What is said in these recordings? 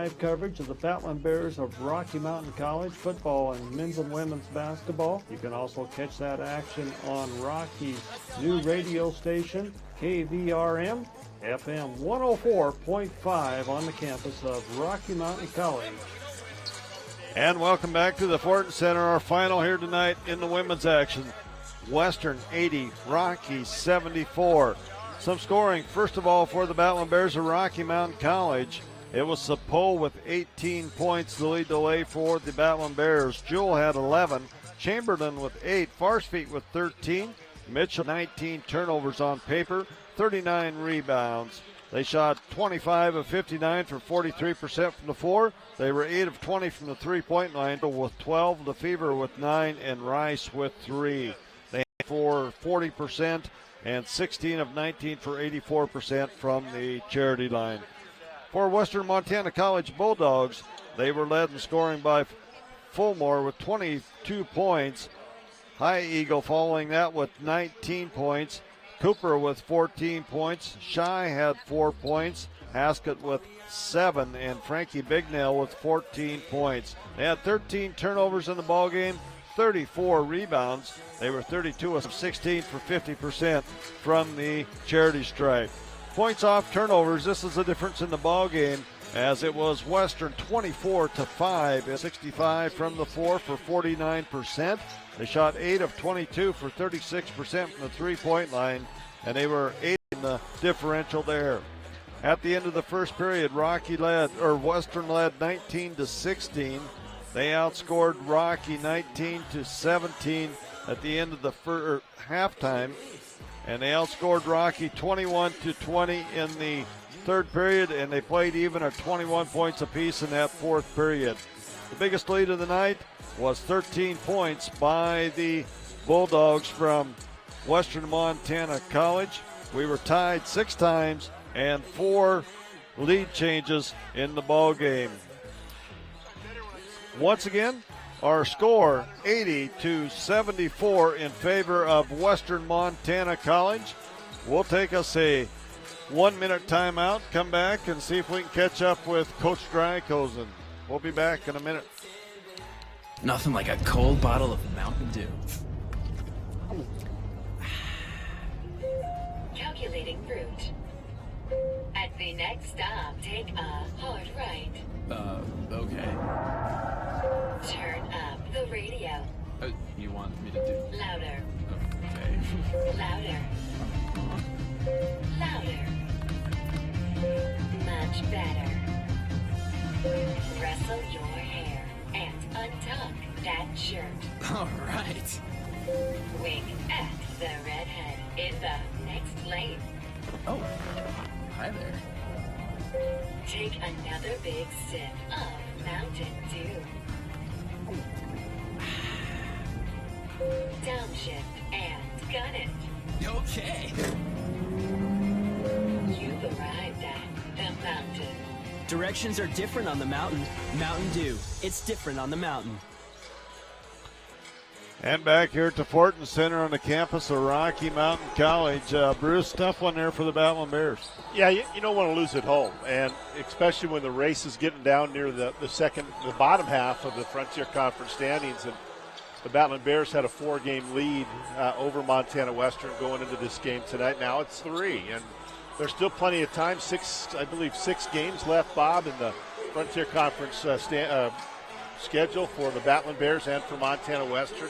live coverage of the Battlin Bears of Rocky Mountain College football and men's and women's basketball. You can also catch that action on Rocky's new radio station, KVRM, FM 104.5 on the campus of Rocky Mountain College. And welcome back to the Fortin Center, our final here tonight in the women's action. Western 80, Rocky 74. Some scoring, first of all, for the Battlin Bears of Rocky Mountain College. It was Sapole with 18 points to lead the way for the Battlin Bears. Jewell had 11, Chamberlain with 8, Farsfeet with 13, Mitchell 19 turnovers on paper, 39 rebounds. They shot 25 of 59 for 43% from the floor. They were 8 of 20 from the three-point line with 12, LeFever with 9, and Rice with 3. They had for 40% and 16 of 19 for 84% from the charity line. For Western Montana College Bulldogs, they were led in scoring by Fulmore with 22 points. High Eagle following that with 19 points. Cooper with 14 points. Shy had 4 points. Haskett with 7, and Frankie Bignell with 14 points. They had 13 turnovers in the ballgame, 34 rebounds. They were 32 of 16 for 50% from the charity stripe. Points off turnovers, this is the difference in the ballgame, as it was Western 24-5, 65 from the floor for 49%. They shot 8 of 22 for 36% from the three-point line, and they were 8 in the differential there. At the end of the first period, Western led 19-16. They outscored Rocky 19-17 at the end of the halftime, and they outscored Rocky 21-20 in the third period, and they played even at 21 points apiece in that fourth period. The biggest lead of the night was 13 points by the Bulldogs from Western Montana College. We were tied 6 times and 4 lead changes in the ball game. Once again, our score 80-74 in favor of Western Montana College. We'll take us a 1-minute timeout, come back and see if we can catch up with Coach Drosen. We'll be back in a minute. Nothing like a cold bottle of Mountain Dew. Calculating route. At the next stop, take a hard right. Okay. Turn up the radio. You want me to do? Louder. Okay. Louder. Louder. Much better. Rustle your hair and untuck that shirt. All right. Wink at the redhead in the next lane. Oh, hi there. Take another big sip of Mountain Dew. Downshift and gun it. Okay. You've arrived at the mountain. Directions are different on the mountain. Mountain Dew. It's different on the mountain. And back here at the Fortin Center on the campus of Rocky Mountain College. Bruce, tough one there for the Battlin Bears. Yeah, you don't want to lose at home, and especially when the race is getting down near the bottom half of the Frontier Conference standings. And the Battlin Bears had a 4-game lead over Montana Western going into this game tonight. Now it's 3, and there's still plenty of time. 6 games left, Bob, in the Frontier Conference schedule for the Battlin Bears and for Montana Western,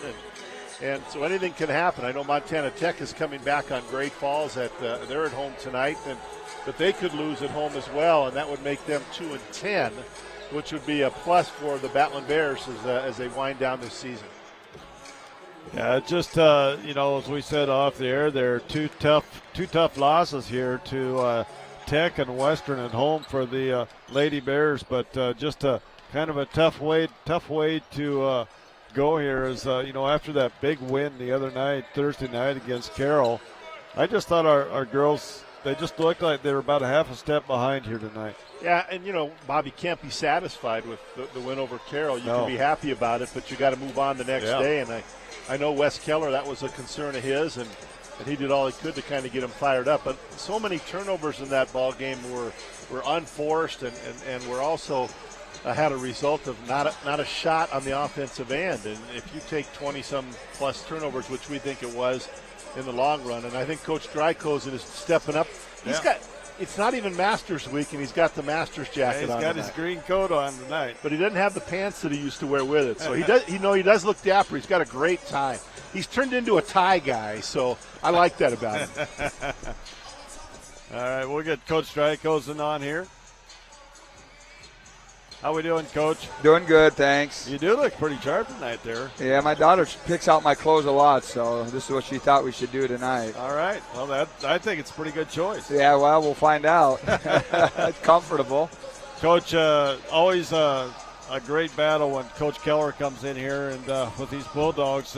and so anything can happen. I know Montana Tech is coming back on Great Falls. They're at home tonight, but they could lose at home as well, and that would make them 2-10, which would be a plus for the Battlin Bears as they wind down this season. Yeah, just as we said off the air, there are two tough losses here to Tech and Western at home for the Lady Bears, but just a kind of a tough way to go here is, after that big win the other night, Thursday night against Carroll, I just thought our girls, they just looked like they were about a half a step behind here tonight. Yeah, and, Bob, you can't be satisfied with the win over Carroll. You can be happy about it, but you got to move on the next day. And I know Wes Keller, that was a concern of his, and and he did all he could to kind of get him fired up. But so many turnovers in that ball game were unforced, and were also had a result of not a shot on the offensive end. And if you take 20-some plus turnovers, which we think it was in the long run, and I think Coach Drosen is stepping up. He's got. It's not even Masters Week, and he's got the Masters jacket on. He's got his green coat on tonight, but he doesn't have the pants that he used to wear with it. So he does. He does look dapper. He's got a great tie. He's turned into a tie guy, so I like that about him. All right, we'll get Coach Drosen on here. How we doing, Coach? Doing good, thanks. You do look pretty sharp tonight there. Yeah, my daughter picks out my clothes a lot, so this is what she thought we should do tonight. All right. Well, I think it's a pretty good choice. Yeah, well, we'll find out. It's comfortable. Coach, always a great battle when Coach Keller comes in here, and with these Bulldogs,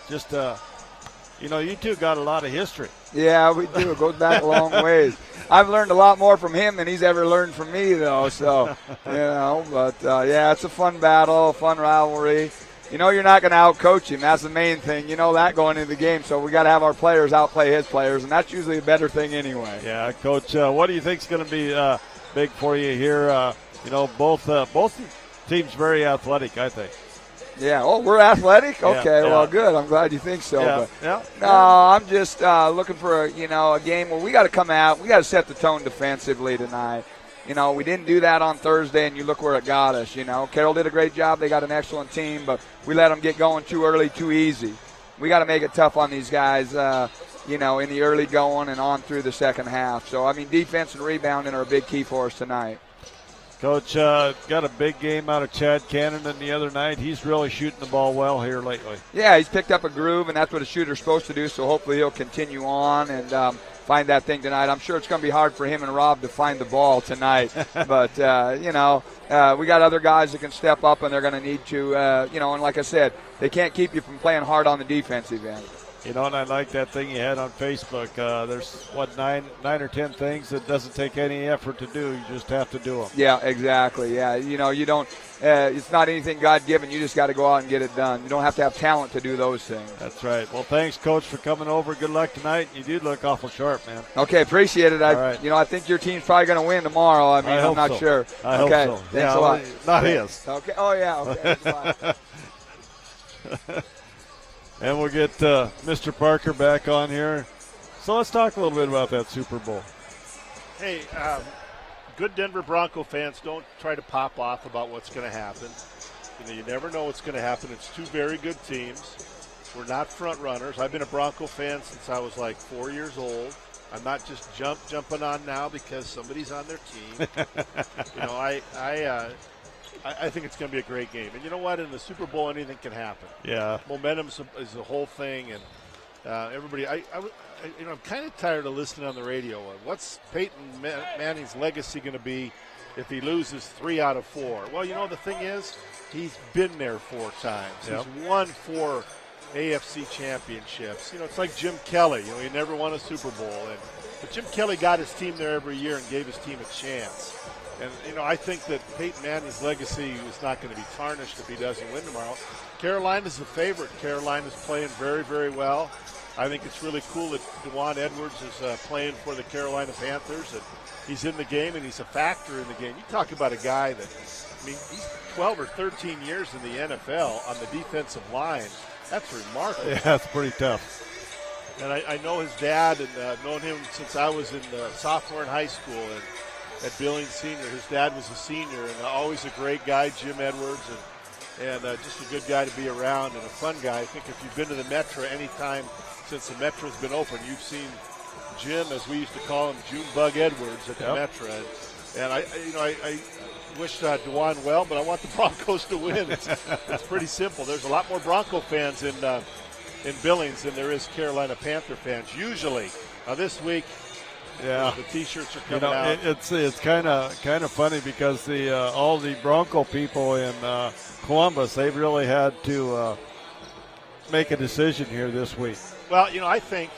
you two got a lot of history. Yeah, we do. It goes back a long ways. I've learned a lot more from him than he's ever learned from me, though. So, but it's a fun battle, a fun rivalry. You're not going to out-coach him. That's the main thing. You know that going into the game. So we got to have our players outplay his players, and that's usually a better thing anyway. Yeah, Coach, what do you think is going to be big for you here? Both teams very athletic, I think. Yeah. Oh, we're athletic? Okay, yeah. Well, good. I'm glad you think so. Yeah. But no, I'm just looking for a game where we got to come out. We got to set the tone defensively tonight. We didn't do that on Thursday, and you look where it got us. Carroll did a great job. They got an excellent team, but we let them get going too early, too easy. We got to make it tough on these guys, in the early going and on through the second half. So, defense and rebounding are a big key for us tonight. Coach, got a big game out of Chad Cannon the other night. He's really shooting the ball well here lately. Yeah, he's picked up a groove, and that's what a shooter's supposed to do, so hopefully he'll continue on and find that thing tonight. I'm sure it's going to be hard for him and Rob to find the ball tonight. But, we got other guys that can step up, and they're going to need to, and like I said, they can't keep you from playing hard on the defensive end. And I like that thing you had on Facebook. There's, 9 or 10 things that doesn't take any effort to do. You just have to do them. Yeah, exactly. Yeah, you don't it's not anything God-given. You just got to go out and get it done. You don't have to have talent to do those things. That's right. Well, thanks, Coach, for coming over. Good luck tonight. You do look awful sharp, man. Okay, appreciate it. All right. I think your team's probably going to win tomorrow. I'm not sure. I hope so. Thanks a lot. Not his. Okay. Oh, yeah. Okay. And we'll get Mr. Parker back on here. So let's talk a little bit about that Super Bowl. Hey, good Denver Bronco fans, don't try to pop off about what's going to happen. You never know what's going to happen. It's two very good teams. We're not front runners. I've been a Bronco fan since I was like 4 years old. I'm not just jumping on now because somebody's on their team. I think it's going to be a great game. And you know what? In the Super Bowl, anything can happen. Yeah. Momentum is the whole thing. And everybody, I'm kind of tired of listening on the radio. What's Peyton Manning's legacy going to be if he loses 3 out of 4? Well, the thing is, he's been there 4 times. Yep. He's won 4 AFC championships. It's like Jim Kelly. He never won a Super Bowl. But Jim Kelly got his team there every year and gave his team a chance. And, I think that Peyton Manning's legacy is not going to be tarnished if he doesn't win tomorrow. Carolina's the favorite. Carolina's playing very, very well. I think it's really cool that Dewan Edwards is playing for the Carolina Panthers. And he's in the game, and he's a factor in the game. You talk about a guy that, he's 12 or 13 years in the NFL on the defensive line. That's remarkable. Yeah, that's pretty tough. And I know his dad, and known him since I was in sophomore in high school. And at Billings Senior. His dad was a senior, and always a great guy, Jim Edwards, and just a good guy to be around and a fun guy. I think if you've been to the Metro any time since the Metro's been open, you've seen Jim, as we used to call him, Junebug Edwards at the Metro. And I wish Dewan well, but I want the Broncos to win. It's pretty simple. There's a lot more Bronco fans in Billings than there is Carolina Panther fans usually. Now this week, yeah, the T-shirts are coming out. It's kind of funny because all the Bronco people in Columbus, they've really had to make a decision here this week. Well, I think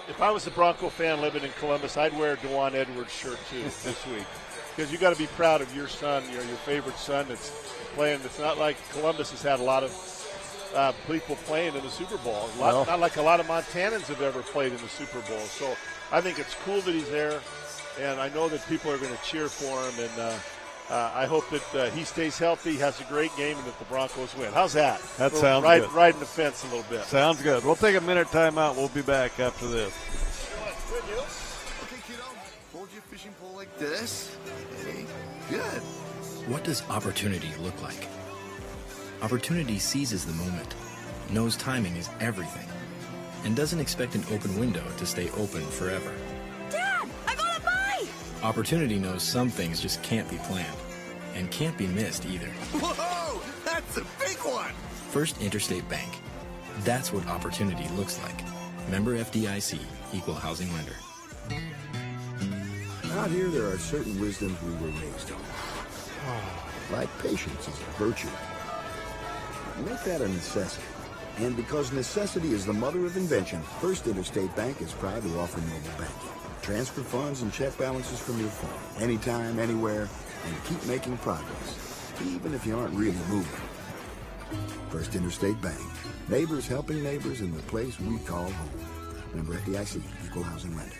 if I was a Bronco fan living in Columbus, I'd wear a Dewan Edwards shirt too this week because you got to be proud of your son, your favorite son that's playing. It's not like Columbus has had a lot of people playing in the Super Bowl. Not like a lot of Montanans have ever played in the Super Bowl. So I think it's cool that he's there, and I know that people are going to cheer for him, and I hope that he stays healthy, has a great game, and that the Broncos win. How's that? That sounds good. Riding the fence a little bit. Sounds good. We'll take a minute timeout. We'll be back after this. Okay, kiddo, hold your fishing pole like this. Hey, good. What does opportunity look like? Opportunity seizes the moment, knows timing is everything, and doesn't expect an open window to stay open forever. Dad, I got a bite! Opportunity knows some things just can't be planned, and can't be missed either. Whoa, that's a big one! First Interstate Bank. That's what opportunity looks like. Member FDIC, Equal Housing Lender. Out here, there are certain wisdoms we were raised on. Like patience is a virtue. Make that a necessity. And because necessity is the mother of invention, First Interstate Bank is proud to offer mobile banking. Transfer funds and check balances from your phone, anytime, anywhere, and keep making progress, even if you aren't really moving. First Interstate Bank. Neighbors helping neighbors in the place we call home. Member FDIC, Equal Housing Lender.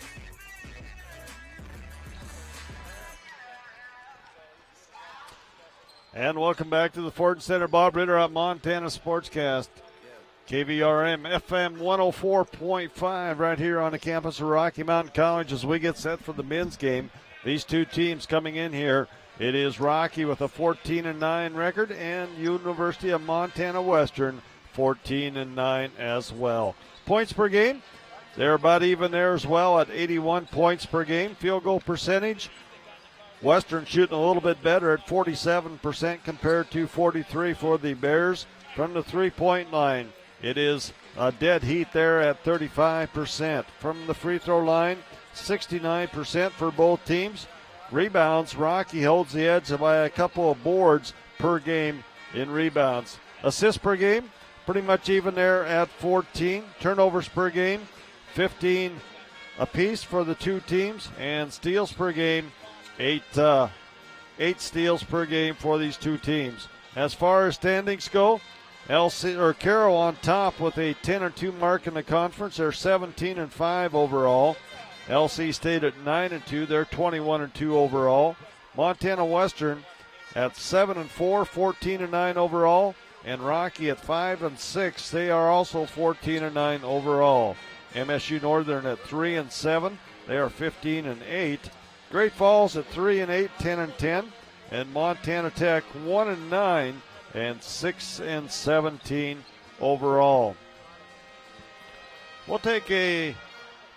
And welcome back to the Ford Center. Bob Ritter at Montana Sportscast. KVRM FM 104.5 right here on the campus of Rocky Mountain College as we get set for the men's game. These two teams coming in here. It is Rocky with a 14-9 record and University of Montana Western 14-9 as well. Points per game, they're about even there as well at 81 points per game. Field goal percentage, Western shooting a little bit better at 47% compared to 43% for the Bears. From the three-point line, it is a dead heat there at 35%. From the free throw line, 69% for both teams. Rebounds, Rocky holds the edge by a couple of boards per game in rebounds. Assists per game, pretty much even there at 14. Turnovers per game, 15 apiece for the two teams. And steals per game, eight steals per game for these two teams. As far as standings go, Carroll on top with a 10-2 mark in the conference. They're 17-5 overall. LC State at 9-2. They're 21-2 overall. Montana Western at 7-4, 14-9 overall. And Rocky at 5-6. They are also 14-9 overall. MSU Northern at 3-7. They are 15-8. Great Falls at 3-8, 10-10. And Montana Tech 1-9 and 6-17 overall. We'll take a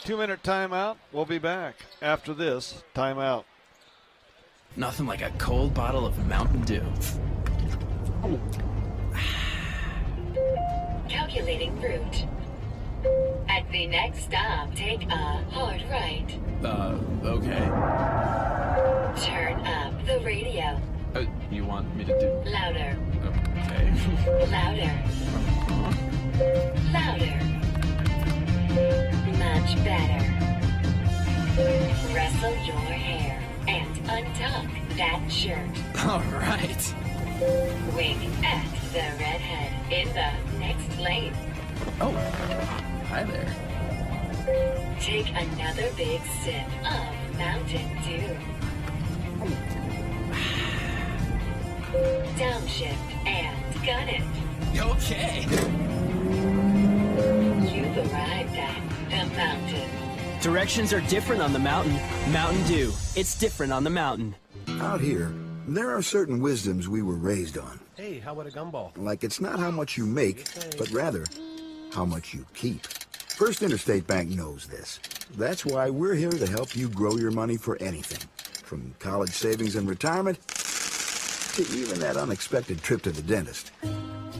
2-minute timeout. We'll be back after this timeout. Nothing like a cold bottle of Mountain Dew. Calculating route. At the next stop, take a hard right. Okay. Turn up the radio. You want me to do? Louder. Okay. Louder. Louder. Much better. Rustle your hair and untuck that shirt. All right. Wink at the redhead in the next lane. Oh, hi there. Take another big sip of Mountain Dew. Downshift and gun it. Okay. You've arrived at the mountain. Directions are different on the mountain. Mountain Dew. It's different on the mountain. Out here, there are certain wisdoms we were raised on. Hey, how about a gumball? Like it's not how much you make, but rather how much you keep. First Interstate Bank knows this. That's why we're here to help you grow your money for anything. From college savings and retirement to even that unexpected trip to the dentist.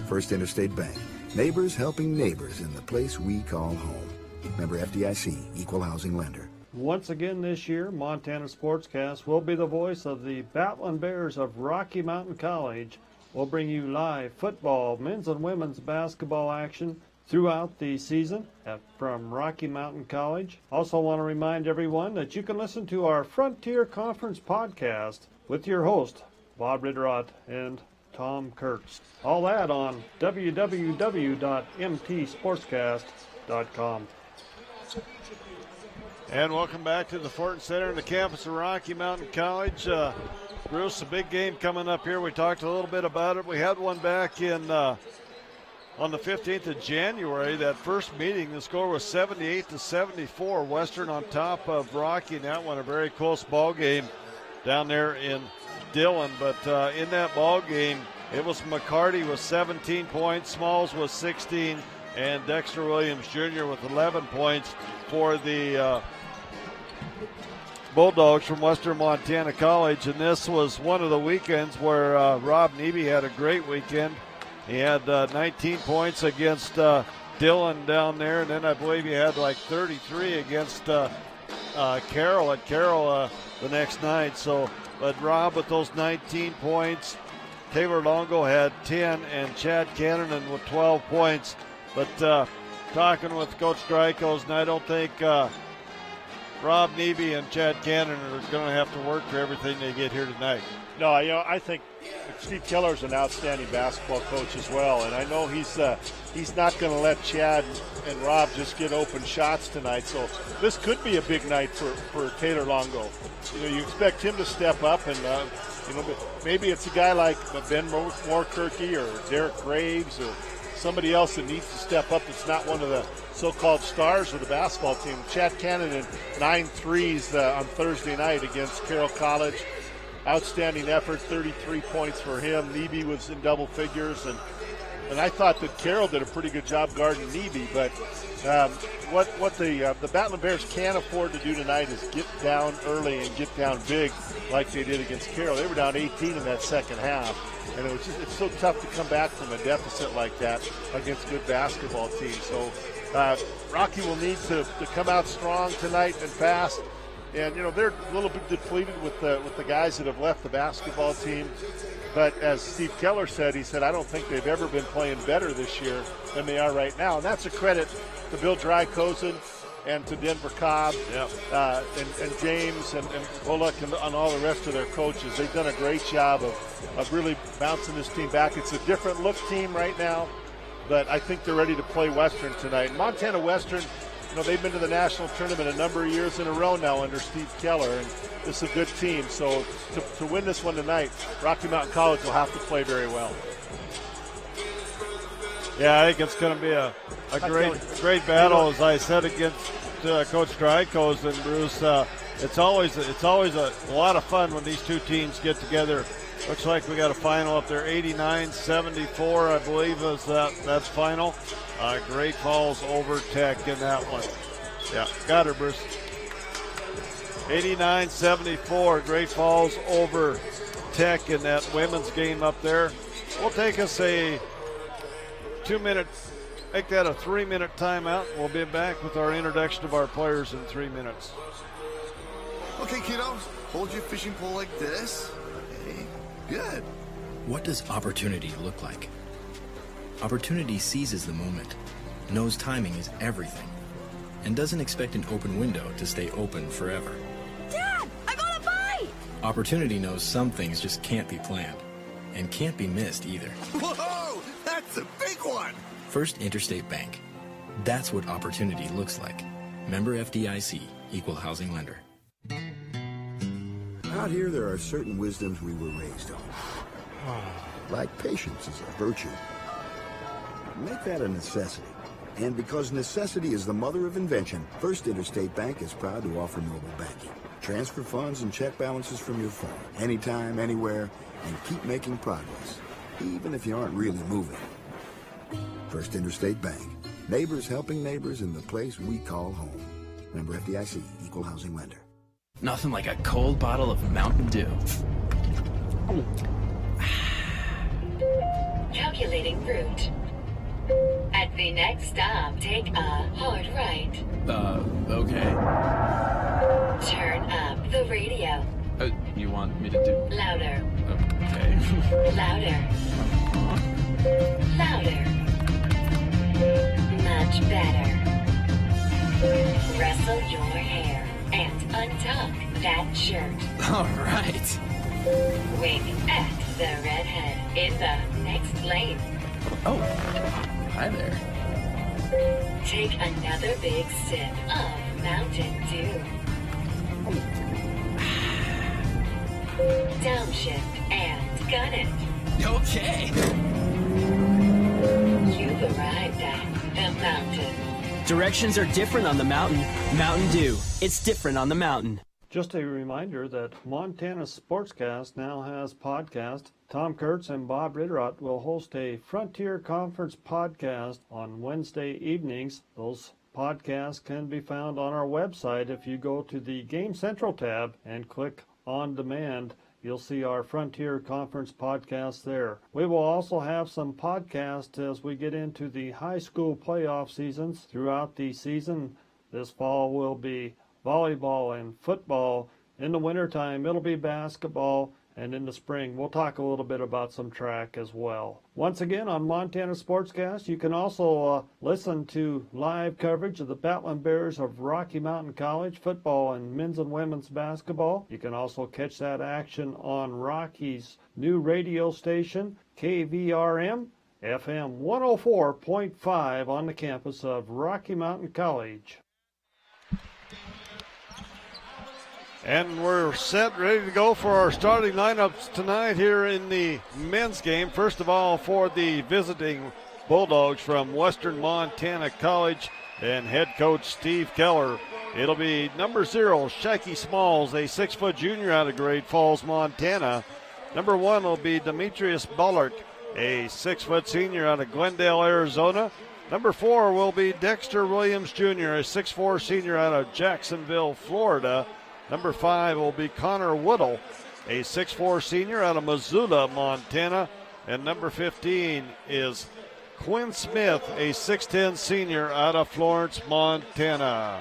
First Interstate Bank. Neighbors helping neighbors in the place we call home. Member FDIC, Equal Housing Lender. Once again this year, Montana Sportscast will be the voice of the Battlin Bears of Rocky Mountain College. We'll bring you live football, men's and women's basketball action throughout the season from Rocky Mountain College. Also want to remind everyone that you can listen to our Frontier Conference podcast with your host, Bob Ritterott and Tom Kurtz. All that on www.mtsportscast.com. And welcome back to the Fortin Center and the campus of Rocky Mountain College. Bruce, a big game coming up here. We talked a little bit about it. We had one back in on the 15th of January. That first meeting, the score was 78-74. Western on top of Rocky. And that one a very close ball game down there in Dillon. But in that ball game, it was McCarty with 17 points, Smalls with 16, and Dexter Williams Jr. with 11 points for the Bulldogs from Western Montana College. And this was one of the weekends where Rob Neby had a great weekend. He had 19 points against Dillon down there, and then I believe he had like 33 against Carroll at Carroll the next night. So, but Rob with those 19 points, Taylor Longo had 10, and Chad Cannon with 12 points. But talking with Coach Drykos, and I don't think Rob Neby and Chad Cannon are going to have to work for everything they get here tonight. No, I think Steve Keller's an outstanding basketball coach as well, and I know he's not going to let Chad and Rob just get open shots tonight. So this could be a big night for Taylor Longo. You expect him to step up, and maybe it's a guy like Ben Moorkirky or Derek Graves or somebody else that needs to step up that's not one of the so-called stars of the basketball team. Chad Cannon in 9 threes on Thursday night against Carroll College. Outstanding effort, 33 points for him. Neby was in double figures, and I thought that Carroll did a pretty good job guarding Neby. But what the Battlin Bears can't afford to do tonight is get down early and get down big like they did against Carroll. They were down 18 in that second half, and it's so tough to come back from a deficit like that against good basketball teams. So Rocky will need to come out strong tonight and fast. And they're a little bit depleted with the guys that have left the basketball team. But as Steve Keller said, he said, I don't think they've ever been playing better this year than they are right now. And that's a credit to Bill Drykosen and to Denver Cobb, and James and Bullock and all the rest of their coaches. They've done a great job of really bouncing this team back. It's a different look team right now, but I think they're ready to play Western tonight. Montana Western, they've been to the national tournament a number of years in a row now under Steve Keller, and this is a good team. So to win this one tonight, Rocky Mountain College will have to play very well. Yeah, I think it's going to be a great battle, as I said, against Coach Drykos and Bruce. It's always a lot of fun when these two teams get together. Looks like we got a final up there, 89-74, I believe is that's final. Great Falls over Tech in that one. Yeah, got her, Bruce. 89-74, Great Falls over Tech in that women's game up there. We'll take us a 2-minute, make that a 3-minute timeout. We'll be back with our introduction of our players in 3 minutes. Okay, kiddos, hold your fishing pole like this. Okay, good. What does opportunity look like? Opportunity seizes the moment, knows timing is everything, and doesn't expect an open window to stay open forever. Dad, I got a bite! Opportunity knows some things just can't be planned, and can't be missed either. Whoa, that's a big one! First Interstate Bank. That's what opportunity looks like. Member FDIC, Equal Housing Lender. Out here, there are certain wisdoms we were raised on. Like patience is a virtue. Make that a necessity. And because necessity is the mother of invention, First Interstate Bank is proud to offer mobile banking. Transfer funds and check balances from your phone, anytime, anywhere, and keep making progress, even if you aren't really moving. First Interstate Bank. Neighbors helping neighbors in the place we call home. Member FDIC, Equal Housing Lender. Nothing like a cold bottle of Mountain Dew. Calculating route. At the next stop, take a hard right. Okay. Turn up the radio. You want me to do? Louder. Okay. Louder. Louder. Much better. Rustle your hair and untuck that shirt. All right. Wink at the redhead. in the next lane. Oh, hi there. Take another big sip of Mountain Dew. Downshift and gun it. Okay. You've arrived at the mountain. Directions are different on the mountain. Mountain Dew. It's different on the mountain. Just a reminder that Montana Sportscast now has podcasts. Tom Kurtz and Bob Ritterott will host a Frontier Conference podcast on Wednesday evenings. Those podcasts can be found on our website. If you go to the Game Central tab and click On Demand, you'll see our Frontier Conference podcast there. We will also have some podcasts as we get into the high school playoff seasons throughout the season. This fall will be volleyball and football. In the wintertime, it'll be basketball. And in the spring, we'll talk a little bit about some track as well. Once again, on Montana Sportscast, you can also listen to live coverage of the Battlin Bears of Rocky Mountain College football and men's and women's basketball. You can also catch that action on Rocky's new radio station, KVRM, FM 104.5 on the campus of Rocky Mountain College. And we're set, ready to go for our starting lineups tonight here in the men's game. First of all, for the visiting Bulldogs from Western Montana College and head coach Steve Keller. It'll be number 0, Shaky Smalls, a 6-foot junior out of Great Falls, Montana. Number 1 will be Demetrius Bullock, a 6-foot senior out of Glendale, Arizona. Number 4 will be Dexter Williams Jr., a 6'4 senior out of Jacksonville, Florida. Number 5 will be Connor Woodall, a 6'4 senior out of Missoula, Montana. And number 15 is Quinn Smith, a 6'10 senior out of Florence, Montana.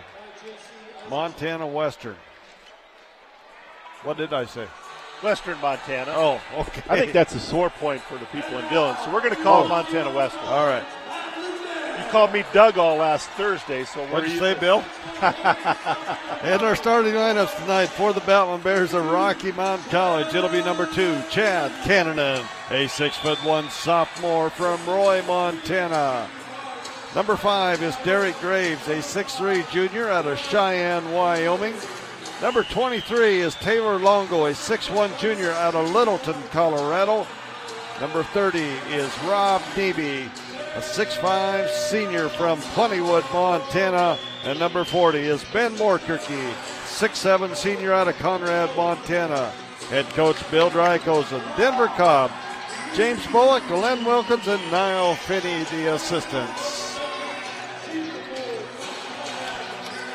Montana Western. What did I say? Western Montana. Oh, okay. I think that's a sore point for the people in Dillon, so we're going to call it Montana Western. All right. You called me Doug all last Thursday, so what did you say, Bill? And our starting lineups tonight for the Battlin Bears of Rocky Mountain College. It'll be number 2, Chad Cannonen, a 6'1" sophomore from Roy, Montana. Number 5 is Derek Graves, a 6'3" junior out of Cheyenne, Wyoming. Number 23 is Taylor Longo, a 6'1" junior out of Littleton, Colorado. Number 30 is Rob Neby, a 6'5" senior from Plentywood, Montana. And number 40 is Ben Moorkirky, 6'7" senior out of Conrad, Montana. Head coach Bill Drykosen, Denver Cobb, James Bullock, Glenn Wilkins, and Niall Finney, the assistants.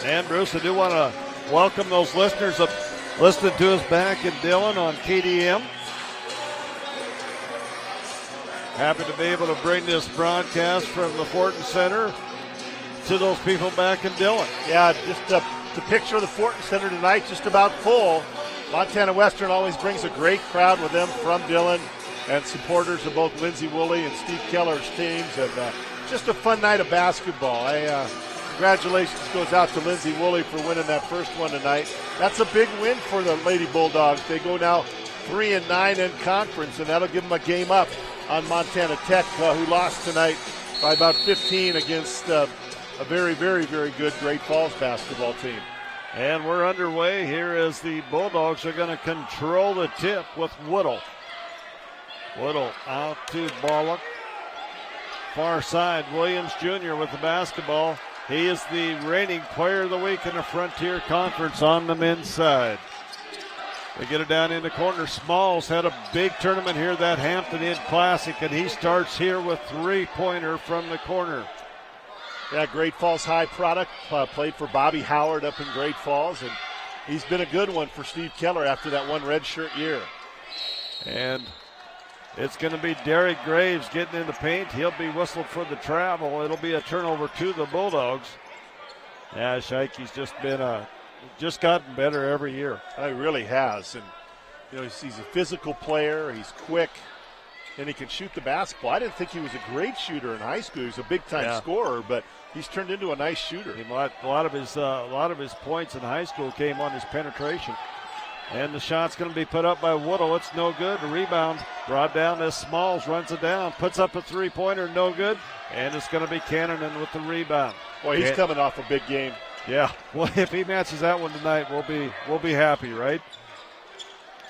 And Bruce, I do want to welcome those listeners that listening to us back in Dillon on KDM. Happy to be able to bring this broadcast from the Fortin Center to those people back in Dillon. Yeah, just the picture of the Fortin Center tonight, just about full. Montana Western always brings a great crowd with them from Dillon and supporters of both Lindsey Woolley and Steve Keller's teams. And just a fun night of basketball. Congratulations goes out to Lindsey Woolley for winning that first one tonight. That's a big win for the Lady Bulldogs. They go now 3-9 in conference, and that'll give them a game up on Montana Tech, who lost tonight by about 15 against a very, very, very good Great Falls basketball team. And we're underway here as the Bulldogs are going to control the tip with Woodall. Woodall out to Bullock. Far side, Williams Jr. with the basketball. He is the reigning player of the week in the Frontier Conference on the men's side. They get it down in the corner. Smalls had a big tournament here, that Hampton Inn Classic, and he starts here with three-pointer from the corner. Yeah, Great Falls High product, played for Bobby Howard up in Great Falls, and he's been a good one for Steve Keller after that one redshirt year. And it's going to be Derek Graves getting in the paint. He'll be whistled for the travel. It'll be a turnover to the Bulldogs. Yeah, Shikey's just gotten better every year. He really has. And he's a physical player. He's quick, and he can shoot the basketball. I didn't think he was a great shooter in high school. He was a big-time scorer, but he's turned into a nice shooter. A lot of his points in high school came on his penetration. And the shot's going to be put up by Woodle. It's no good. The rebound brought down as Smalls runs it down. Puts up a three-pointer, no good. And it's going to be Cannonen with the rebound. Boy, he's coming off a big game. Yeah, well, if he matches that one tonight, we'll be happy, right?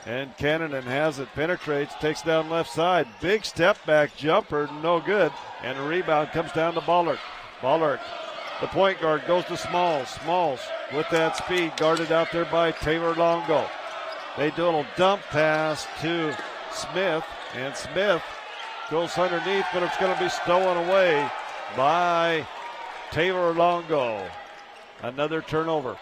And Cannonen has it, penetrates, takes down left side. Big step back jumper, no good. And the rebound comes down to Ballard. Ballard, the point guard, goes to Smalls. Smalls with that speed, guarded out there by Taylor Longo. They do a little dump pass to Smith, and Smith goes underneath, but it's going to be stolen away by Taylor Longo. Another turnover.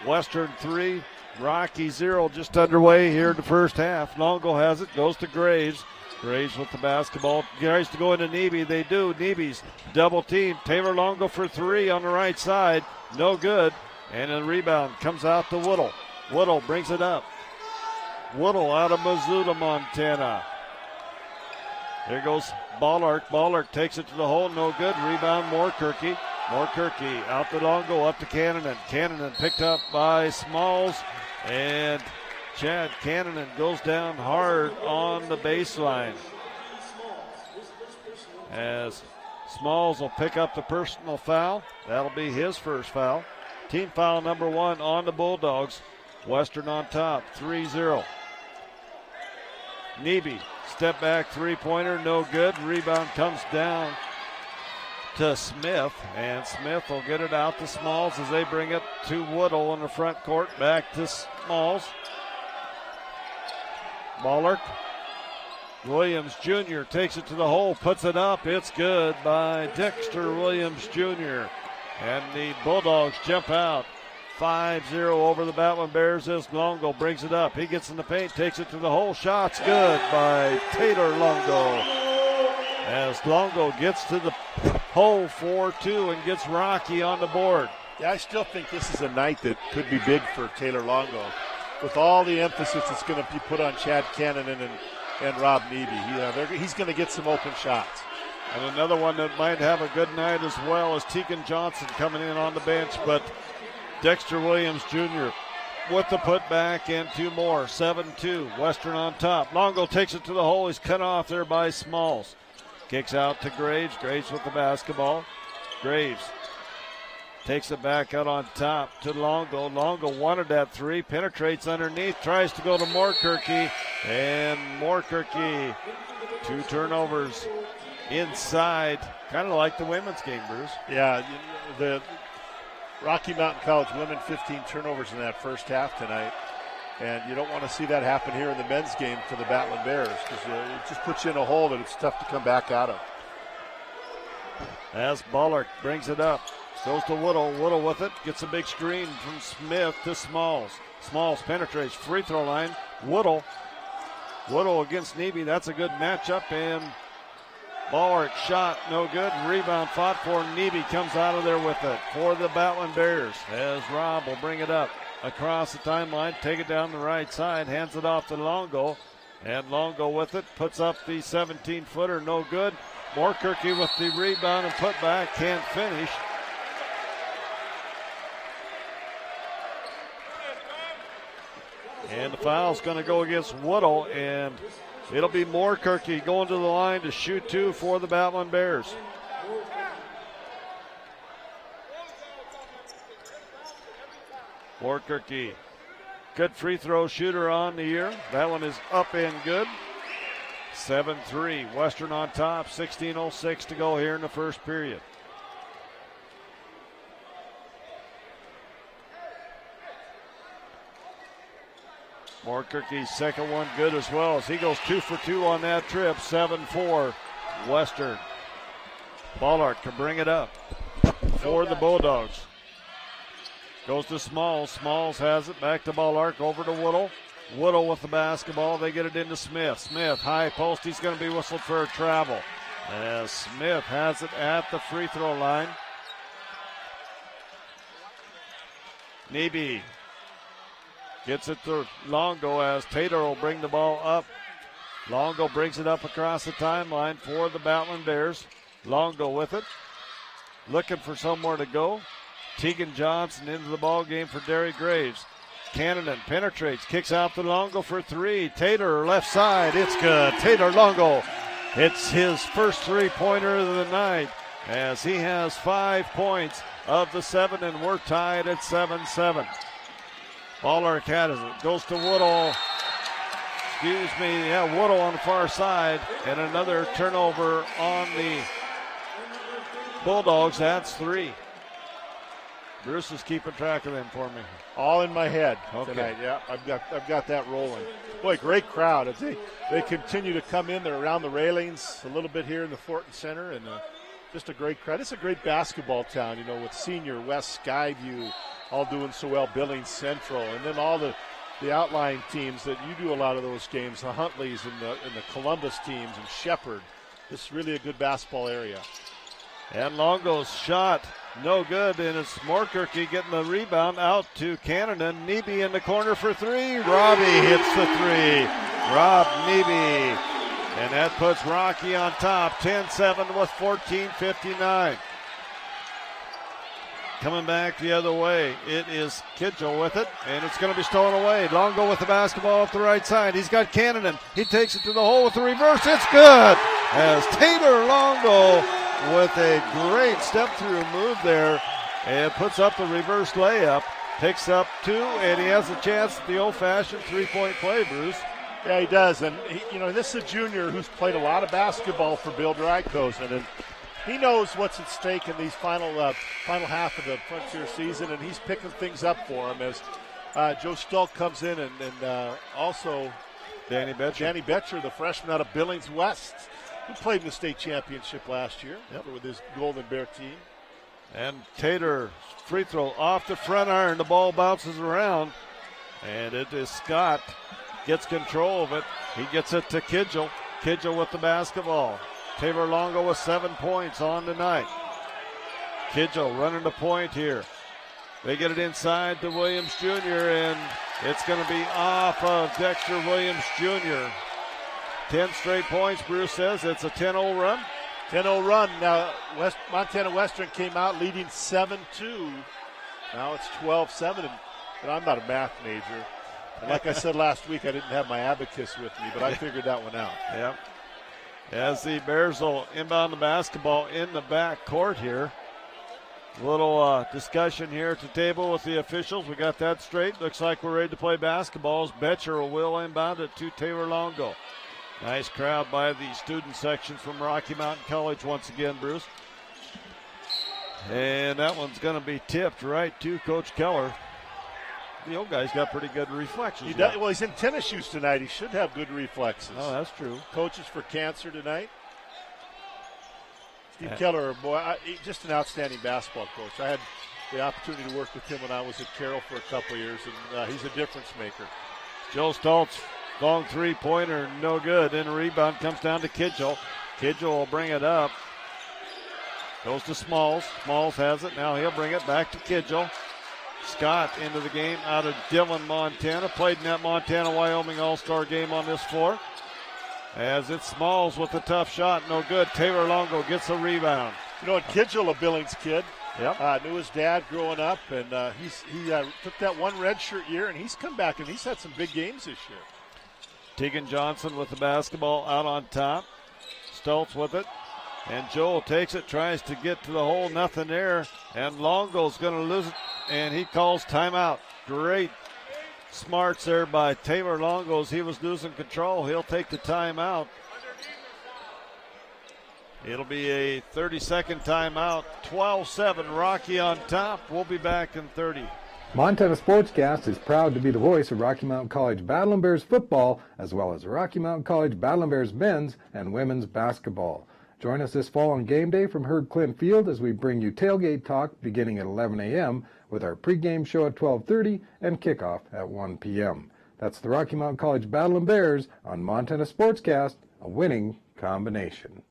Western 3, Rocky 0, just underway here in the first half. Longo has it, goes to Graves. Graves with the basketball. Tries to go into Neby. They do. Neby's double team. Taylor Longo for 3 on the right side. No good. And a rebound comes out to Woodle. Woodle brings it up. Woodle out of Missoula, Montana. There goes Ballard. Ballard takes it to the hole. No good. Rebound, Moorkirky. Moorkirky out to Longo, up to Cannonen. Cannonen picked up by Smalls. And Chad Cannonen goes down hard on the baseline. As Smalls will pick up the personal foul. That'll be his first foul. Team foul number 1 on the Bulldogs. Western on top, 3-0. Neby, step back three-pointer, no good. Rebound comes down to Smith, and Smith will get it out to Smalls as they bring it to Woodle in the front court. Back to Smalls. Ballard. Williams Jr. takes it to the hole, puts it up. It's good by Dexter Williams Jr. And the Bulldogs jump out 5-0 over the Battlin Bears as Longo brings it up. He gets in the paint, takes it to the hole. Shot's good by Taylor Longo. As Longo gets to the hole 4-2 and gets Rocky on the board. Yeah, I still think this is a night that could be big for Taylor Longo. With all the emphasis that's going to be put on Chad Cannonen and Rob Neby. He's going to get some open shots. And another one that might have a good night as well is Tegan Johnson coming in on the bench, but Dexter Williams Jr. with the putback and 2 more. 7-2, Western on top. Longo takes it to the hole. He's cut off there by Smalls. Kicks out to Graves. Graves with the basketball. Graves takes it back out on top to Longo. Longo wanted that 3, penetrates underneath, tries to go to Moorkirky, and Moorkirky, 2 turnovers inside, kind of like the women's game, Bruce. Yeah, the Rocky Mountain College women 15 turnovers in that first half tonight, and you don't want to see that happen here in the men's game for the Battlin Bears because it just puts you in a hole that it's tough to come back out of. As Ballard brings it up, goes to Woodle. Woodle with it, gets a big screen from Smith to Smalls. Smalls penetrates, free throw line. Woodle against Neby. That's a good matchup, and Ballard shot, no good. Rebound fought for. Neby comes out of there with it for the Battlin Bears as Rob will bring it up across the timeline, take it down the right side, hands it off to Longo, and Longo with it, puts up the 17-footer, no good. Moorkirky with the rebound and put back, can't finish. And the foul's going to go against Woodle, and it'll be Moorkirky going to the line to shoot 2 for the Battlin Bears. Moorkirky, good free throw shooter on the year. That one is up and good. 7-3, Western on top, 16:06 to go here in the first period. Moorkirky's second one good as well as he goes 2 for 2 on that trip. 7-4 Western. Ballard can bring it up for the Bulldogs. Goes to Smalls. Smalls has it back to Ballard, over to Woodle. Woodle with the basketball. They get it into Smith. Smith, high post. He's going to be whistled for a travel. As Smith has it at the free throw line. Neby gets it to Longo as Taylor will bring the ball up. Longo brings it up across the timeline for the Battlin Bears. Longo with it. Looking for somewhere to go. Tegan Johnson into the ball game for Derry Graves. Cannon penetrates, kicks out to Longo for three. Taylor left side, it's good. Taylor Longo hits his first three-pointer of the night as he has 5 points of the 7, and we're tied at 7-7. Baller has it, goes to Woodall. Woodall on the far side, and another turnover on the Bulldogs. That's 3. Bruce is keeping track of them for me. All in my head Okay. tonight. Yeah, I've got that rolling. Boy, great crowd as they continue to come in. They're around the railings a little bit here in the Thornton Center, and just a great crowd. It's a great basketball town, with Senior, West, Skyview, all doing so well. Billings Central, and then all the outlying teams that you do a lot of those games. The Huntleys and the Columbus teams and Shepherd. This is really a good basketball area. And Longo's shot, no good, and it's Morkirky getting the rebound out to Cannon. Neby in the corner for three. Robbie hits the three. Rob Neby. And that puts Rocky on top, 10-7 with 14:59. Coming back the other way, it is Kidgel with it, and it's going to be stolen away. Longo with the basketball up the right side. He's got Cannon. He takes it to the hole with the reverse. It's good as Taylor Longo with a great step-through move there and puts up the reverse layup, picks up 2, and he has a chance at the old-fashioned three-point play, Bruce. Yeah, he does, and this is a junior who's played a lot of basketball for Bill Drykosen, and he knows what's at stake in these final half of the Frontier season, and he's picking things up for him as Joe Stulk comes in and also Danny Betcher, the freshman out of Billings West, who played in the state championship last year with his Golden Bear team. And Tater, free throw off the front iron. The ball bounces around, and it is Scott. Gets control of it. He gets it to Kidgel. Kidgel with the basketball. Taylor Longo with 7 points on tonight. Kidgel running the point here. They get it inside to Williams Jr., and it's going to be off of Dexter Williams Jr. 10 straight points, Bruce says. It's a 10-0 run. 10-0 run. Now, Montana Western came out leading 7-2. Now it's 12-7, and I'm not a math major. And like I said last week, I didn't have my abacus with me, but I figured that one out. Yep. As the Bears will inbound the basketball in the back court here. Little discussion here at the table with the officials. We got that straight. Looks like we're ready to play basketball. As Betcher will inbound it to Taylor Longo. Nice crowd by the student section from Rocky Mountain College once again, Bruce. And that one's going to be tipped right to Coach Keller. The old guy's got pretty good reflexes. Well, he's in tennis shoes tonight. He should have good reflexes. Oh, that's true. Coaches for cancer tonight. Steve Keller, boy, he's just an outstanding basketball coach. I had the opportunity to work with him when I was at Carroll for a couple of years, and he's a difference maker. Joe Stoltz, long three-pointer, no good. Then a rebound comes down to Kidgel. Kidgel will bring it up. Goes to Smalls. Smalls has it. Now he'll bring it back to Kidgel. Scott into the game out of Dillon, Montana. Played in that Montana-Wyoming All-Star game on this floor. As it's Smalls with a tough shot, no good. Taylor Longo gets a rebound. Kidgel, a Billings kid. Yep. Knew his dad growing up, and he took that one redshirt year, and he's come back, and he's had some big games this year. Tegan Johnson with the basketball out on top. Stoltz with it. And Joel takes it, tries to get to the hole, nothing there. And Longo's going to lose it, and he calls timeout. Great smarts there by Taylor Longo as he was losing control. He'll take the timeout. It'll be a 30-second timeout. 12-7, Rocky on top. We'll be back in 30. Montana Sportscast is proud to be the voice of Rocky Mountain College Battlin Bears football, as well as Rocky Mountain College Battlin Bears men's and women's basketball. Join us this fall on game day from Herb Clint Field as we bring you tailgate talk beginning at 11 a.m. with our pregame show at 12:30 and kickoff at 1 p.m. That's the Rocky Mountain College Battlin Bears on Montana Sportscast, a winning combination.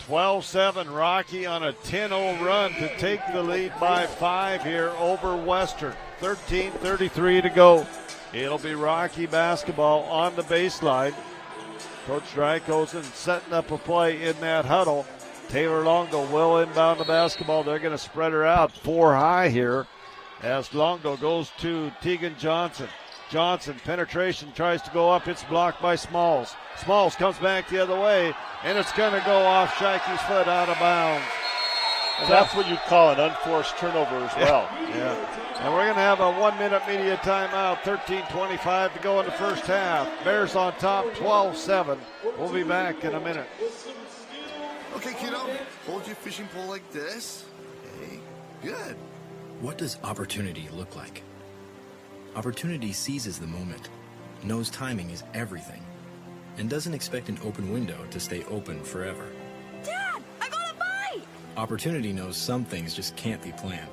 12-7, Rocky on a 10-0 run to take the lead by 5 here over Western. 13:33 to go. It'll be Rocky basketball on the baseline. Coach Drykosen setting up a play in that huddle. Taylor Longo will inbound the basketball. They're going to spread her out 4 high here. as Longo goes to Tegan Johnson. Johnson, penetration, tries to go up. It's blocked by Smalls. Smalls comes back the other way, and it's going to go off Scheike's foot out of bounds. And that's what you'd call an unforced turnover as well. Yeah. And we're going to have a 1-minute media timeout, 13:25 to go in the first half. Bears on top, 12-7. We'll be back in a minute. Okay, kiddo, hold your fishing pole like this. Okay, good. What does opportunity look like? Opportunity seizes the moment, knows timing is everything, and doesn't expect an open window to stay open forever. Dad, I got a bite! Opportunity knows some things just can't be planned,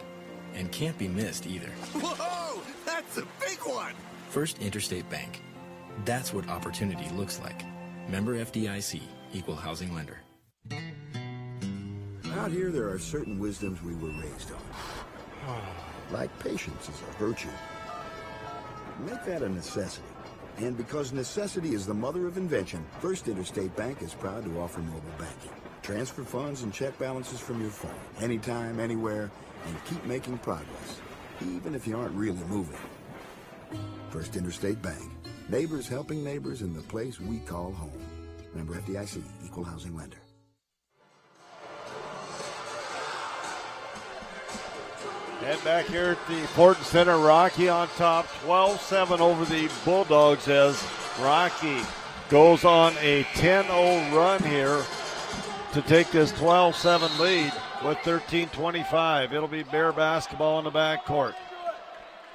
and can't be missed either. Whoa, that's a big one! First Interstate Bank. That's what opportunity looks like. Member FDIC, Equal Housing Lender. Out here, there are certain wisdoms we were raised on. Like patience is a virtue. Make that a necessity. And because necessity is the mother of invention, First Interstate Bank is proud to offer mobile banking. Transfer funds and check balances from your phone, anytime, anywhere, and keep making progress, even if you aren't really moving. First Interstate Bank. Neighbors helping neighbors in the place we call home. Member FDIC, Equal Housing Lender. And back here at the Fortin Center, Rocky on top, 12-7 over the Bulldogs as Rocky goes on a 10-0 run here to take this 12-7 lead with 13:25. It'll be Bear basketball in the backcourt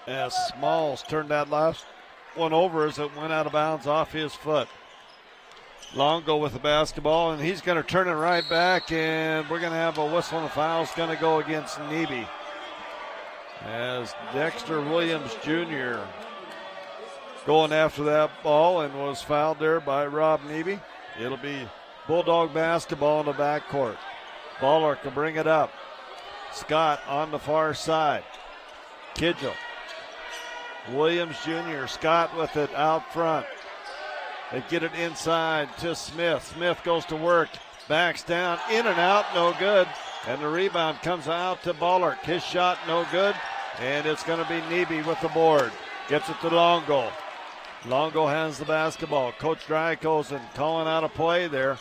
as Smalls turned that last one over as it went out of bounds off his foot. Longo with the basketball, and he's going to turn it right back, and we're going to have a whistle and a foul. It's going to go against Neby, as Dexter Williams Jr. going after that ball and was fouled there by Rob Neby. It'll be Bulldog basketball in the backcourt. Baller can bring it up. Scott on the far side. Kidgel. Williams Jr. Scott with it out front. They get it inside to Smith. Smith goes to work. Backs down. In and out. No good. And the rebound comes out to Ballard. His shot no good. And it's going to be Neby with the board. Gets it to Longo. Longo has the basketball. Coach Drosen calling out a play there.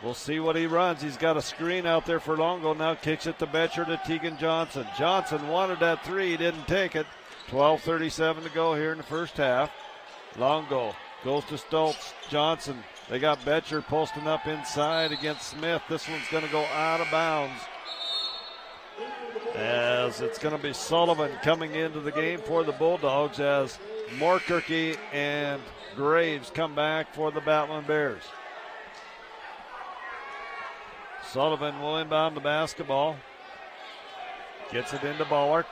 We'll see what he runs. He's got a screen out there for Longo. Now kicks it to Betcher to Tegan Johnson. Johnson wanted that three. Didn't take it. 12:37 to go here in the first half. Longo goes to Stoltz. Johnson. They got Betcher posting up inside against Smith. This one's going to go out of bounds, as it's going to be Sullivan coming into the game for the Bulldogs as Moorkirky and Graves come back for the Battlin Bears. Sullivan will inbound the basketball. Gets it into Ballard.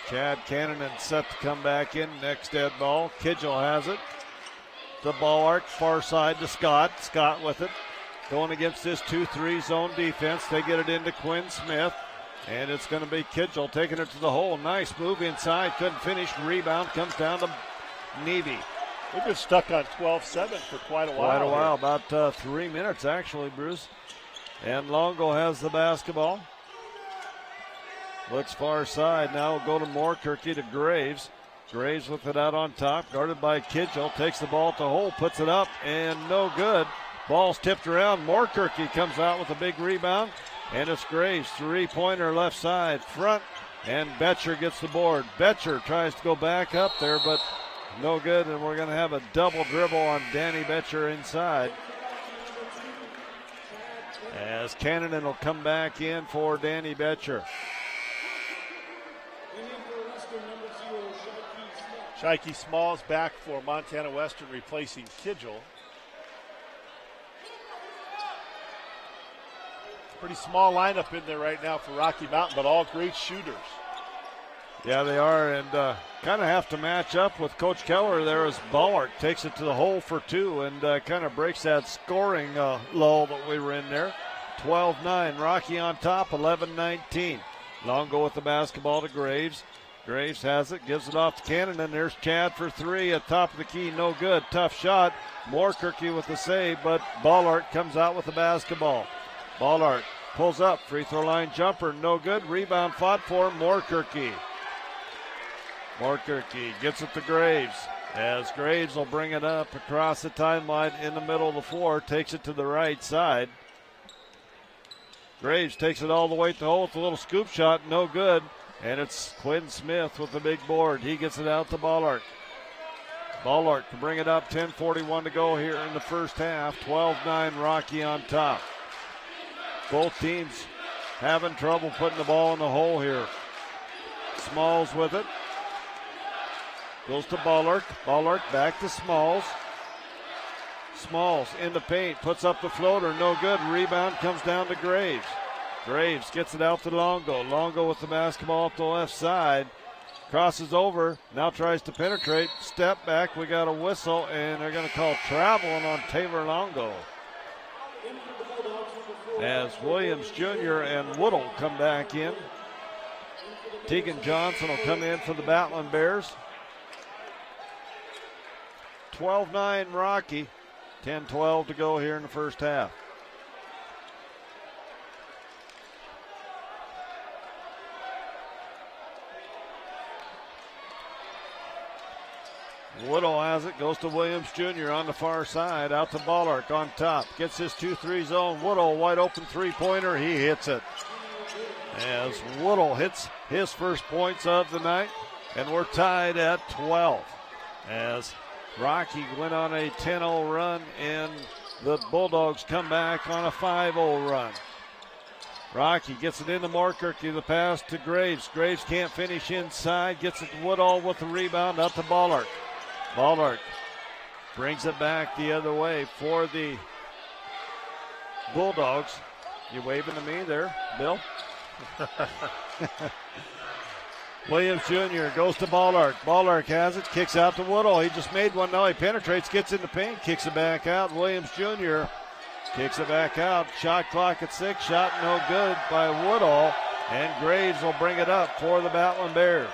Chad Cannon set to come back in. Next dead ball. Kidgel has it. To Ballard. Far side to Scott. Scott with it. Going against this 2-3 zone defense. They get it into Quinn Smith. And it's going to be Kidgel taking it to the hole. Nice move inside. Couldn't finish. Rebound comes down to Neby. We've been stuck on 12-7 for quite a while. About 3 minutes actually, Bruce. And Longo has the basketball. Looks far side. Now we'll go to Moorkirky to Graves. Graves with it out on top, guarded by Kidgel. Takes the ball to hole, puts it up, and no good. Ball's tipped around. Moorkirky comes out with a big rebound. And it's Graves, three-pointer left side, front, and Betcher gets the board. Betcher tries to go back up there, but no good, and we're going to have a double dribble on Danny Betcher inside. As Cannon will come back in for Danny Betcher. Scheike Smalls back for Montana Western, replacing Kidgel. Pretty small lineup in there right now for Rocky Mountain, but all great shooters. Yeah, they are, and kind of have to match up with Coach Keller there as Ballard takes it to the hole for two and kind of breaks that scoring lull that we were in there. 12-9, Rocky on top, 11-19. Longo with the basketball to Graves. Graves has it, gives it off to Cannon, and there's Chad for three at top of the key, no good. Tough shot. Moorkirky with the save, but Ballard comes out with the basketball. Ballard pulls up, free throw line jumper, no good. Rebound fought for Moorkirky. Moorkirky gets it to Graves, as Graves will bring it up across the timeline in the middle of the floor, takes it to the right side. Graves takes it all the way to the hole with a little scoop shot, no good. And it's Quinn Smith with the big board. He gets it out to Ballard. Ballard can bring it up, 10:41 to go here in the first half. 12-9 Rocky on top. Both teams having trouble putting the ball in the hole here. Smalls with it. Goes to Ballard. Ballard back to Smalls. Smalls in the paint, puts up the floater, no good. Rebound comes down to Graves. Graves gets it out to Longo. Longo with the basketball up the left side. Crosses over, now tries to penetrate. Step back, we got a whistle, and they're going to call traveling on Taylor Longo. As Williams Jr. and Woodle come back in. Tegan Johnson will come in for the Battlin Bears. 12-9 Rocky. 10-12 to go here in the first half. Woodle has it, goes to Williams Jr. on the far side, out to Ballark on top. Gets his 2-3 zone. Woodle, wide open three-pointer, he hits it. As Woodle hits his first points of the night, and we're tied at 12. As Rocky went on a 10-0 run, and the Bulldogs come back on a 5-0 run. Rocky gets it into Moorkirky, the pass to Graves. Graves can't finish inside, gets it to Woodall with the rebound, out to Ballard. Ballard brings it back the other way for the Bulldogs. You waving to me there, Bill? Williams Jr. goes to Ballard. Ballard has it, kicks out to Woodall. He just made one, now he penetrates, gets in the paint, kicks it back out. Williams Jr. kicks it back out. Shot clock at 6, shot no good by Woodall. And Graves will bring it up for the Battlin Bears.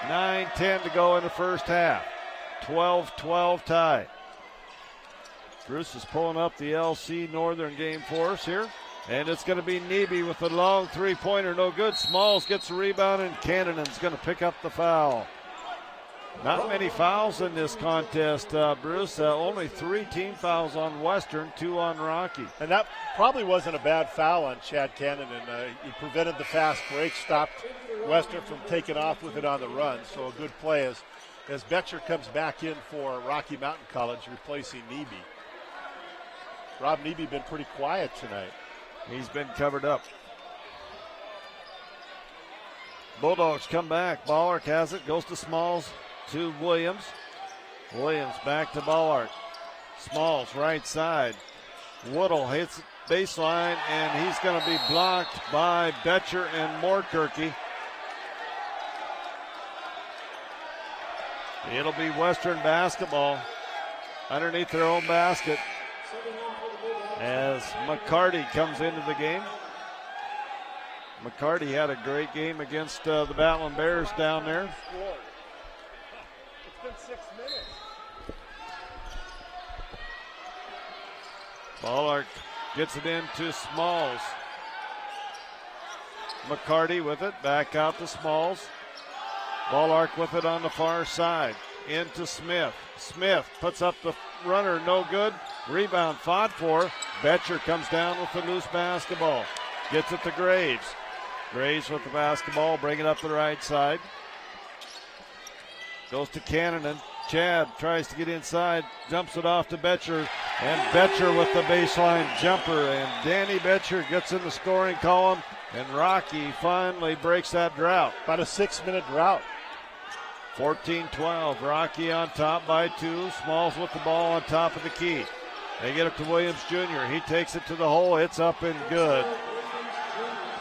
9-10 to go in the first half. 12-12 tie. Bruce is pulling up the LC Northern game for us here. And it's going to be Neby with a long three-pointer, no good. Smalls gets the rebound, and Cannon's going to pick up the foul. Not many fouls in this contest, Bruce. Only 3 team fouls on Western, 2 on Rocky. And that probably wasn't a bad foul on Chad Cannon. He prevented the fast break, stopped Western from taking off with it on the run. So a good play as Betcher comes back in for Rocky Mountain College, replacing Neby. Rob Neby been pretty quiet tonight. He's been covered up. Bulldogs come back. Ballard has it, goes to Smalls, to Williams. Williams back to Ballard. Smalls right side. Woodall hits baseline, and he's going to be blocked by Betcher and Moorkirky. It'll be Western basketball underneath their own basket as McCarty comes into the game. McCarty had a great game against the Battlin Bears down there. It's been 6 minutes. Ballard gets it into Smalls. McCarty with it, back out to Smalls. Ballard with it on the far side, into Smith. Smith puts up the runner, no good. Rebound fought for. Betcher comes down with the loose basketball. Gets it to Graves. Graves with the basketball, bring it up the right side. Goes to Cannon. Chad tries to get inside, jumps it off to Betcher, and Betcher with the baseline jumper. And Danny Betcher gets in the scoring column, and Rocky finally breaks that drought. About a 6-minute drought. 14-12, Rocky on top by 2. Smalls with the ball on top of the key. They get it to Williams Jr. He takes it to the hole. It's up and good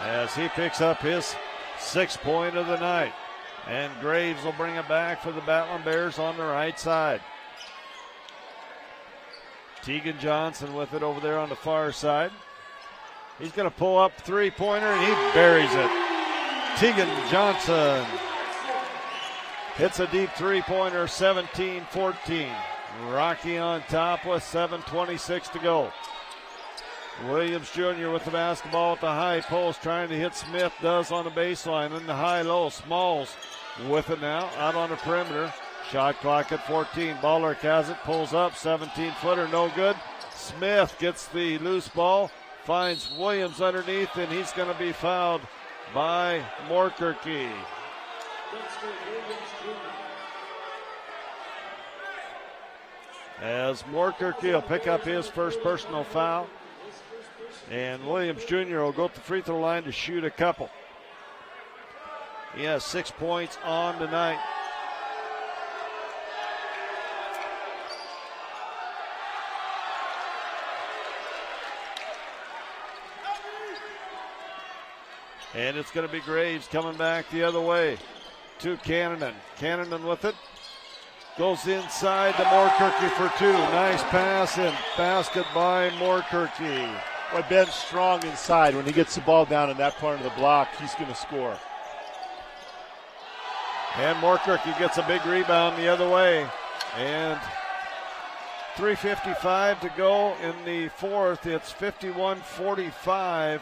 as he picks up his 6th point of the night. And Graves will bring it back for the Battlin Bears on the right side. Tegan Johnson with it over there on the far side. He's going to pull up three-pointer, and he buries it. Tegan Johnson hits a deep three-pointer, 17-14. Rocky on top with 7:26 to go. Williams Jr. with the basketball at the high post, trying to hit Smith, does on the baseline. In the high-low, Smalls with it now, out on the perimeter. Shot clock at 14. Ballark has it, pulls up, 17-footer, no good. Smith gets the loose ball, finds Williams underneath, and he's going to be fouled by Morkirky. As Morkirky will pick up his first personal foul. And Williams Jr. will go up the free throw line to shoot a couple. He has 6 points on tonight. And it's going to be Graves coming back the other way to Cannon. Cannon with it. Goes inside to Morkirky for two. Nice pass and basket by Morkirky. Boy, Ben's strong inside. When he gets the ball down in that part of the block, he's going to score. And Morkirky gets a big rebound the other way. And 3:55 to go in the fourth. It's 51-45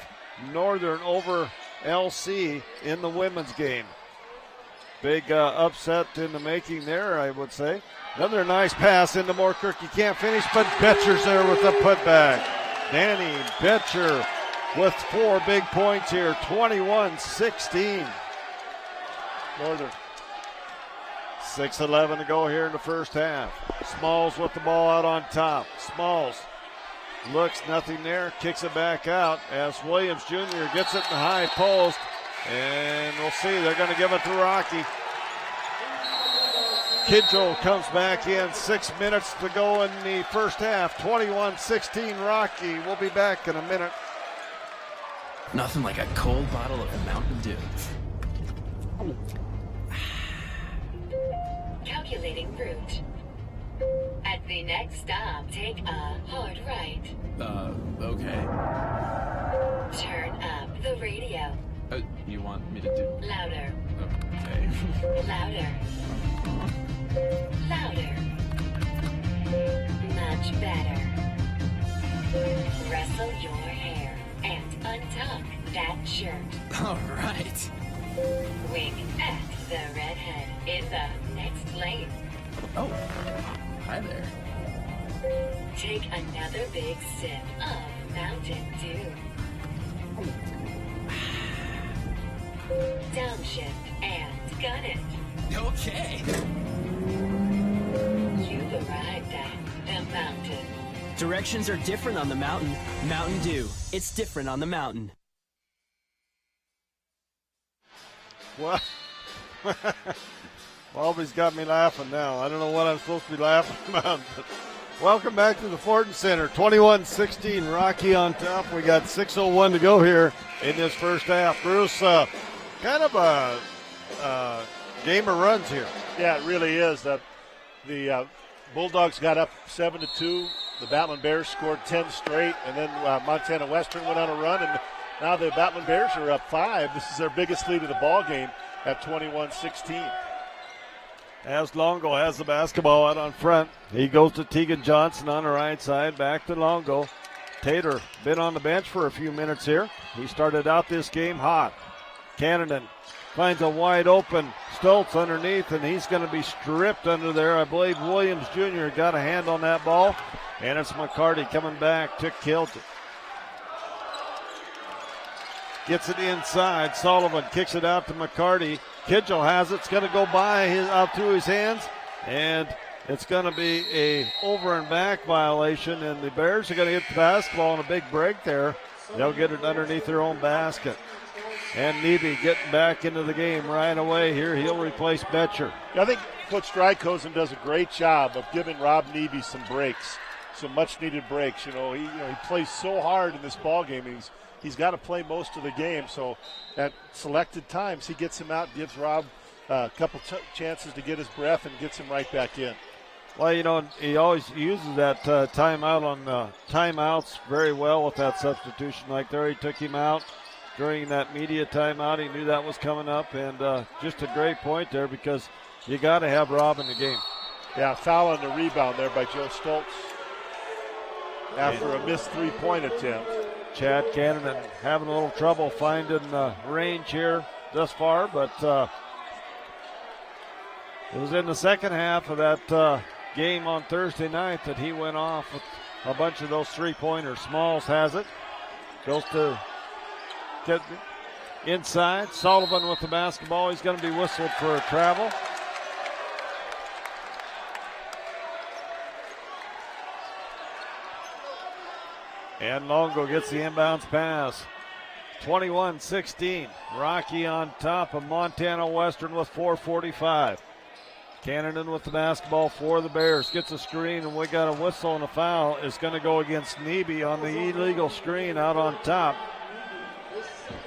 Northern over LC in the women's game. Big upset in the making there, I would say. Another nice pass into Morkirky. Can't finish, but Betcher's there with the putback. Danny Betcher with 4 big points here, 21-16. Northern. 6:11 to go here in the first half. Smalls with the ball out on top. Smalls looks, nothing there, kicks it back out as Williams Jr. gets it in the high post. And we'll see, they're going to give it to Rocky. Kidjo comes back in, 6 minutes to go in the first half. 21-16 Rocky. We'll be back in a minute. Nothing like a cold bottle of Mountain Dew. Calculating route. At the next stop, take a hard right. Okay. Turn up the radio. You want me to do? Louder. Okay. Louder. Louder. Much better. Rustle your hair and untuck that shirt. All right. Wink at the redhead in the next lane. Oh, hi there. Take another big sip of Mountain Dew. Downshift and gun it. Okay. You've arrived at the mountain. Directions are different on the mountain. Mountain Dew. It's different on the mountain. Well, Walby's got me laughing now. I don't know what I'm supposed to be laughing about. But welcome back to the Fortin Center. 21-16, Rocky on top. We got 6:01 to go here in this first half. Bruce, kind of a game of runs here. Yeah, it really is. The Bulldogs got up 7-2. The Battlin Bears scored 10 straight, and then Montana Western went on a run, and now the Battlin Bears are up 5. This is their biggest lead of the ball game at 21-16. As Longo has the basketball out on front, he goes to Tegan Johnson on the right side, back to Longo. Tater been on the bench for a few minutes here. He started out this game hot. Cannon finds a wide open Stoltz underneath, and he's going to be stripped under there. I believe Williams Jr. got a hand on that ball, and it's McCarty coming back to Kilton. Gets it inside. Sullivan kicks it out to McCarty. Kidgel has it. It's going to go by out through his hands, and it's going to be a over and back violation, and the Bears are going to get the basketball on a big break there. They'll get it underneath their own basket. And Neby getting back into the game right away here. He'll replace Betcher. I think Coach Drosen does a great job of giving Rob Neby some breaks, some much-needed breaks. He plays so hard in this ball game. He's got to play most of the game. So at selected times, he gets him out, gives Rob a couple chances to get his breath, and gets him right back in. Well, he always uses that timeout on timeouts very well with that substitution. Like there, he took him out during that media timeout. He knew that was coming up, and just a great point there because you got to have Rob in the game. Yeah, foul on the rebound there by Joe Stoltz after a missed three-point attempt. Chad Cannon having a little trouble finding range here thus far, but it was in the second half of that game on Thursday night that he went off with a bunch of those three-pointers. Smalls has it. Goes to get inside. Sullivan with the basketball. He's going to be whistled for a travel. And Longo gets the inbounds pass. 21-16. Rocky on top of Montana Western with 4:45. Cannon with the basketball for the Bears. Gets a screen, and we got a whistle and a foul. It's going to go against Nebe on the illegal screen out on top.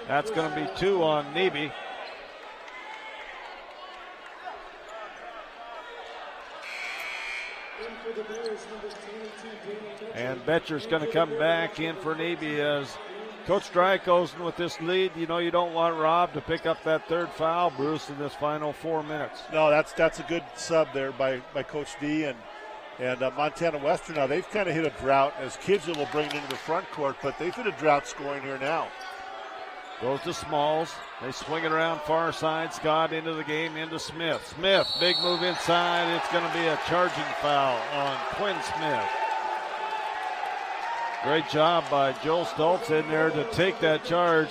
That's going to be 2 on Nebe. And Betcher's going to come back in for Nebe as Coach Drosen with this lead. You know, you don't want Rob to pick up that third foul, Bruce, in this final 4 minutes. No, that's a good sub there by Coach D. And Montana Western now, they've kind of hit a drought as Kidgel will bring it into the front court, but they've hit a drought scoring here now. Goes to Smalls. They swing it around far side. Scott into the game, into Smith. Smith, big move inside. It's going to be a charging foul on Quinn Smith. Great job by Joel Stoltz in there to take that charge.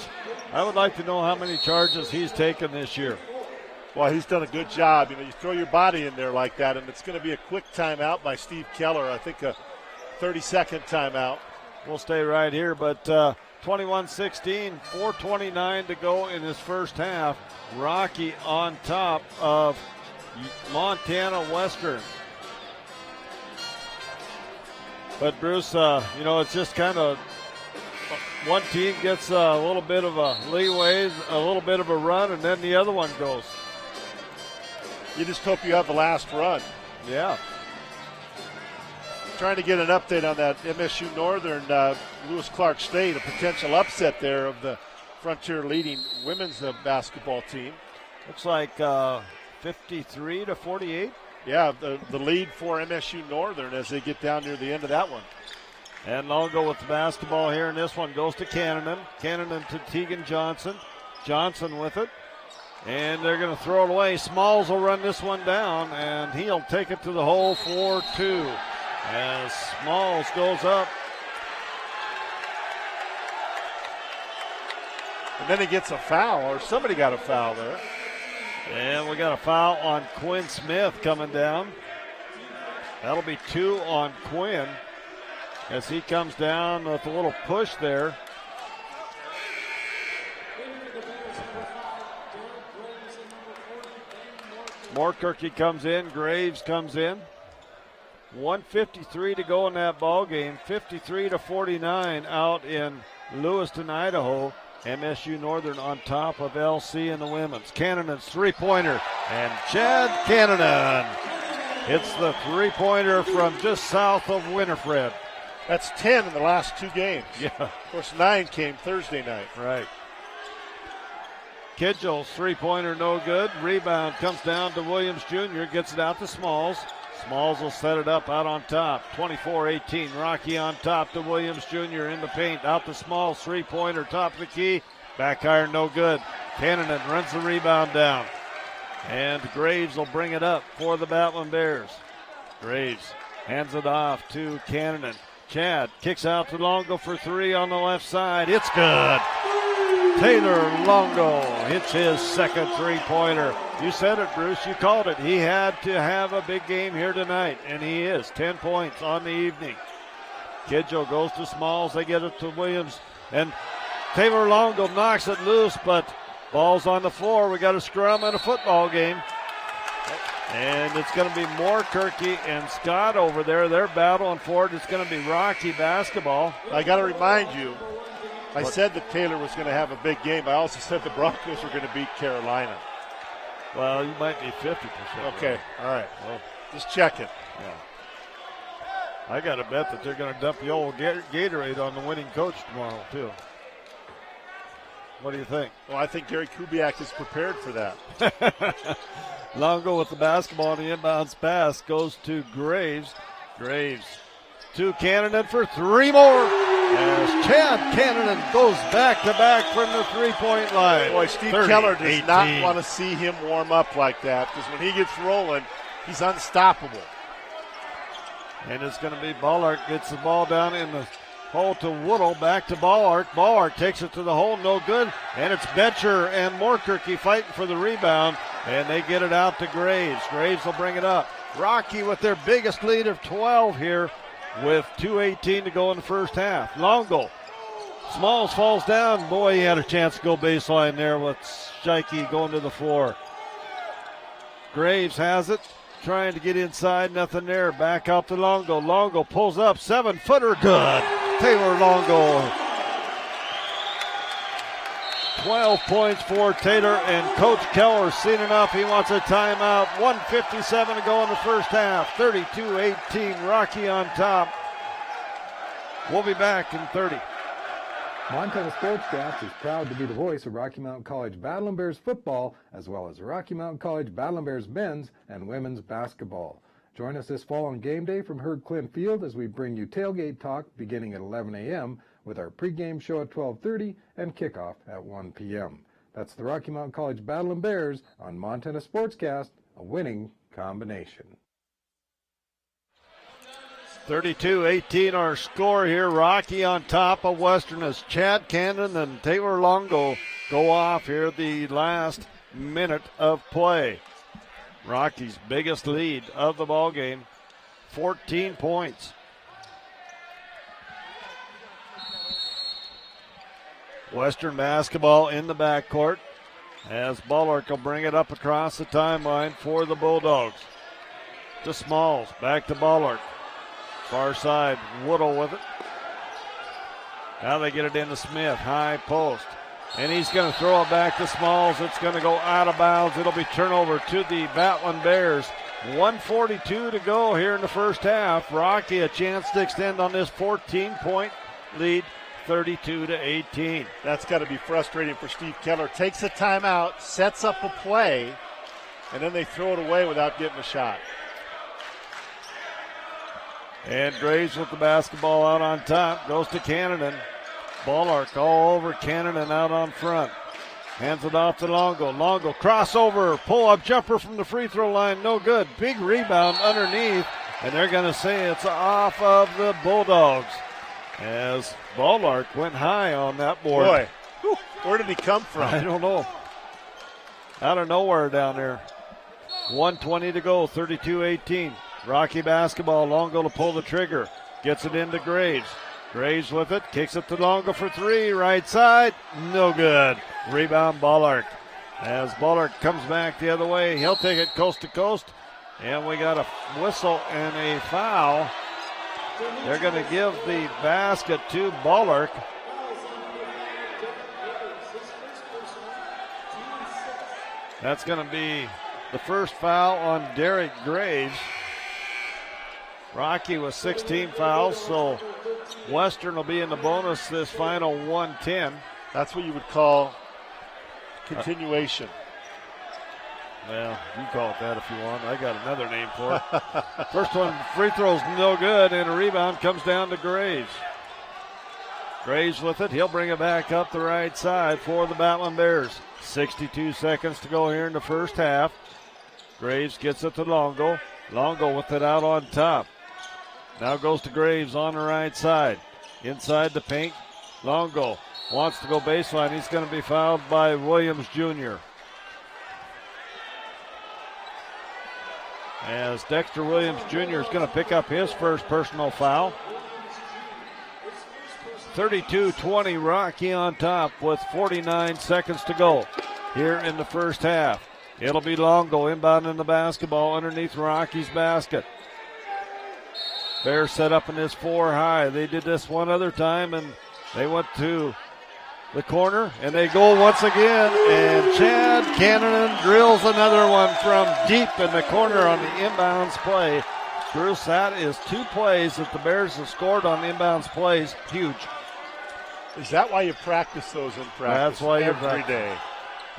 I would like to know how many charges he's taken this year. Well, he's done a good job. You know, you throw your body in there like that, and it's going to be a quick timeout by Steve Keller. I think a 30-second timeout. We'll stay right here, but 21-16, 4:29 to go in this first half. Rocky on top of Montana Western. But Bruce, you know, it's just kind of one team gets a little bit of a leeway, a little bit of a run, and then the other one goes. You just hope you have the last run. Yeah. Trying to get an update on that MSU Northern Lewis Clark State, a potential upset there of the Frontier leading women's basketball team. Looks like 53-48. Yeah, the lead for MSU Northern as they get down near the end of that one. And Longo with the basketball here, and this one goes to Cannon. Cannon to Tegan Johnson. Johnson with it. And they're going to throw it away. Smalls will run this one down, and he'll take it to the hole for 2. As Smalls goes up. And then he gets a foul, or somebody got a foul there. And we got a foul on Quinn Smith coming down. That'll be 2 on Quinn as he comes down with a little push there. Moorkirky comes in, Graves comes in. 1:53 to go in that ball game. 53-49 out in Lewiston, Idaho. MSU Northern on top of LC in the women's. Cannon's three-pointer, and Chad Cannon hits the three-pointer from just south of Winifred. That's 10 in the last 2 games. Yeah. Of course, 9 came Thursday night. Right. Kidgel's three-pointer no good. Rebound comes down to Williams Jr., gets it out to Smalls. Smalls will set it up out on top. 24-18. Rocky on top to Williams Jr. in the paint. Out to Smalls. Three-pointer top of the key. Back iron no good. Cannon runs the rebound down. And Graves will bring it up for the Battlin Bears. Graves hands it off to Cannon. Chad kicks out to Longo for 3 on the left side. It's good. Taylor Longo hits his second three-pointer. You said it, Bruce. You called it. He had to have a big game here tonight, and he is. 10 points on the evening. Kidjo goes to Smalls. They get it to Williams, and Taylor Longo knocks it loose, but ball's on the floor. We got a scrum and a football game. And it's going to be Moorkirky and Scott over there. They're battling for it. It's going to be Rocky basketball. I got to remind you, I said that Taylor was going to have a big game. I also said the Broncos were going to beat Carolina. Well, you might be 50%. Okay, right. All right. Well, just check it. Yeah. I got to bet that they're going to dump the old Gatorade on the winning coach tomorrow, too. What do you think? Well, I think Gary Kubiak is prepared for that. Longo with the basketball on the inbounds pass goes to Graves. Graves to Cannon for 3 more. as Chad Cannon goes back-to-back from the three-point line. Boy, Steve Keller does not want to see him warm up like that, because when he gets rolling, he's unstoppable. And it's going to be Ballard gets the ball down in the hole to Woodle, back to Ballard. Ballard takes it to the hole, no good. And it's Betcher and Moorkirky fighting for the rebound, and they get it out to Graves. Graves will bring it up. Rocky with their biggest lead of 12 here with 2:18 to go in the first half. Longo. Smalls falls down. Boy, he had a chance to go baseline there with Scheike going to the floor. Graves has it. Trying to get inside, nothing there. Back out to Longo. Longo pulls up, 7-footer, good. Taylor Longo. 12 points for Taylor, and Coach Keller seen enough. He wants a timeout. 1:57 to go in the first half. 32-18, Rocky on top. We'll be back in 30. Montana Sportscast is proud to be the voice of Rocky Mountain College Battlin Bears football, as well as Rocky Mountain College Battlin Bears men's and women's basketball. Join us this fall on game day from Herb Clint Field as we bring you tailgate talk beginning at 11 a.m. with our pregame show at 12:30 and kickoff at 1 p.m. That's the Rocky Mountain College Battlin Bears on Montana Sportscast, a winning combination. 32-18 our score here. Rocky on top of Western as Chad Cannon and Taylor Longo go off here the last minute of play. Rocky's biggest lead of the ball game, 14 points. Western basketball in the backcourt as Ballard will bring it up across the timeline for the Bulldogs. To Smalls, back to Ballard. Far side, Woodle with it. Now they get it into Smith, high post. And he's going to throw it back to Smalls. It's going to go out of bounds. It'll be turnover to the Battlin Bears. 1:42 to go here in the first half. Rocky a chance to extend on this 14-point lead, 32-18. That's got to be frustrating for Steve Keller. Takes a timeout, sets up a play, and then they throw it away without getting a shot. And Graves with the basketball out on top. Goes to Cannon. Ballark all over Cannon and out on front. Hands it off to Longo. Longo crossover. Pull-up jumper from the free throw line. No good. Big rebound underneath. And they're going to say it's off of the Bulldogs. As Ballark went high on that board. Boy, where did he come from? I don't know. Out of nowhere down there. 1:20 to go. 32-18. Rocky basketball, Longo to pull the trigger. Gets it into Graves. Graves with it, kicks it to Longo for three. Right side, no good. Rebound Ballark. As Ballark comes back the other way, he'll take it coast to coast. And we got a whistle and a foul. They're going to give the basket to Ballark. That's going to be the first foul on Derek Graves. Rocky with 16 fouls, so Western will be in the bonus this final 1:10. That's what you would call continuation. Well, you call it that if you want. I got another name for it. First one, free throw's no good, and a rebound comes down to Graves. Graves with it. He'll bring it back up the right side for the Battlin Bears. 62 seconds to go here in the first half. Graves gets it to Longo. Longo with it out on top. Now goes to Graves on the right side. Inside the paint, Longo wants to go baseline. He's going to be fouled by Williams Jr. As Dexter Williams Jr. is going to pick up his first personal foul. 32-20, Rocky on top with 49 seconds to go here in the first half. It'll be Longo inbounding the basketball underneath Rocky's basket. Bears set up in this 4 high. They did this one other time, and they went to the corner, and they go once again, and Chad Cannon drills another one from deep in the corner on the inbounds play. Bruce, that is 2 plays that the Bears have scored on inbounds plays. Huge. Is that why you practice those in practice? That's why you every day.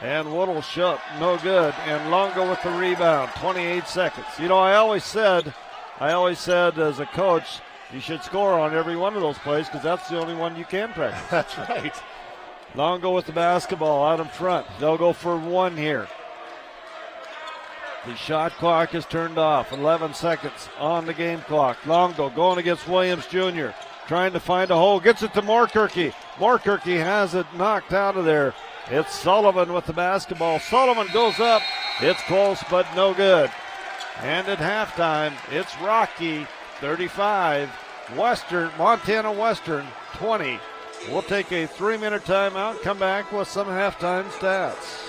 And Woodle shut, no good. And Longo with the rebound, 28 seconds. You know, I always said as a coach, You should score on every one of those plays because that's the only one you can practice. That's right. Longo with the basketball out in front. They'll go for one here. The shot clock is turned off. 11 seconds on the game clock. Longo going against Williams Jr. Trying to find a hole. Gets it to Moorkirky. Moorkirky has it knocked out of there. It's Sullivan with the basketball. Sullivan goes up. It's close, but no good. And at halftime, it's Rocky 35, Montana Western 20. We'll take a 3-minute timeout, come back with some halftime stats.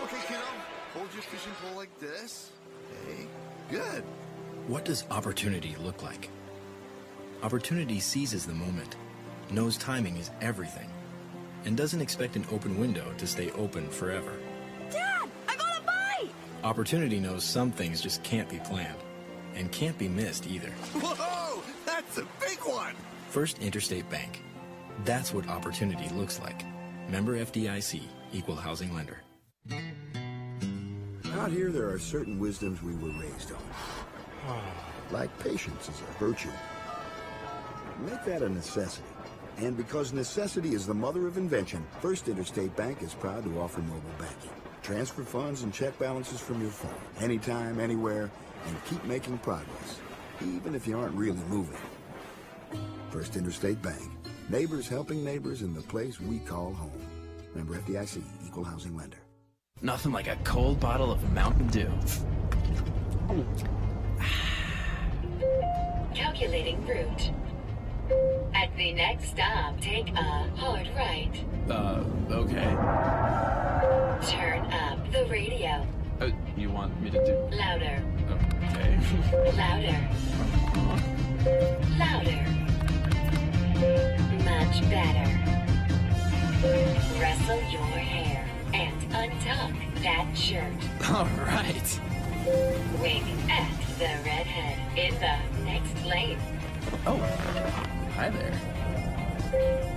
Okay, kiddo, hold your fishing pole like this. Okay, good. What does opportunity look like? Opportunity seizes the moment, knows timing is everything, and doesn't expect an open window to stay open forever. Dad, I got a bite! Opportunity knows some things just can't be planned, and can't be missed either. Whoa, that's a big one. First Interstate Bank. That's what opportunity looks like. Member FDIC, Equal Housing Lender. Out here, there are certain wisdoms we were raised on. Like patience is a virtue. Make that a necessity. And because necessity is the mother of invention, First Interstate Bank is proud to offer mobile banking. Transfer funds and check balances from your phone, anytime, anywhere, and keep making progress, even if you aren't really moving. First Interstate Bank. Neighbors helping neighbors in the place we call home. Member FDIC, Equal Housing Lender. Nothing like a cold bottle of Mountain Dew. Calculating route. At the next stop, take a hard right. Okay. Turn up the radio. You want me to do? Louder. Okay. Louder. Louder. Much better. Rustle your hair and untuck that shirt. All right. Wink at the redhead in the next lane. Oh, hi there.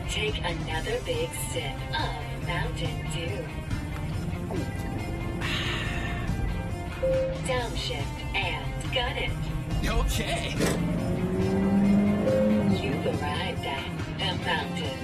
Take another big sip of Mountain Dew. Downshift and gun it. Okay. You've arrived at the mountain.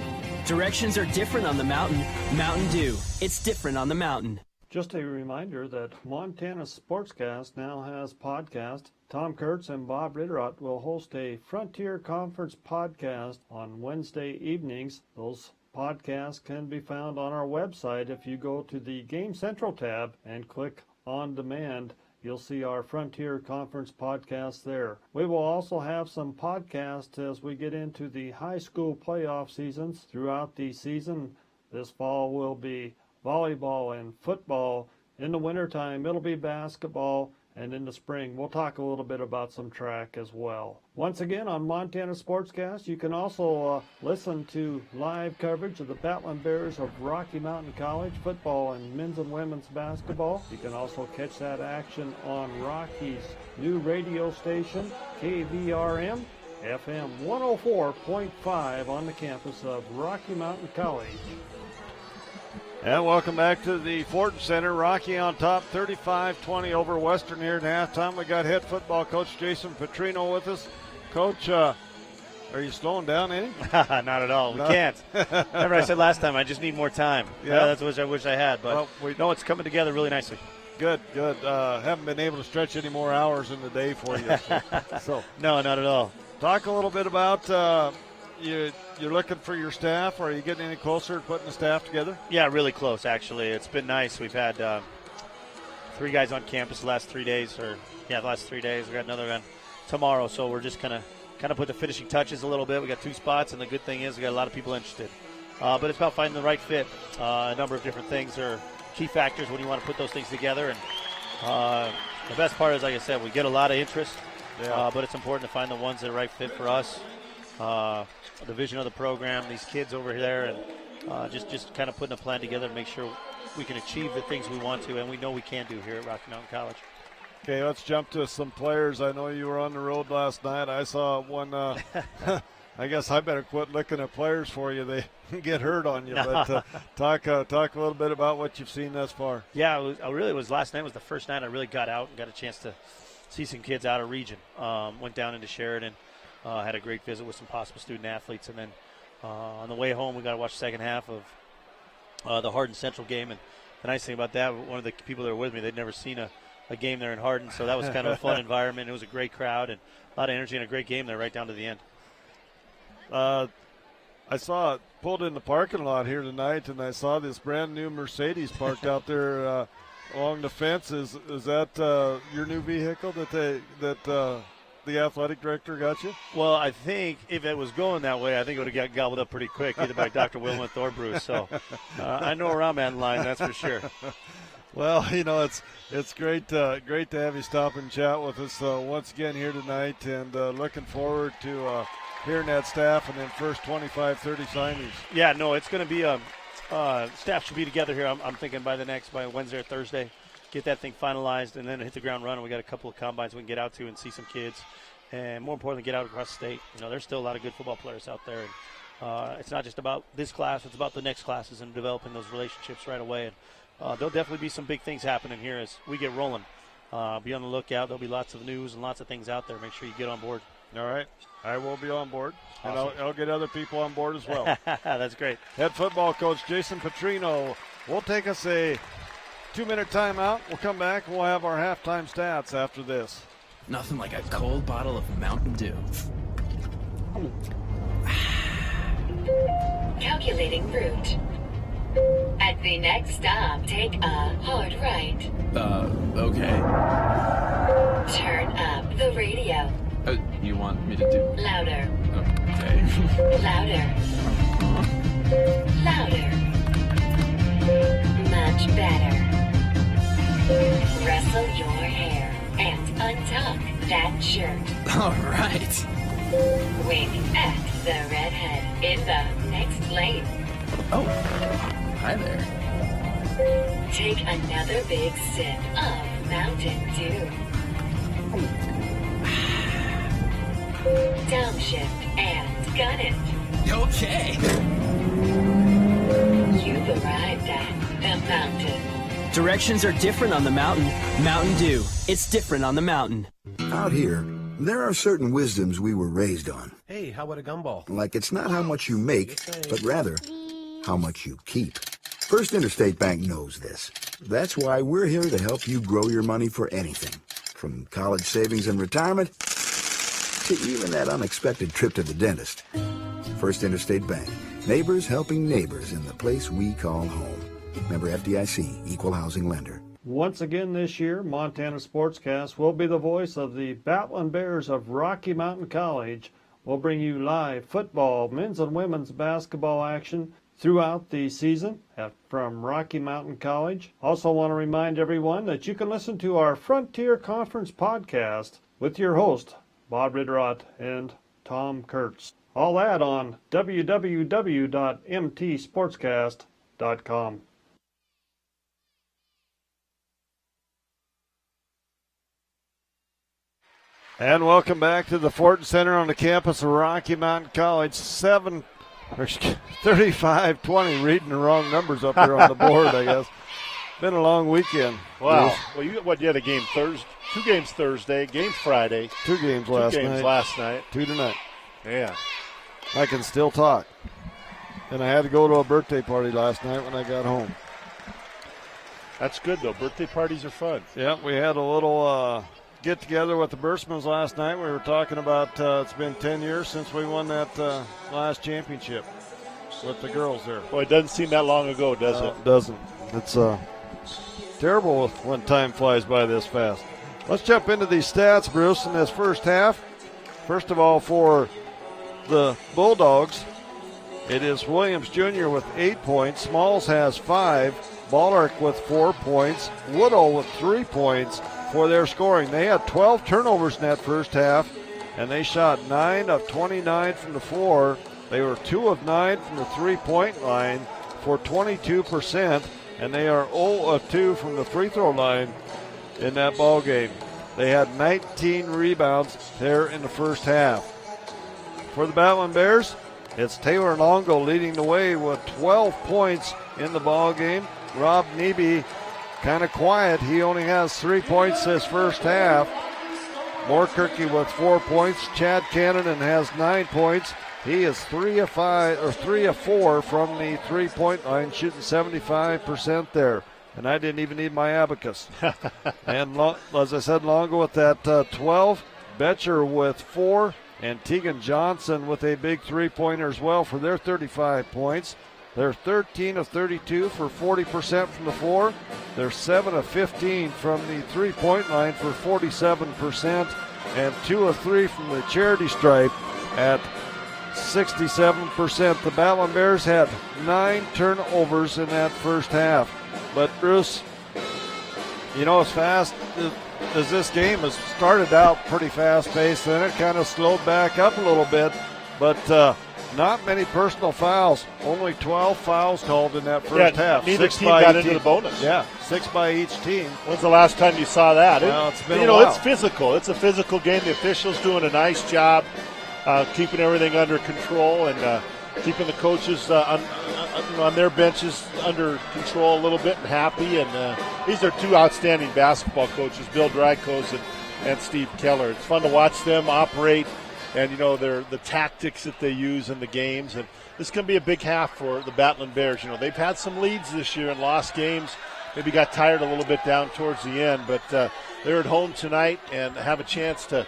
Directions are different on the mountain. Mountain Dew. It's different on the mountain. Just a reminder that Montana Sportscast now has podcast. Tom Kurtz and Bob Ritterott will host a Frontier Conference podcast on Wednesday evenings. Those podcasts can be found on our website. If you go to the Game Central tab and click on demand, you'll see our Frontier Conference podcast there. We will also have some podcasts as we get into the high school playoff seasons throughout the season. This fall will be volleyball and football. In the wintertime, it'll be basketball. And in the spring, we'll talk a little bit about some track as well. Once again, on Montana Sportscast, you can also listen to live coverage of the Battlin Bears of Rocky Mountain College football and men's and women's basketball. You can also catch that action on Rocky's new radio station, KVRM, FM 104.5 on the campus of Rocky Mountain College. And welcome back to the Ford Center. Rocky on top, 35-20 over Western here at halftime. We got head football coach Jason Petrino with us. Coach, are you slowing down any? Not at all. We can't. Remember I said last time, I just need more time. Yeah. That's what I wish I had. But no, it's coming together really nicely. Good, good. Haven't been able to stretch any more hours in the day for you. So. No, not at all. Talk a little bit about you're looking for your staff. Are you getting any closer to putting the staff together? Yeah, really close, actually. It's been nice. We've had 3 guys on campus the last 3 days. The last 3 days. We got another one tomorrow, so we're just kind of put the finishing touches a little bit. We got 2 spots, and the good thing is we got a lot of people interested. But it's about finding the right fit. A number of different things are key factors when you want to put those things together. And the best part is, like I said, we get a lot of interest, but it's important to find the ones that are right fit for us. The vision of the program, these kids over there, and just kind of putting a plan together to make sure we can achieve the things we want to and we know we can do here at Rocky Mountain College. Okay, let's jump to some players. I know you were on the road last night. I saw one. I guess I better quit looking at players for you. They get hurt on you. But talk a little bit about what you've seen thus far. Yeah, it was last night was the first night I really got out and got a chance to see some kids out of region. Went down into Sheridan, had a great visit with some possible student athletes, and then on the way home we got to watch the second half of the Hardin Central game. And the nice thing about that, one of the people that were with me, they'd never seen a game there in Hardin, so that was kind of a fun environment. It was a great crowd and a lot of energy and a great game there right down to the end. I saw it pulled in the parking lot here tonight, and I saw this brand new Mercedes parked out there along the fence. Is that your new vehicle that the athletic director got you? Well, I think if it was going that way, I think it would have got gobbled up pretty quick, either by Dr. Wilmot or Bruce. So I know where I'm at in line, that's for sure. Well, it's great to have you stop and chat with us once again here tonight, and looking forward to hearing that staff and then first 25, 30 signings. Yeah, no, it's going to be staff should be together here. I'm thinking by Wednesday or Thursday, get that thing finalized and then hit the ground running. We got a couple of combines we can get out to and see some kids, and more importantly, get out across the state. There's still a lot of good football players out there, and it's not just about this class; it's about the next classes and developing those relationships right away. And there'll definitely be some big things happening here as we get rolling. Be on the lookout. There'll be lots of news and lots of things out there. Make sure you get on board. All right. I will be on board, Awesome. and I'll get other people on board as well. That's great. Head football coach Jason Petrino will take us a 2-minute timeout. We'll come back and we'll have our halftime stats after this. Nothing like a cold bottle of Mountain Dew. Calculating route. At the next stop, take a hard right. Okay. Turn up the radio. You want me to do? Louder. Okay. Louder. Louder. Much better. Rustle your hair and untuck that shirt. All right. Wink at the redhead in the next lane. Oh, hi there. Take another big sip of Mountain Dew. Downshift and gun it. Okay. You've arrived at the mountain. Directions are different on the mountain. Mountain Dew. It's different on the mountain. Out here, there are certain wisdoms we were raised on. Hey, how about a gumball? Like it's not how much you make, but rather how much you keep. First Interstate Bank knows this. That's why we're here to help you grow your money for anything. From college savings and retirement to even that unexpected trip to the dentist. First Interstate Bank. Neighbors helping neighbors in the place we call home. Member FDIC, Equal Housing Lender. Once again this year, Montana Sportscast will be the voice of the Battlin Bears of Rocky Mountain College. We'll bring you live football, men's and women's basketball action throughout the season from Rocky Mountain College. Also want to remind everyone that you can listen to our Frontier Conference podcast with your host, Bob Ridrott and Tom Kurtz. All that on www.mtsportscast.com. And welcome back to the Fortin Center on the campus of Rocky Mountain College. 35-20, reading the wrong numbers up there on the board, I guess. Been a long weekend. Wow. Well, you had a game Thursday, 2 games Thursday, game Friday. 2 games last night. 2 games last night. 2 tonight. Yeah. I can still talk. And I had to go to a birthday party last night when I got home. That's good, though. Birthday parties are fun. Yeah, we had a little get together with the Bursmans last night. We were talking about it's been 10 years since we won that last championship with the girls there. Well, it doesn't seem that long ago, does it? It doesn't. It's terrible when time flies by this fast. Let's jump into these stats, Bruce, in this first half. First of all, for the Bulldogs, it is Williams Jr. with 8 points. Smalls has 5. Ballark with 4 points. Woodall with 3 points for their scoring. They had 12 turnovers in that first half, and they shot 9 of 29 from the floor. They were 2 of 9 from the three-point line for 22%, and they are 0 of 2 from the free throw line in that ball game. They had 19 rebounds there in the first half. For the Battlin Bears, it's Taylor Longo leading the way with 12 points in the ball game. Rob Neby kind of quiet. He only has 3 points this first half. Moorkirky with 4 points. Chad Cannon has 9 points. He is 3 of 4 from the three-point line, shooting 75% there. And I didn't even need my abacus. And as I said, Longo with that 12. Betcher with 4. And Tegan Johnson with a big three-pointer as well for their 35 points. They're 13 of 32 for 40% from the floor. They're 7 of 15 from the three-point line for 47%. And 2 of 3 from the charity stripe at 67%. The Battlin Bears had 9 turnovers in that first half. But Bruce, as fast as this game has started out pretty fast-paced, then it kind of slowed back up a little bit. But not many personal fouls. Only 12 fouls called in that first half. Neither team got into the bonus. Yeah, 6 by each team. When's the last time you saw that? Well, it's been a while. It's physical. It's a physical game. The officials doing a nice job keeping everything under control and keeping the coaches on their benches under control a little bit and happy. And these are two outstanding basketball coaches, Bill Drykos and Steve Keller. It's fun to watch them operate. And, the tactics that they use in the games. And this is going to be a big half for the Battlin Bears. They've had some leads this year and lost games. Maybe got tired a little bit down towards the end. But they're at home tonight and have a chance to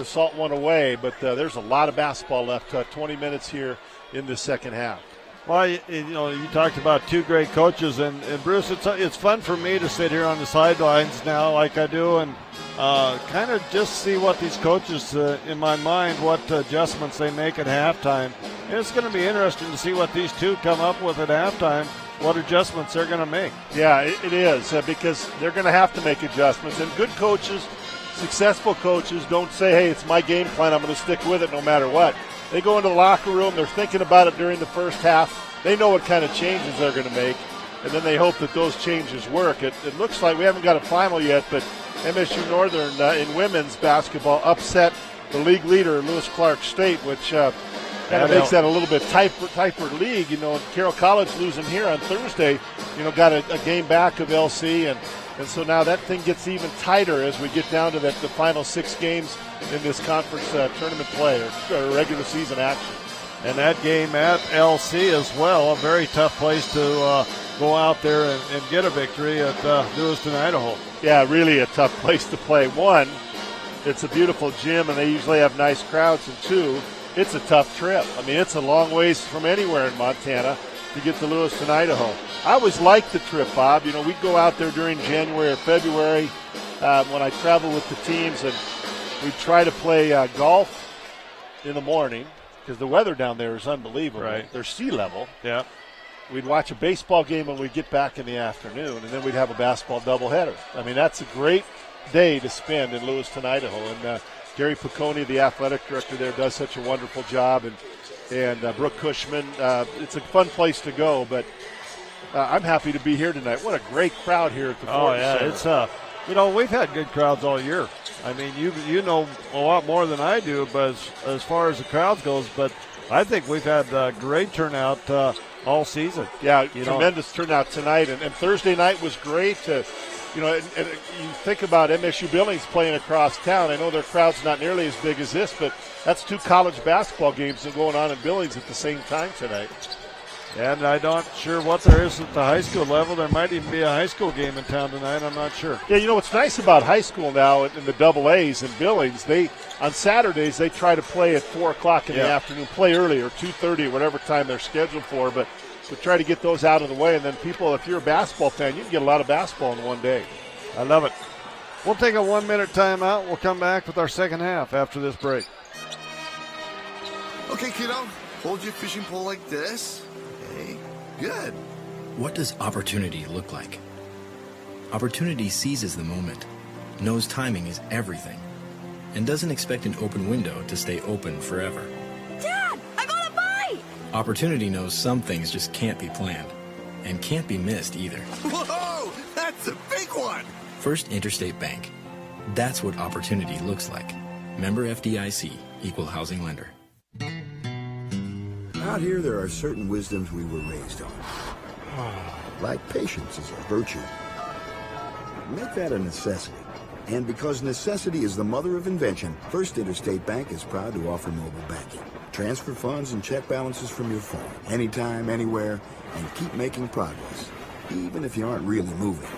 salt one away. But there's a lot of basketball left. 20 minutes here in the second half. Well, you talked about two great coaches, and Bruce, it's fun for me to sit here on the sidelines now like I do and kind of just see what these coaches, in my mind, what adjustments they make at halftime. And it's going to be interesting to see what these two come up with at halftime, what adjustments they're going to make. Yeah, it is, because they're going to have to make adjustments. And good coaches, successful coaches, don't say, hey, it's my game plan, I'm going to stick with it no matter what. They go into the locker room, they're thinking about it during the first half. They know what kind of changes they're going to make, and then they hope that those changes work. It looks like we haven't got a final yet, but MSU Northern in women's basketball upset the league leader, Lewis Clark State, which kind of makes that a little bit tighter league. Carroll College losing here on Thursday, got a game back of LC, and so now that thing gets even tighter as we get down to the final 6 games in this conference tournament play or regular season action. And that game at LC as well, a very tough place to go out there and get a victory at Lewiston, Idaho. Yeah, really a tough place to play. 1, it's a beautiful gym and they usually have nice crowds, and 2, it's a tough trip. I mean, it's a long ways from anywhere in Montana to get to Lewiston, Idaho. I always liked the trip, Bob. We'd go out there during January or February when I travel with the teams, and we'd try to play golf in the morning because the weather down there is unbelievable. Right. There's sea level. Yeah. We'd watch a baseball game when we'd get back in the afternoon, and then we'd have a basketball doubleheader. I mean, that's a great day to spend in Lewiston, Idaho. And Gary Piccone, the athletic director there, does such a wonderful job. And Brooke Cushman, it's a fun place to go. But I'm happy to be here tonight. What a great crowd here at the Ford Center. It's we've had good crowds all year. I mean, you know a lot more than I do, but as far as the crowds goes, but I think we've had great turnout all season. Yeah, tremendous turnout tonight, and Thursday night was great. And you think about MSU Billings playing across town. I know their crowd's not nearly as big as this, but that's 2 college basketball games going on in Billings at the same time tonight. And I'm not sure what there is at the high school level. There might even be a high school game in town tonight. I'm not sure. Yeah, what's nice about high school now in the AA in Billings, on Saturdays they try to play at 4 o'clock in the afternoon, play early or 2:30 or whatever time they're scheduled for, but to try to get those out of the way. And then people, if you're a basketball fan, you can get a lot of basketball in one day. I love it. We'll take a 1-minute timeout. We'll come back with our second half after this break. Okay, kiddo, hold your fishing pole like this. Okay, good. What does opportunity look like? Opportunity seizes the moment, knows timing is everything, and doesn't expect an open window to stay open forever. Dad, I got a bite! Opportunity knows some things just can't be planned, and can't be missed either. Whoa, that's a big one! First Interstate Bank. That's what opportunity looks like. Member FDIC, Equal Housing Lender. Out here, there are certain wisdoms we were raised on. Like patience is a virtue. Make that a necessity. And because necessity is the mother of invention, First Interstate Bank is proud to offer mobile banking. Transfer funds and check balances from your phone, anytime, anywhere, and keep making progress, even if you aren't really moving.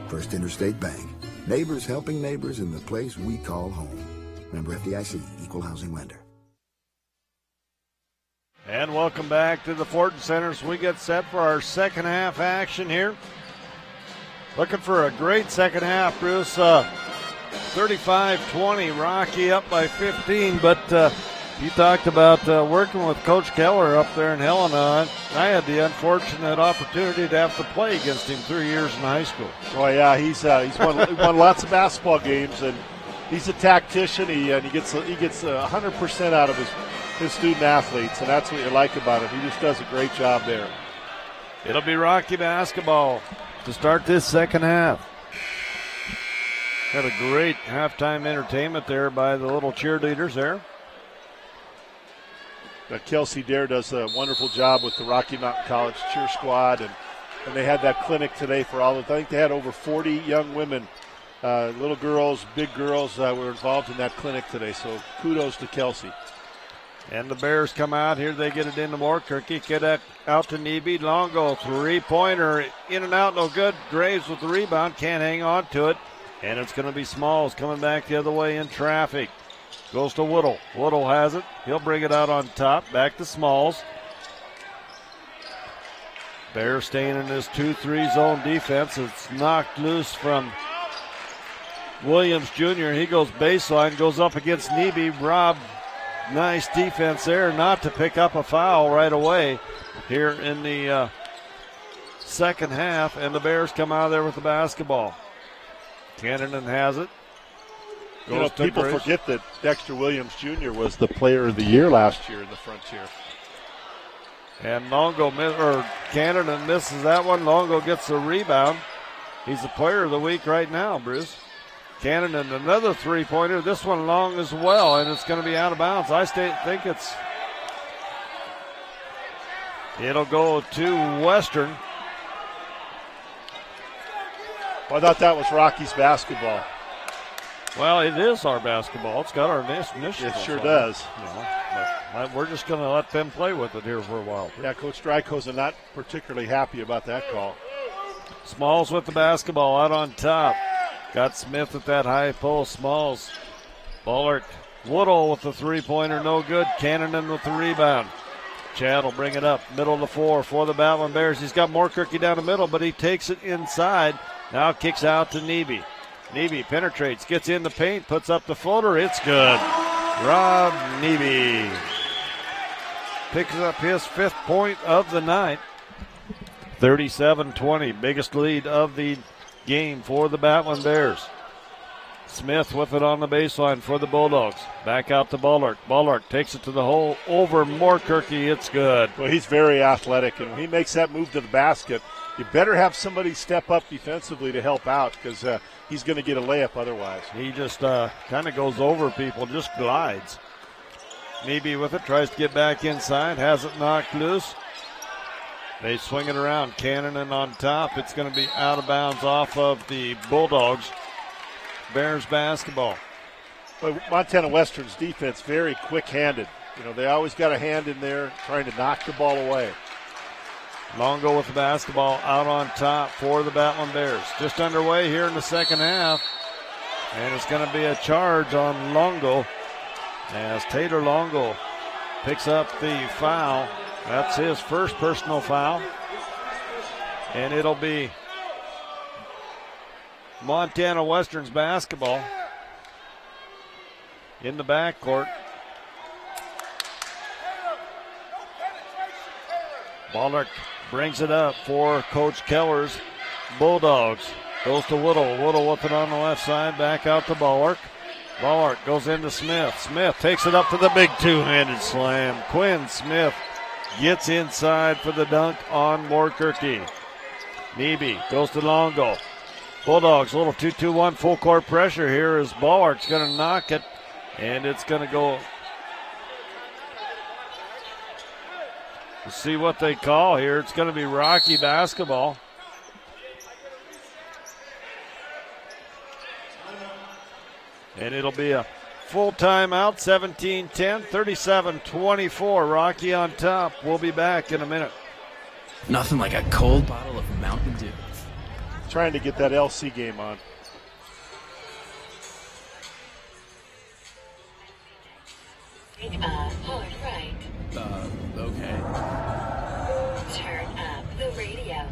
First Interstate Bank. Neighbors helping neighbors in the place we call home. Member FDIC, Equal Housing Lender. And welcome back to the Fortin Center as we get set for our second half action here. Looking for a great second half, Bruce. 35-20, Rocky up by 15, but you talked about working with Coach Keller up there in Helena. I had the unfortunate opportunity to have to play against him 3 years in high school. Oh yeah, he's won lots of basketball games, and he's a tactician. He gets 100% out of his student athletes, and that's what you like about him. He just does a great job there. It'll be Rocky basketball to start this second half. Had a great halftime entertainment there by the little cheerleaders there. Kelsey Dare does a wonderful job with the Rocky Mountain College cheer squad, and they had that clinic today for all of them. I think they had over 40 young women, little girls, big girls, were involved in that clinic today, so kudos to Kelsey. And the Bears come out here. They get it into Moorkirky. Get it out to Nebe. Longo, three-pointer. In and out, no good. Graves with the rebound. Can't hang on to it. And it's going to be Smalls coming back the other way in traffic. Goes to Woodle. Woodle has it. He'll bring it out on top. Back to Smalls. Bears staying in this 2-3 zone defense. It's knocked loose from Williams Jr. He goes baseline. Goes up against Nebe. Rob. Nice defense there, not to pick up a foul right away here in the second half, and the Bears come out of there with the basketball. Cannon has it. People forget that Dexter Williams Jr. was the player of the year last year in the Frontier. And Cannon misses that one. Longo gets the rebound. He's the player of the week right now, Bruce. Cannon and another three-pointer. This one long as well, and it's going to be out of bounds. I think it'll go to Western. Well, I thought that was Rocky's basketball. Well, it is our basketball. It's got our initials. It sure does. But we're just going to let them play with it here for a while. Yeah, Coach Drykoza not particularly happy about that call. Smalls with the basketball out on top. Got Smith at that high post. Smalls. Bullard. Woodall with the three-pointer. No good. Cannon with the rebound. Chad will bring it up. Middle of the floor for the Battlin Bears. He's got Moorkirky down the middle, but he takes it inside. Now kicks out to Nebe. Nebe penetrates. Gets in the paint. Puts up the floater. It's good. Rob Nebe picks up his 5th point of the night. 37-20. Biggest lead of the game for the Battlin Bears. Smith with it on the baseline for the Bulldogs. Back out to Bullard. Bullard takes it to the hole over Moorkirky. It's good. Well, he's very athletic, and when he makes that move to the basket, you better have somebody step up defensively to help out because he's going to get a layup otherwise. He just kind of goes over people, just glides. Nebe with it, tries to get back inside, has it knocked loose. They swing it around. Cannon on top. It's going to be out of bounds off of the Bulldogs. Bears basketball. Well, Montana Western's defense very quick-handed. They always got a hand in there trying to knock the ball away. Longo with the basketball out on top for the Battlin Bears. Just underway here in the second half. And it's going to be a charge on Longo as Taylor Longo picks up the foul. That's his first personal foul. And it'll be Montana Western's basketball in the backcourt. Ballard brings it up for Coach Keller's Bulldogs. Goes to Woodle. Woodle with it on the left side. Back out to Ballard. Ballard goes into Smith. Smith takes it up to the big two-handed slam. Quinn Smith gets inside for the dunk on Moorkirky. Nebe goes to Longo. Bulldogs, a little 2-2-1 full court pressure here as Ballard's going to knock it, and it's going to go. We'll see what they call here. It's going to be Rocky basketball. And it'll be a full timeout, 17-10, 37-24. Rocky on top. We'll be back in a minute. Nothing like a cold bottle of Mountain Dew. Trying to get that LC game on. Take a hard right. Okay. Turn up the radio.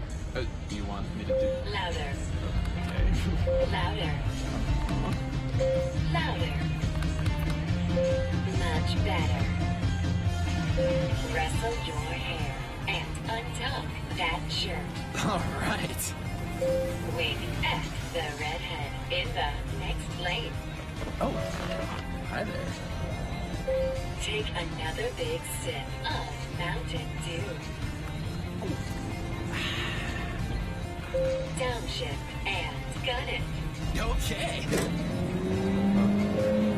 You want me to do? Louder. Okay. Louder. Louder. Much better. Rustle your hair and untuck that shirt. All right. Wink at the redhead in the next lane. Oh, hi there. Take another big sip of Mountain Dew. Downshift and gun it. Okay.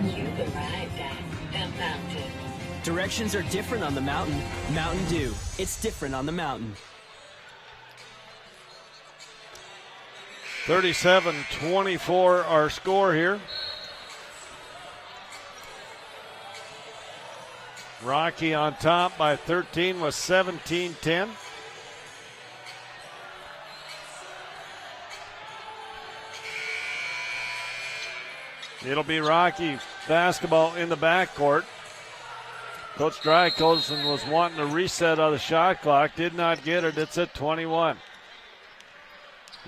You've arrived at the mountain. Directions are different on the mountain. Mountain Dew. It's different on the mountain. 37-24 our score here. Rocky on top by 13 with 17-10. It'll be Rocky basketball in the backcourt. Coach Drosen was wanting to reset on the shot clock. Did not get it. It's at 21.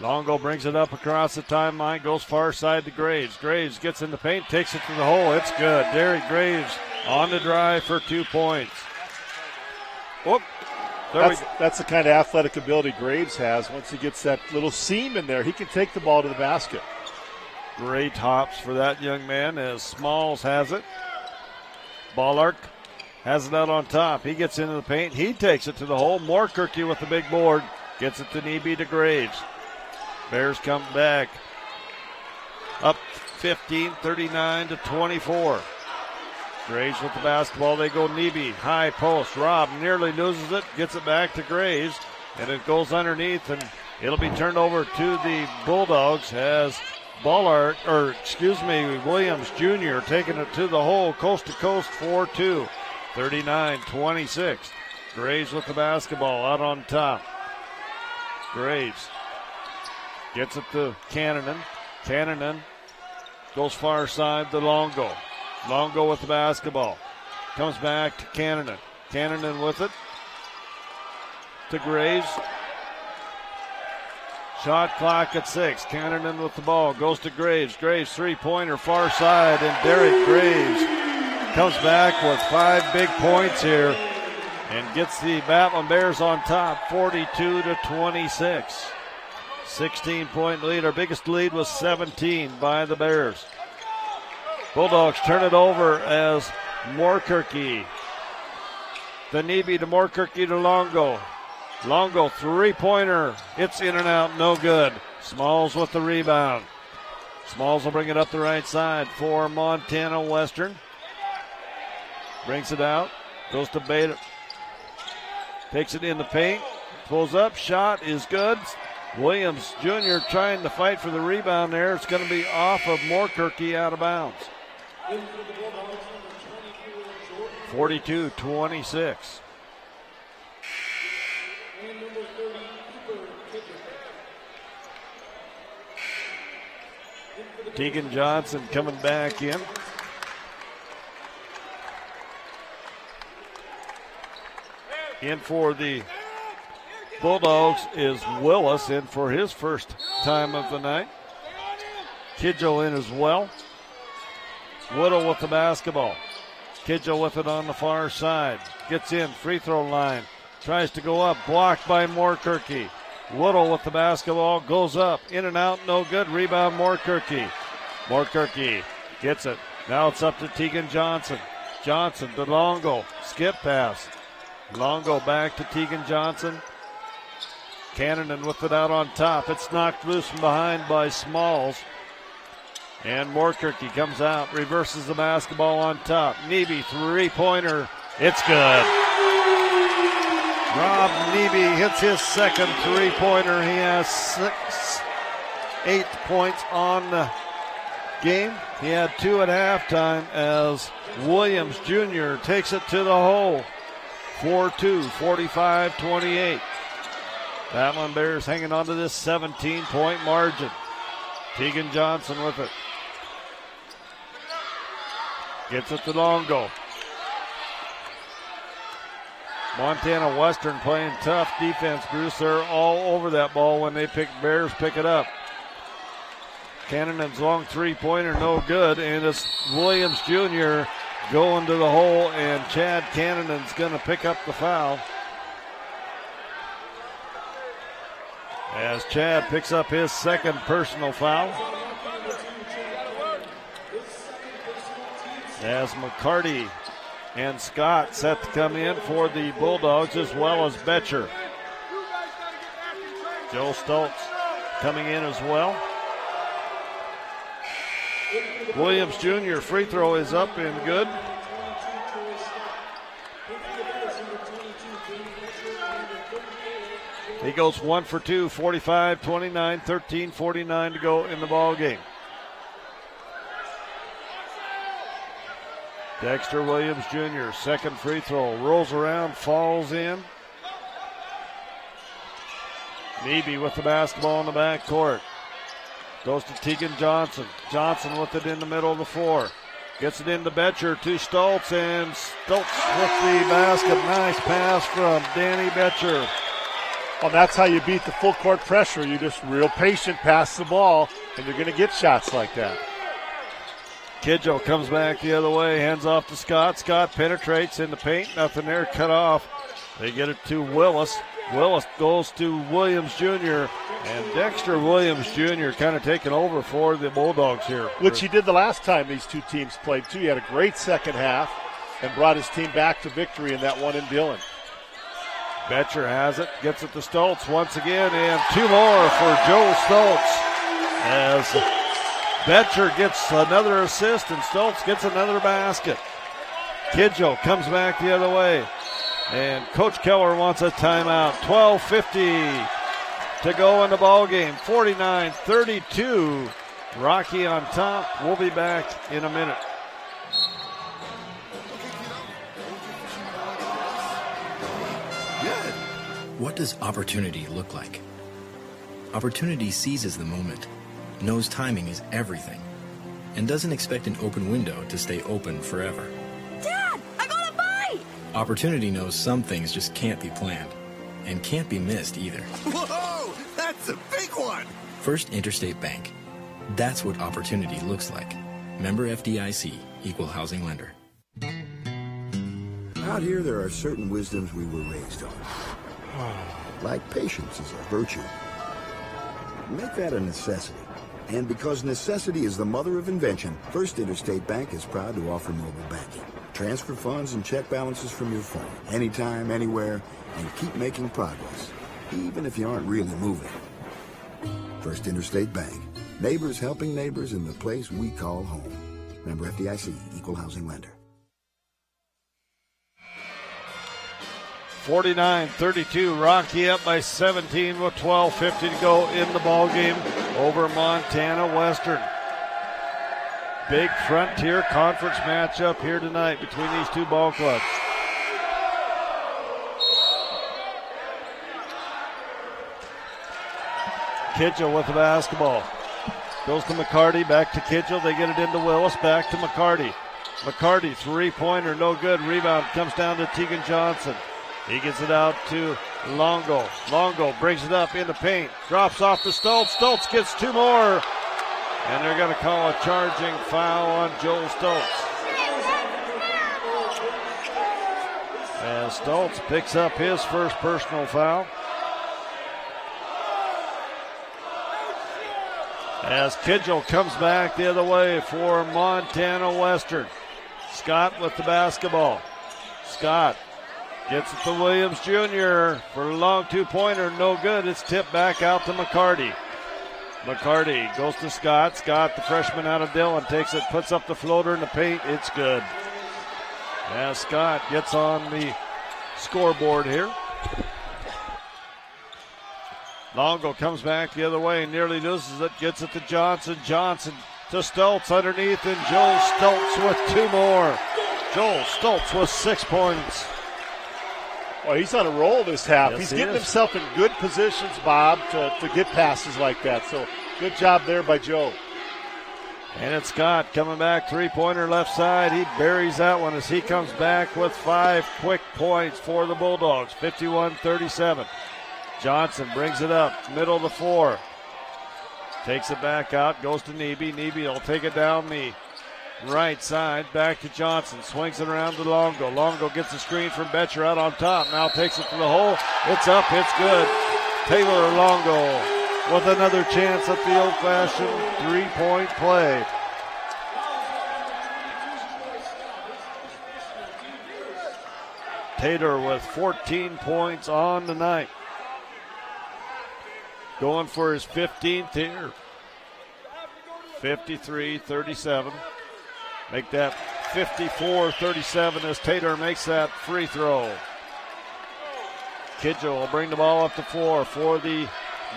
Longo brings it up across the timeline, goes far side to Graves. Graves gets in the paint, takes it to the hole. It's good. Derek Graves on the drive for 2 points. Whoop. That's the kind of athletic ability Graves has. Once he gets that little seam in there, he can take the ball to the basket. Great hops for that young man as Smalls has it. Ballark has it out on top. He gets into the paint. He takes it to the hole. Moorkirky with the big board. Gets it to Nebe to Graves. Bears come back. Up 15, 39-24. Graves with the basketball. They go Nebe. High post. Robb nearly loses it. Gets it back to Graves. And it goes underneath. And it'll be turned over to the Bulldogs as Williams Jr. taking it to the hole. Coast to coast 4-2. 39-26. Graves with the basketball out on top. Graves gets it to Cannonen. Cannonen goes far side to Longo. Longo with the basketball. Comes back to Cannonen. Cannonen with it to Graves. Shot clock at 6. Cannonen with the ball. Goes to Graves. Graves three-pointer far side. And Derek Graves comes back with 5 big points here and gets the Battlin Bears on top 42-26. 16-point lead. Our biggest lead was 17 by the Bears. Bulldogs turn it over as Moorkirky. The Nebe to Moorkirky to Longo. Longo three-pointer. It's in and out, no good. Smalls with the rebound. Smalls will bring it up the right side for Montana Western. Brings it out. Goes to Beta. Takes it in the paint. Pulls up. Shot is good. Williams Jr. trying to fight for the rebound there. It's going to be off of Moorkirky out of bounds. 42-26. Tegan Johnson coming back in. In for the Bulldogs is Willis, in for his first time of the night. Kidjo in as well. Whittle with the basketball. Kidjo with it on the far side. Gets in, free throw line. Tries to go up, blocked by Moorkirky. Whittle with the basketball, goes up, in and out, no good. Rebound Moorkirky. Moorkirky gets it. Now it's up to Tegan Johnson. Johnson to Longo. Skip pass. Longo back to Tegan Johnson. Cannonen with it out on top. It's knocked loose from behind by Smalls. And Moorkirky comes out, reverses the basketball on top. Nebe, three-pointer. It's good. Rob Nebe hits his second three-pointer. He has 8 points on the game. He had 2 at halftime as Williams Jr. takes it to the hole. 4-2, 45-28. Battlin Bears hanging on to this 17-point margin. Tegan Johnson with it. Gets it to Longo. Montana Western playing tough defense. Bruce, they're all over that ball when Bears pick it up. Cannon's long three-pointer, no good, and it's Williams Jr. going to the hole, and Chad Cannon's going to pick up the foul. As Chad picks up his second personal foul. As McCarty and Scott set to come in for the Bulldogs, as well as Betcher. Joe Stoltz coming in as well. Williams Jr. free throw is up and good. He goes 1 for 2, 45-29, 13-49 to go in the ball game. Dexter Williams Jr., second free throw, rolls around, falls in. Neby with the basketball in the backcourt. Goes to Tegan Johnson. Johnson with it in the middle of the floor. Gets it into Betcher to Stoltz, and Stoltz with the basket. Nice pass from Danny Betcher. Well, that's how you beat the full court pressure. You just real patient, pass the ball, and you're going to get shots like that. Kidjo comes back the other way, hands off to Scott. Scott penetrates in the paint, nothing there, cut off. They get it to Willis. Willis goes to Williams Jr., and Dexter Williams Jr. kind of taking over for the Bulldogs here. Which he did the last time these two teams played, too. He had a great second half and brought his team back to victory in that one in Dillon. Betcher has it, gets it to Stoltz once again, and 2 more for Joe Stoltz. As Betcher gets another assist and Stoltz gets another basket. Kidjo comes back the other way. And Coach Keller wants a timeout. 12:50 to go in the ball game. 49-32. Rocky on top. We'll be back in a minute. What does opportunity look like? Opportunity seizes the moment, knows timing is everything, and doesn't expect an open window to stay open forever. Dad, I got a bite! Opportunity knows some things just can't be planned, and can't be missed either. Whoa, that's a big one! First Interstate Bank. That's what opportunity looks like. Member FDIC, Equal Housing Lender. Out here, there are certain wisdoms we were raised on. Like patience is a virtue. Make that a necessity. And because necessity is the mother of invention, First Interstate Bank is proud to offer mobile banking. Transfer funds and check balances from your phone, anytime, anywhere, and keep making progress, even if you aren't really moving. First Interstate Bank. Neighbors helping neighbors in the place we call home. Member FDIC, Equal Housing Lender. 49-32, Rocky up by 17 with 12:50 to go in the ball game over Montana Western. Big Frontier Conference matchup here tonight between these two ball clubs. Kidjo with the basketball. Goes to McCarty, back to Kidjo. They get it into Willis, back to McCarty. McCarty, three-pointer, no good. Rebound comes down to Tegan Johnson. He gets it out to Longo. Longo brings it up in the paint. Drops off to Stoltz. Stoltz gets 2 more. And they're going to call a charging foul on Joel Stoltz. And Stoltz picks up his first personal foul. As Kidjo comes back the other way for Montana Western. Scott with the basketball. Scott gets it to Williams Jr. for a long 2-pointer. No good. It's tipped back out to McCarty. McCarty goes to Scott. Scott, the freshman out of Dillon, takes it, puts up the floater in the paint. It's good. As Scott gets on the scoreboard here. Longo comes back the other way and nearly loses it. Gets it to Johnson. Johnson to Stoltz underneath, and Joel Stoltz with 2 more. Joel Stoltz with 6 points. Well, he's on a roll this half. Yes, he's he getting is. himself in good positions, Bob, to get passes like that. So good job there by Joe. And it's Scott coming back, 3-pointer left side. He buries that one as he comes back with 5 quick points for the Bulldogs, 51-37. Johnson brings it up, middle of the floor. Takes it back out, goes to Nebe. Nebe will take it down the right side, back to Johnson. Swings it around to Longo. Longo gets the screen from Betcher out on top. Now takes it to the hole. It's up, it's good. Taylor Longo with another chance at the old-fashioned 3-point play. Taylor with 14 points on the night. Going for his 15th here. 53-37. Make that 54-37 as Taylor makes that free throw. Kidjo will bring the ball up the floor for the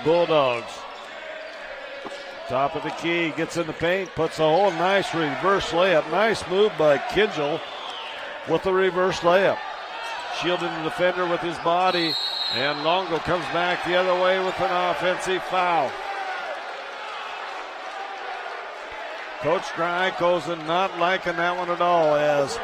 Bulldogs. Top of the key, gets in the paint, puts a hole. Nice reverse layup. Nice move by Kidjo with the reverse layup. Shielding the defender with his body, and Longo comes back the other way with an offensive foul. Coach Drosen not liking that one at all as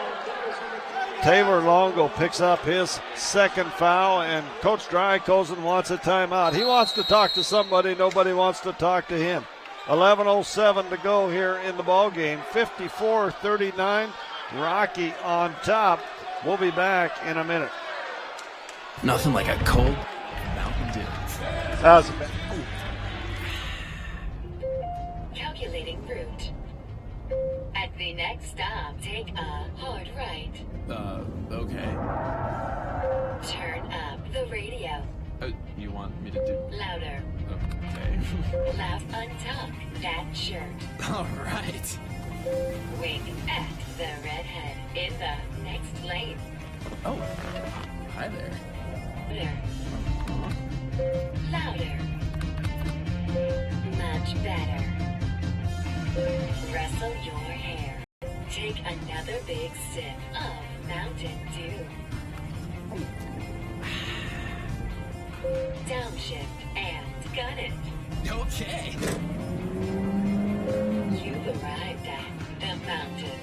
Taylor Longo picks up his second foul, and Coach Drosen wants a timeout. He wants to talk to somebody. Nobody wants to talk to him. 11:07 to go here in the ball game. 54-39. Rocky on top. We'll be back in a minute. Nothing like a cold Mountain Dew. That was Calculating route. At the next stop, take a hard right. Okay. Turn up the radio. You want me to do? Louder. Okay. Laugh untuck that shirt. All right. Wink at the redhead in the next lane. Oh, hi there. Louder. Much better. Rustle your hair. Take another big sip of Mountain Dew. Downshift and gun it. Okay. You've arrived at the mountain.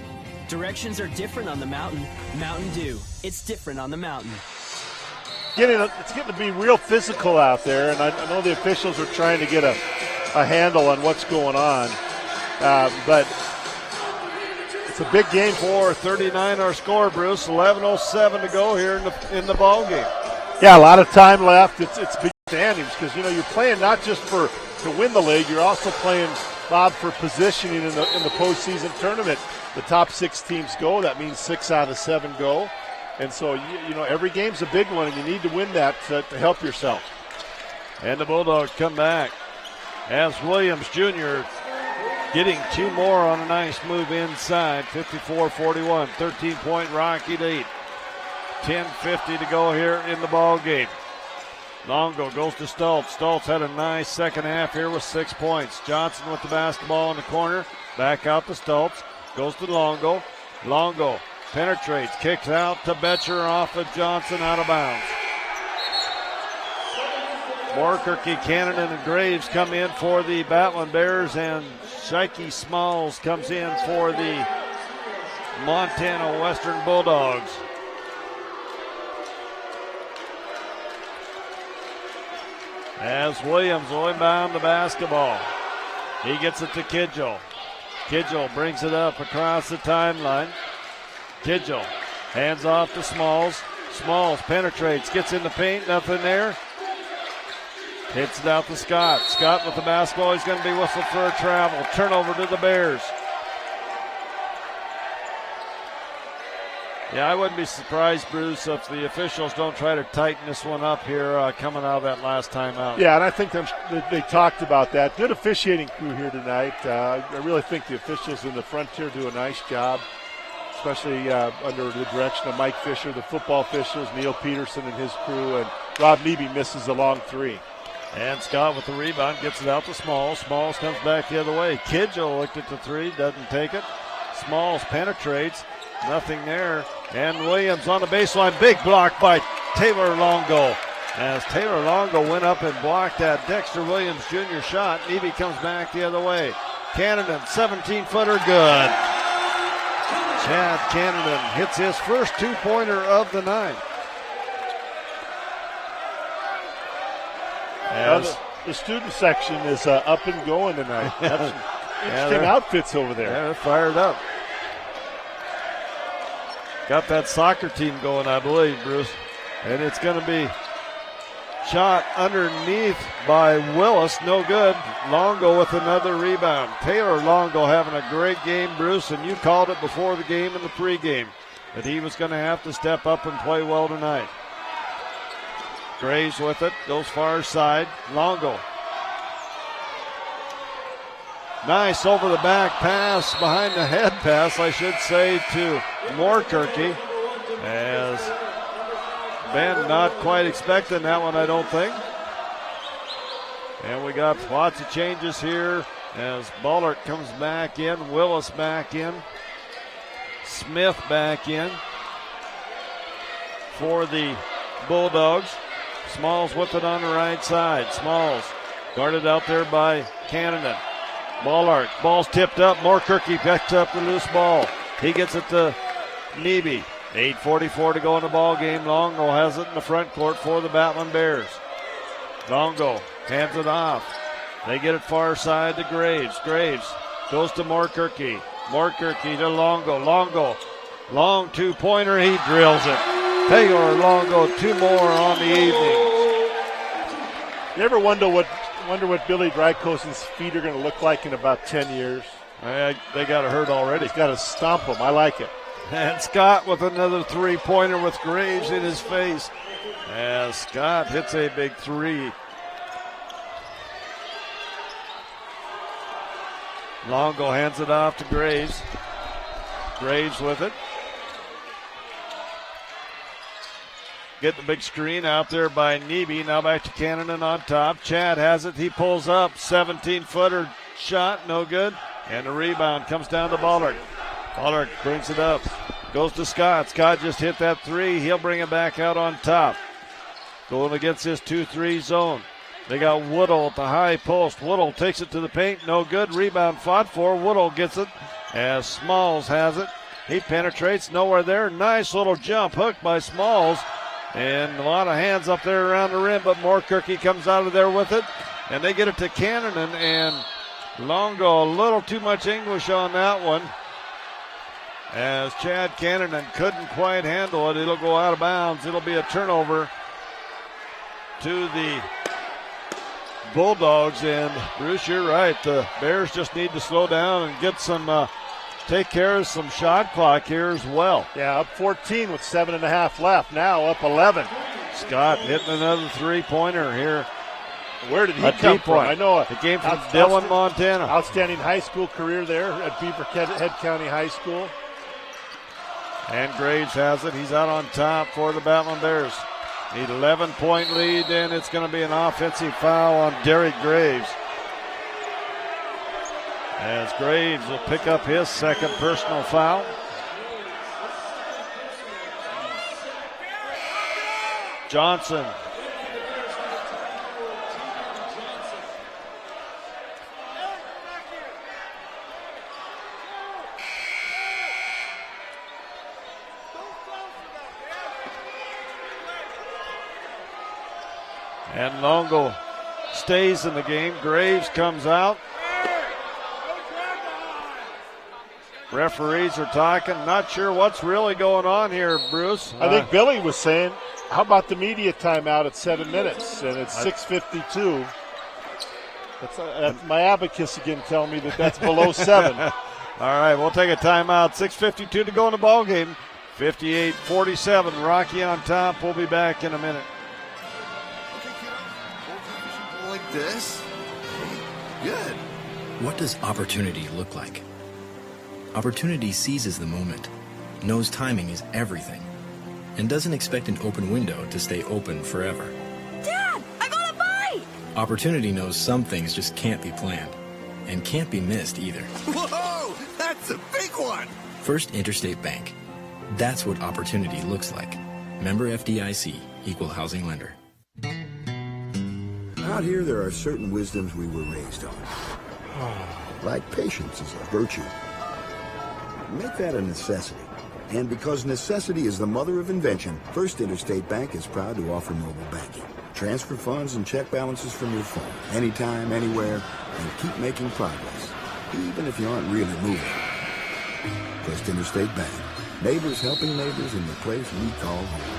Directions are different on the mountain. Mountain Dew. It's different on the mountain. It's getting to be real physical out there, and I know the officials are trying to get a handle on what's going on. But it's a big game. 4:39 our score, Bruce. 11:07 to go here in the ball game. Yeah, a lot of time left. It's big standings because you're playing not just to win the league, you're also playing, Bob, for positioning in the postseason tournament. The top 6 teams go. That means 6 out of 7 go. And so, every game's a big one, and you need to win that to help yourself. And the Bulldogs come back as Williams Jr. getting 2 more on a nice move inside. 54-41, 13-point Rocky lead. 10:50 to go here in the ball game. Longo goes to Stoltz. Stoltz had a nice second half here with 6 points. Johnson with the basketball in the corner. Back out to Stoltz. Goes to Longo. Longo penetrates, kicks out to Betcher off of Johnson, out of bounds. Morkirky, Cannon, and Graves come in for the Battlin Bears, and Shikey Smalls comes in for the Montana Western Bulldogs. As Williams will inbound the basketball. He gets it to Kidjo. Kidjo brings it up across the timeline. Kidjo hands off to Smalls. Smalls penetrates, gets in the paint, nothing there. Hits it out to Scott. Scott with the basketball. He's going to be whistled for a travel. Turnover to the Bears. Yeah, I wouldn't be surprised, Bruce, if the officials don't try to tighten this one up here coming out of that last time out. Yeah, and I think they talked about that. Good officiating crew here tonight. I really think the officials in the Frontier do a nice job, especially under the direction of Mike Fisher, the football officials, Neil Peterson and his crew, and Rob Neby misses a long 3. And Scott with the rebound gets it out to Smalls. Smalls comes back the other way. Kidgel looked at the three, doesn't take it. Smalls penetrates, nothing there. And Williams on the baseline, big block by Taylor Longo. As Taylor Longo went up and blocked that Dexter Williams Jr. shot, Eby comes back the other way. Canadan, 17-footer, good. Chad Canadan hits his first two-pointer of the night. The student section is up and going tonight. That's interesting outfits over there. Yeah, they're fired up. Got that soccer team going, I believe, Bruce. And it's going to be shot underneath by Willis. No good. Longo with another rebound. Taylor Longo having a great game, Bruce, and you called it before the game and the pregame that he was going to have to step up and play well tonight. Graves with it, goes far side. Longo. Nice over the back pass, behind the head pass, I should say, to Moorkirky. As Ben not quite expecting that one, I don't think. And we got lots of changes here as Bullard comes back in, Willis back in, Smith back in for the Bulldogs. Smalls with it on the right side. Smalls guarded out there by Canadan. Bullard, ball's tipped up. Moorkirky picks up the loose ball. He gets it to Neby. 8:44 to go in the ball game. Longo has it in the front court for the Battlin Bears. Longo hands it off. They get it far side to Graves. Graves goes to Moorkirky. Moorkirky to Longo. Longo, long two-pointer. He drills it. Taylor Longo, two more on the evening. You ever wonder what Billy Drykosen's feet are going to look like in about 10 years? They got it hurt already. He's got to stomp them. I like it. And Scott with another three-pointer with Graves in his face. As Scott hits a big three. Longo hands it off to Graves. Graves with it. Get the big screen out there by Neby. Now back to Canadan on top. Chad has it. He pulls up. 17-footer shot. No good. And the rebound comes down to Bullard. Bullard brings it up. Goes to Scott. Scott just hit that three. He'll bring it back out on top. Going against this 2-3 zone. They got Woodall at the high post. Woodall takes it to the paint. No good. Rebound fought for. Woodall gets it as Smalls has it. He penetrates. Nowhere there. Nice little jump hook by Smalls. And a lot of hands up there around the rim, but Moorkirky comes out of there with it. And they get it to Canadan, and Longo, a little too much English on that one. As Chad Canadan couldn't quite handle it. It'll go out of bounds. It'll be a turnover to the Bulldogs. And Bruce, you're right. The Bears just need to slow down and get some take care of some shot clock here as well. Yeah, up 14 with 7.5 left. Now up 11. Scott hitting another three-pointer here. Where did he come from? I know it came from Dillon, Montana. Outstanding high school career there at Beaver Head County High School. And Graves has it. He's out on top for the Battlin Bears. 11-point lead, and it's going to be an offensive foul on Derek Graves. As Graves will pick up his second personal foul. Johnson. And Longo stays in the game. Graves comes out. Referees are talking. Not sure what's really going on here, Bruce. I think Billy was saying, how about the media timeout at 7 minutes? And it's 6:52. That's my abacus again telling me that that's below 7. All right, we'll take a timeout. 6:52 to go in the ball game. 58-47. Rocky on top. We'll be back in a minute. Like this? Good. What does opportunity look like? Opportunity seizes the moment, knows timing is everything, and doesn't expect an open window to stay open forever. Dad, I got a bite! Opportunity knows some things just can't be planned, and can't be missed either. Whoa! That's a big one! First Interstate Bank. That's what opportunity looks like. Member FDIC, Equal Housing Lender. Out here, there are certain wisdoms we were raised on. Like patience is a virtue. Make that a necessity. And because necessity is the mother of invention, First Interstate Bank is proud to offer mobile banking. Transfer funds and check balances from your phone, anytime, anywhere, and keep making progress, even if you aren't really moving. First Interstate Bank. Neighbors helping neighbors in the place we call home.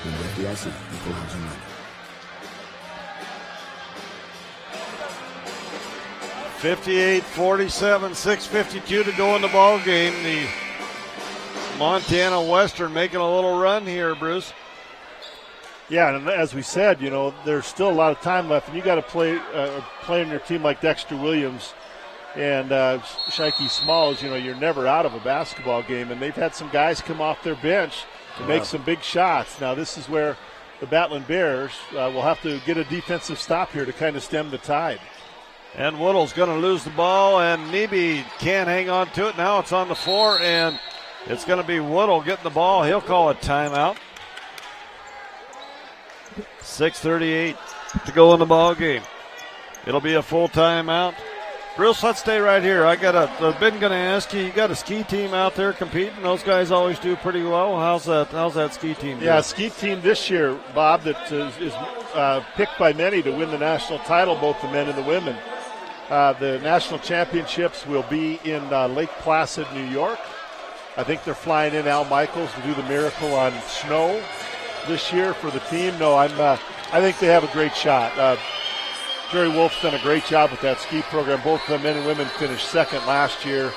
Member FDIC, Equal Housing Lender. 58-47, 6:52 to go in the ball game. The Montana Western making a little run here, Bruce. Yeah, and as we said, you know, there's still a lot of time left, and you got to play on your team like Dexter Williams and Shikey Smalls. You know, you're never out of a basketball game, and they've had some guys come off their bench to make some big shots. Now, this is where the Battlin Bears will have to get a defensive stop here to kind of stem the tide. And Woodall's going to lose the ball, and Nebe can't hang on to it. Now it's on the floor, and it's going to be Woodall getting the ball. He'll call a timeout. 6:38 to go in the ball game. It'll be a full timeout. Bruce, let's stay right here. I've been going to ask you. You got a ski team out there competing. Those guys always do pretty well. How's that ski team doing? Yeah, ski team this year, Bob, that is picked by many to win the national title, both the men and the women. The national championships will be in Lake Placid, New York. I think they're flying in Al Michaels to do the miracle on snow this year for the team. No, I think they have a great shot. Jerry Wolf's done a great job with that ski program. Both the men and women finished second last year,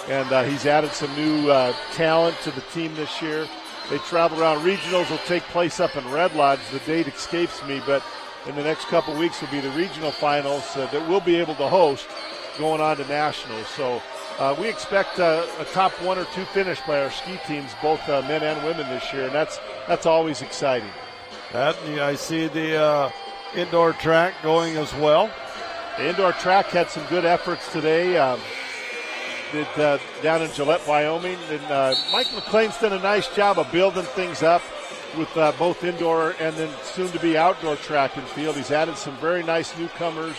and he's added some new talent to the team this year. They travel around. Regionals will take place up in Red Lodge. The date escapes me, but in the next couple weeks will be the regional finals that we'll be able to host going on to nationals. So we expect a top 1 or 2 finish by our ski teams, both men and women this year, and that's always exciting. I see the indoor track going as well. The indoor track had some good efforts today. Down in Gillette, Wyoming, and Mike McLean's done a nice job of building things up with both indoor and then soon-to-be outdoor track and field. He's added some very nice newcomers,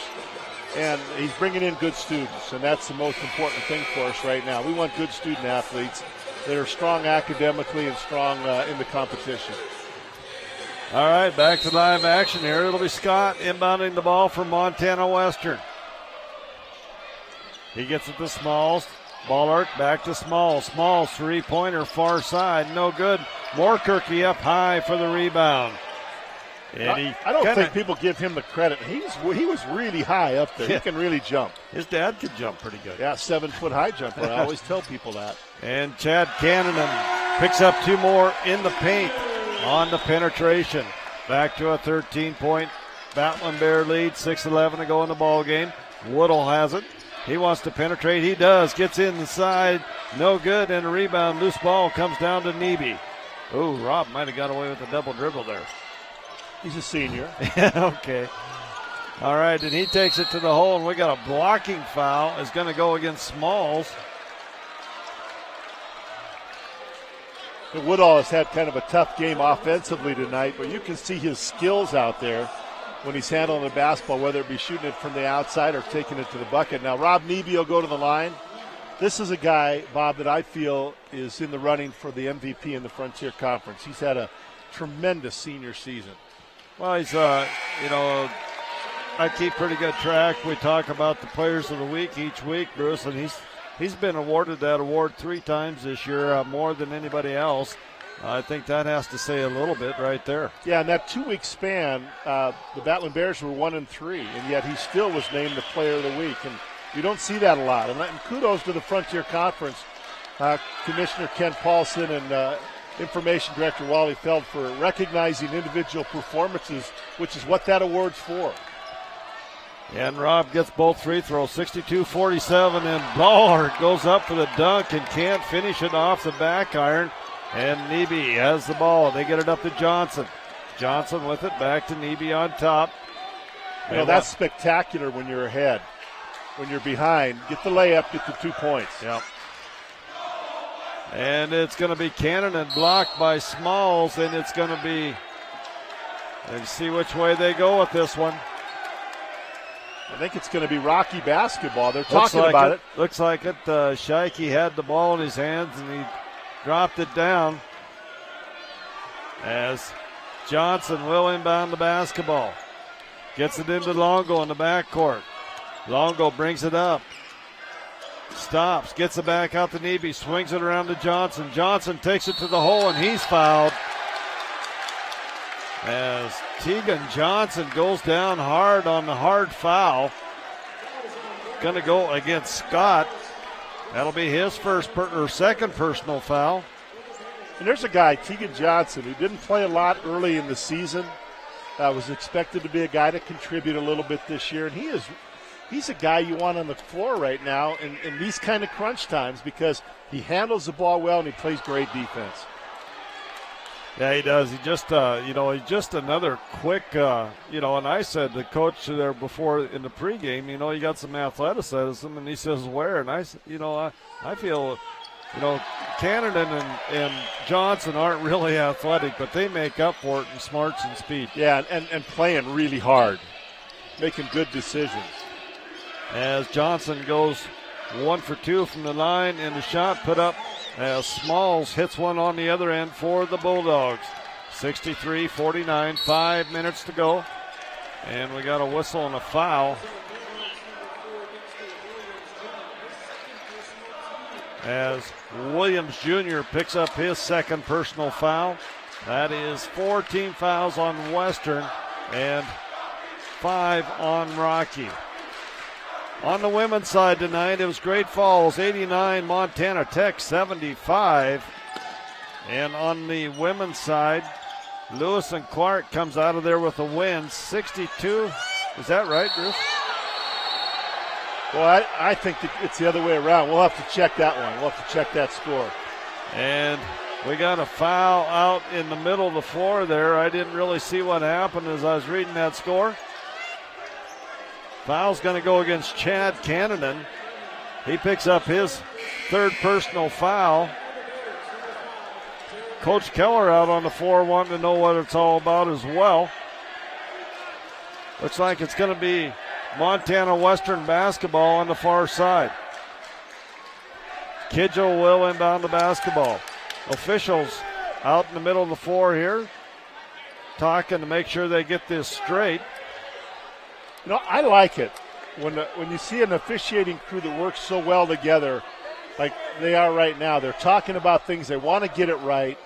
and he's bringing in good students, and that's the most important thing for us right now. We want good student athletes that are strong academically and strong in the competition. All right, back to live action here. It'll be Scott inbounding the ball from Montana Western. He gets it to Smalls. Ball arc back to Smalls. Smalls three-pointer far side, no good. Moorkirky up high for the rebound. And I don't think people give him the credit. He was really high up there. Yeah. He can really jump. His dad could jump pretty good. Yeah, 7-foot high jumper. I always tell people that. And Chad Cannon picks up 2 more in the paint on the penetration. Back to a 13-point Battlin Bear lead. 6:11 to go in the ball game. Woodall has it. He wants to penetrate. He does. Gets in the side. No good. And a rebound. Loose ball comes down to Nebe. Ooh, Rob might have got away with a double dribble there. He's a senior. Okay. All right, and he takes it to the hole, and we got a blocking foul. It's going to go against Smalls. Woodall has had kind of a tough game offensively tonight, but you can see his skills out there when he's handling the basketball, whether it be shooting it from the outside or taking it to the bucket. Now, Rob Nebe will go to the line. This is a guy, Bob, that I feel is in the running for the MVP in the Frontier Conference. He's had a tremendous senior season. Well, he's, I keep pretty good track. We talk about the players of the week each week, Bruce, and he's been awarded that award 3 times this year, more than anybody else. I think that has to say a little bit right there. Yeah, in that 2-week span, the Battlin Bears were 1-3, and yet he still was named the Player of the Week. And you don't see that a lot. And kudos to the Frontier Conference, Commissioner Ken Paulson and Information Director Wally Feld for recognizing individual performances, which is what that award's for. And Rob gets both free throws, 62-47, and Ballard goes up for the dunk and can't finish it off the back iron. And Nebe has the ball. They get it up to Johnson. Johnson with it, back to Nebe on top. You know, that's spectacular when you're ahead. When you're behind, get the layup, get the 2 points. Yep. And it's going to be Cannon blocked by Smalls, and it's going to be, let's see which way they go with this one. I think it's going to be Rocky basketball. They're talking about it. Looks like it. Scheike had the ball in his hands, and he dropped it down as Johnson will inbound the basketball. Gets it into Longo in the backcourt. Longo brings it up. Stops, gets it back out to Nebe, swings it around to Johnson. Johnson takes it to the hole, and he's fouled. As Tegan Johnson goes down hard on the hard foul. Going to go against Scott. That'll be his second personal foul. And there's a guy, Tegan Johnson, who didn't play a lot early in the season. Was expected to be a guy to contribute a little bit this year, and he's a guy you want on the floor right now in these kind of crunch times because he handles the ball well and he plays great defense. Yeah, he does. He just, he's just another quick, and I said to coach there before in the pregame, you got some athleticism, and he says, where? And I said, I feel, Cannon and Johnson aren't really athletic, but they make up for it in smarts and speed. Yeah, and playing really hard, making good decisions. As Johnson goes 1 for 2 from the line, and the shot put up as Smalls hits one on the other end for the Bulldogs. 63-49, 5 minutes to go. And we got a whistle and a foul. As Williams Jr. picks up his second personal foul. That is 4 team fouls on Western and 5 on Rocky. On the women's side tonight, it was Great Falls 89, Montana Tech 75. And on the women's side, Lewis and Clark comes out of there with a win, 62. Is that right, Bruce? Well, I think it's the other way around. We'll have to check that one. We'll have to check that score. And we got a foul out in the middle of the floor there. I didn't really see what happened as I was reading that score. Foul's going to go against Chad Cannon. He picks up his third personal foul. Coach Keller out on the floor wanting to know what it's all about as well. Looks like it's going to be Montana Western basketball on the far side. Kidgel will inbound the basketball. Officials out in the middle of the floor here talking to make sure they get this straight. I like it when you see an officiating crew that works so well together like they are right now. They're talking about things. They want to get it right,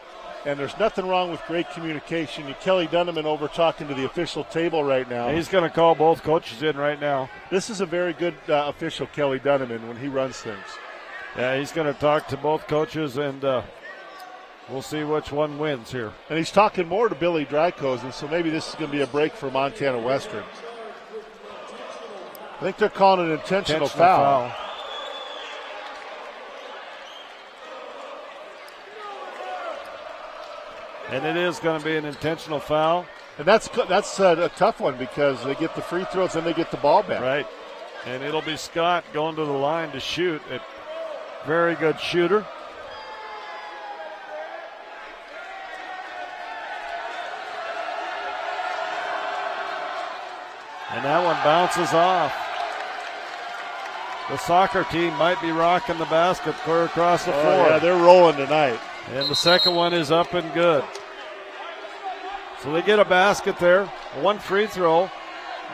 and there's nothing wrong with great communication. Kelly Dunneman over talking to the official table right now. He's going to call both coaches in right now. This is a very good official, Kelly Dunneman, when he runs things. Yeah, he's going to talk to both coaches, and we'll see which one wins here. And he's talking more to Billy Drykosen, so maybe this is going to be a break for Montana Western. I think they're calling an intentional foul. And it is going to be an intentional foul. And that's a tough one because they get the free throws and they get the ball back. Right. And it'll be Scott going to the line to shoot. A very good shooter. And that one bounces off. The soccer team might be rocking the basket clear across the floor. Yeah, they're rolling tonight. And the second one is up and good. So they get a basket there, one free throw,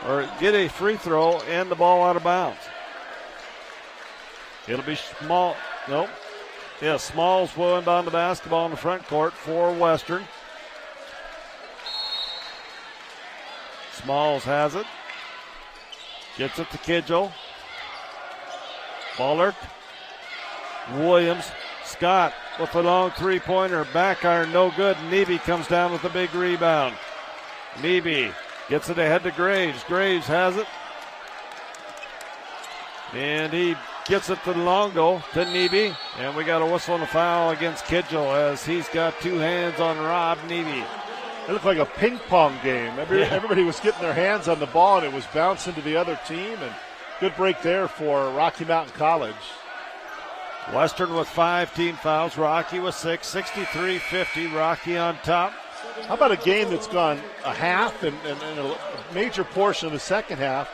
or get a free throw and the ball out of bounds. It'll be Small. Nope. Yeah, Smalls will inbound the basketball in the front court for Western. Smalls has it. Gets it to Kidgel. Ballard. Williams. Scott with a long three-pointer. Back iron, no good. Nebe comes down with a big rebound. Nebe gets it ahead to Graves. Graves has it. And he gets it to Longo, to Nebe. And we got a whistle and a foul against Kidgel as he's got two hands on Rob Nebe. It looked like a ping pong game. Everybody was getting their hands on the ball, and it was bouncing to the other team. And good break there for Rocky Mountain College. Western with 5 team fouls. Rocky with 6. 63-50. Rocky on top. How about a game that's gone a half and a major portion of the second half,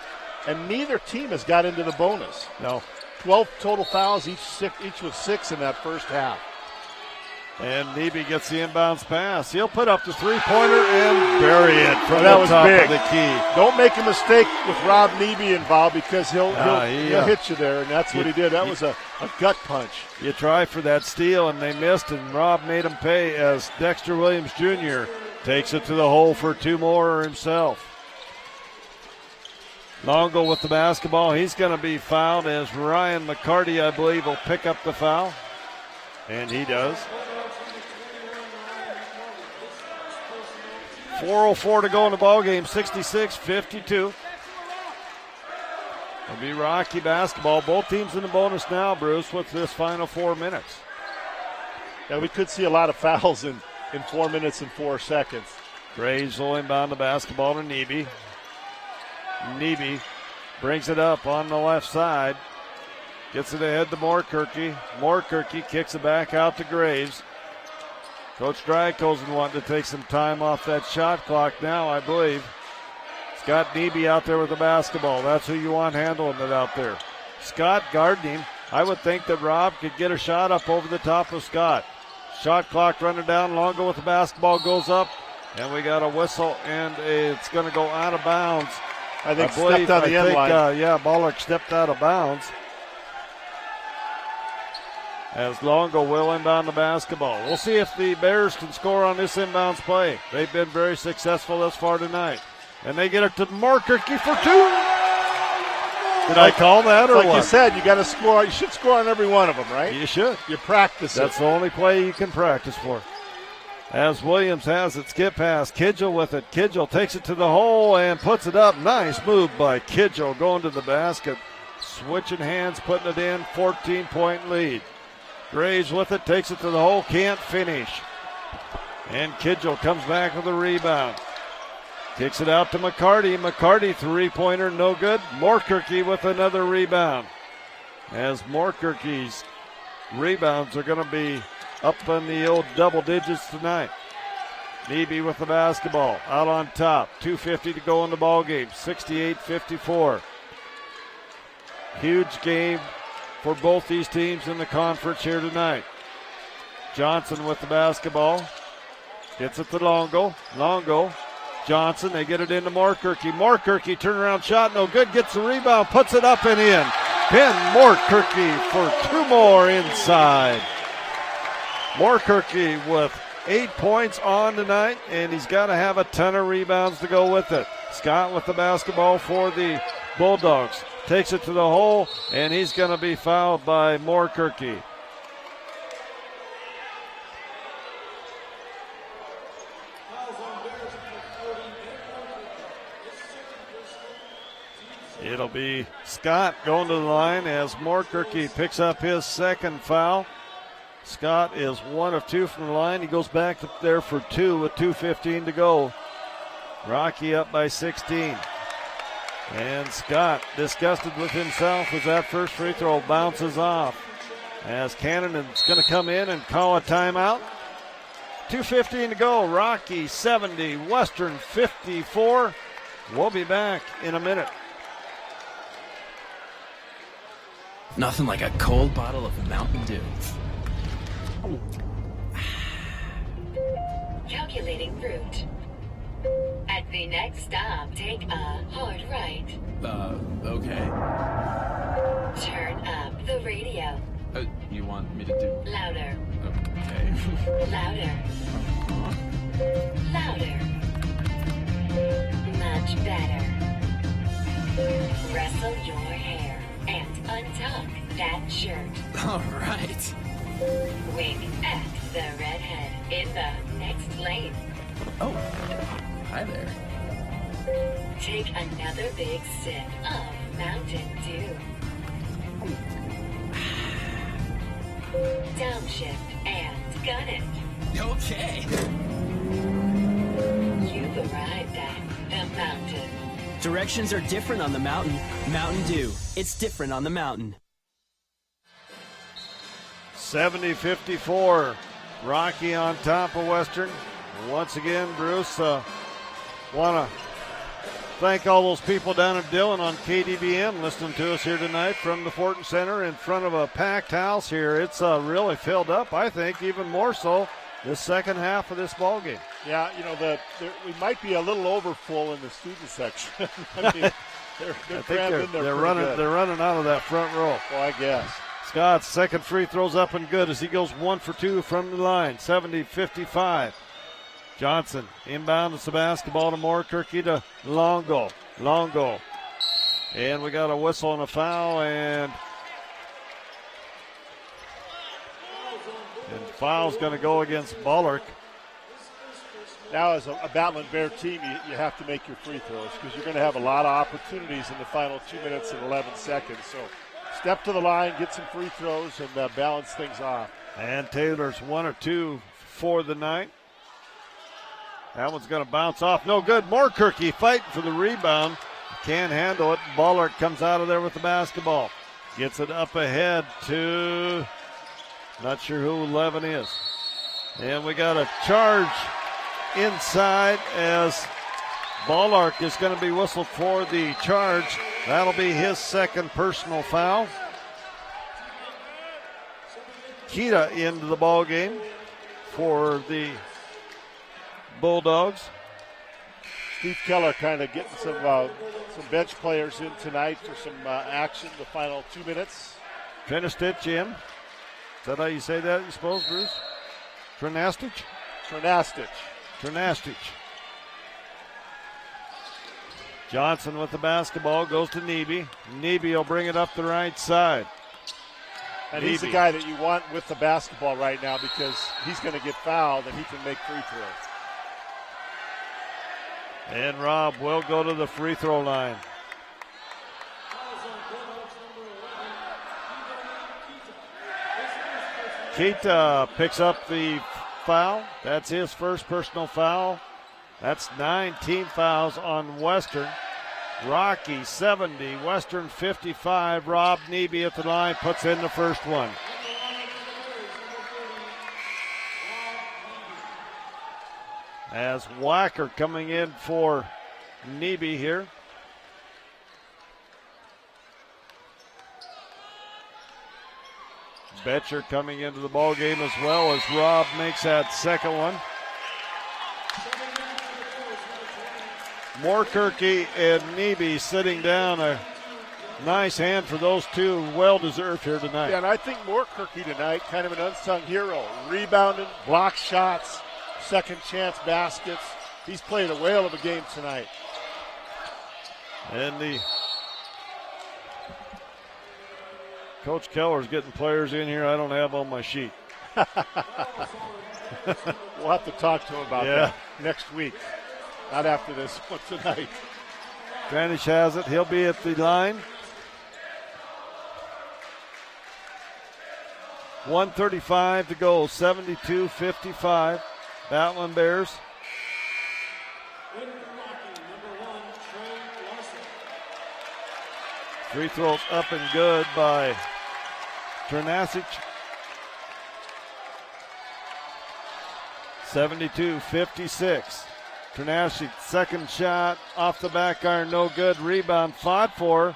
and neither team has got into the bonus? No. 12 total fouls, each with 6 in that first half. And Nebe gets the inbounds pass. He'll put up the three-pointer and bury it from that the was top big. of the key. Don't make a mistake with Rob Nebe involved, because he'll hit you there, and that's what he did. That was a gut punch. You try for that steal, and they missed, and Rob made him pay as Dexter Williams Jr. takes it to the hole for 2 more himself. Longo with the basketball. He's going to be fouled as Ryan McCarty, I believe, will pick up the foul. And he does. 4:04 to go in the ball game. 66-52. It'll be Rocky basketball. Both teams in the bonus now, Bruce, with this final 4 minutes. Yeah, we could see a lot of fouls in 4 minutes and 4 seconds. Graves will inbound the basketball to Nebe. Nebe brings it up on the left side. Gets it ahead to Moorkirky. Moorkirky kicks it back out to Graves. Coach Drykosen wanting to take some time off that shot clock now, I believe. Scott Nebe out there with the basketball. That's who you want handling it out there. Scott guarding him. I would think that Rob could get a shot up over the top of Scott. Shot clock running down. Longo with the basketball goes up. And we got a whistle, and it's going to go out of bounds. I think stepped on the end line. Bollock stepped out of bounds. As Longo will inbound the basketball. We'll see if the Bears can score on this inbounds play. They've been very successful thus far tonight. And they get it to Moorkirky for 2. Did I call that or like what? You said, you got to score. You should score on every one of them, right? You should. You practice it. That's the only play you can practice for. As Williams has it, skip pass. Kidgel with it. Kidgel takes it to the hole and puts it up. Nice move by Kidgel going to the basket. Switching hands, putting it in. 14-point lead. Graves with it, takes it to the hole, can't finish. And Kidgel comes back with a rebound. Kicks it out to McCarty. McCarty, three-pointer, no good. Moorkirky with another rebound. As Moorkirky's rebounds are going to be up in the old double digits tonight. Nebe with the basketball, out on top. 2:50 to go in the ball game, 68-54. Huge game for both these teams in the conference here tonight. Johnson with the basketball. Gets it to Longo. Longo. Johnson, they get it into Moorkirky. Moorkirky, turnaround shot, no good. Gets the rebound, puts it up and in. Pin Moorkirky for 2 more inside. Moorkirky with 8 points on tonight, and he's got to have a ton of rebounds to go with it. Scott with the basketball for the Bulldogs. Takes it to the hole, and he's going to be fouled by Moorkirky. It'll be Scott going to the line as Moorkirky picks up his second foul. Scott is 1 of 2 from the line. He goes back up there for 2 with 2:15 to go. Rocky up by 16. And Scott, disgusted with himself as that first free throw bounces off. As Cannon's going to come in and call a timeout. 2:15 to go. Rocky 70, Western 54. We'll be back in a minute. Nothing like a cold bottle of Mountain Dew. Calculating route. At the next stop, take a hard right. Okay. Turn up the radio. You want me to do? Louder. Okay. Louder. Louder. Much better. Rustle your hair and untuck that shirt. All right. Wink at the redhead in the next lane. Oh, hi there. Take another big sip of Mountain Dew. Downshift and gun it. Okay. Directions are different on the mountain. Mountain Dew. It's different on the mountain. 70-54. Rocky on top of Western. Once again, Bruce, want to thank all those people down at Dillon on KDBM listening to us here tonight from the Fortin Center in front of a packed house here. It's really filled up, I think, even more so this second half of this ball game. Yeah, we might be a little overfull in the student section. I mean, they're crammed in there. They're running out of that front row. Well, I guess. Scott's second free throw's up and good as he goes 1 for 2 from the line. 70-55. Johnson inbounds the basketball to Moorkirky to Longo. Longo. And we got a whistle and a foul, and foul's going to go against Bullock. Now, as a Battlin Bear team, you have to make your free throws because you're going to have a lot of opportunities in the final 2 minutes and 11 seconds. So step to the line, get some free throws, and balance things off. And Taylor's 1 or 2 for the night. That one's going to bounce off. No good. Moorkirky fighting for the rebound. Can't handle it. Bullard comes out of there with the basketball. Gets it up ahead to, not sure who 11 is. And we got a charge inside as Ballark is going to be whistled for the charge. That'll be his second personal foul. Kita into the ball game for the Bulldogs. Steve Keller kind of getting some bench players in tonight for some action the final 2 minutes. Trinastich in. Is that how you say that, you suppose, Bruce? Trinastich? Trinastich. Johnson with the basketball goes to Neby. Neby will bring it up the right side. And he's the guy that you want with the basketball right now because he's going to get fouled and he can make free throws. And Robb will go to the free throw line. Kita picks up the foul. That's his first personal foul. That's 9 team fouls on Western. Rocky 70, Western 55. Rob Neby at the line puts in the first one. As Wacker coming in for Neby here. Betcher coming into the ball game as well as Rob makes that second one. Moorkirky and Neby sitting down. A nice hand for those two. Well-deserved here tonight. Yeah, and I think Moorkirky tonight, kind of an unsung hero. Rebounding, block shots, second chance baskets. He's played a whale of a game tonight. And the Coach Keller's getting players in here I don't have on my sheet. We'll have to talk to him about that next week. Not after this one tonight. Granish has it. He'll be at the line. 1:35 to go. 72-55. Battlin Bears. Free throws up and good by Ternasic. 72-56. Ternasic second shot off the back iron, no good. Rebound fought for.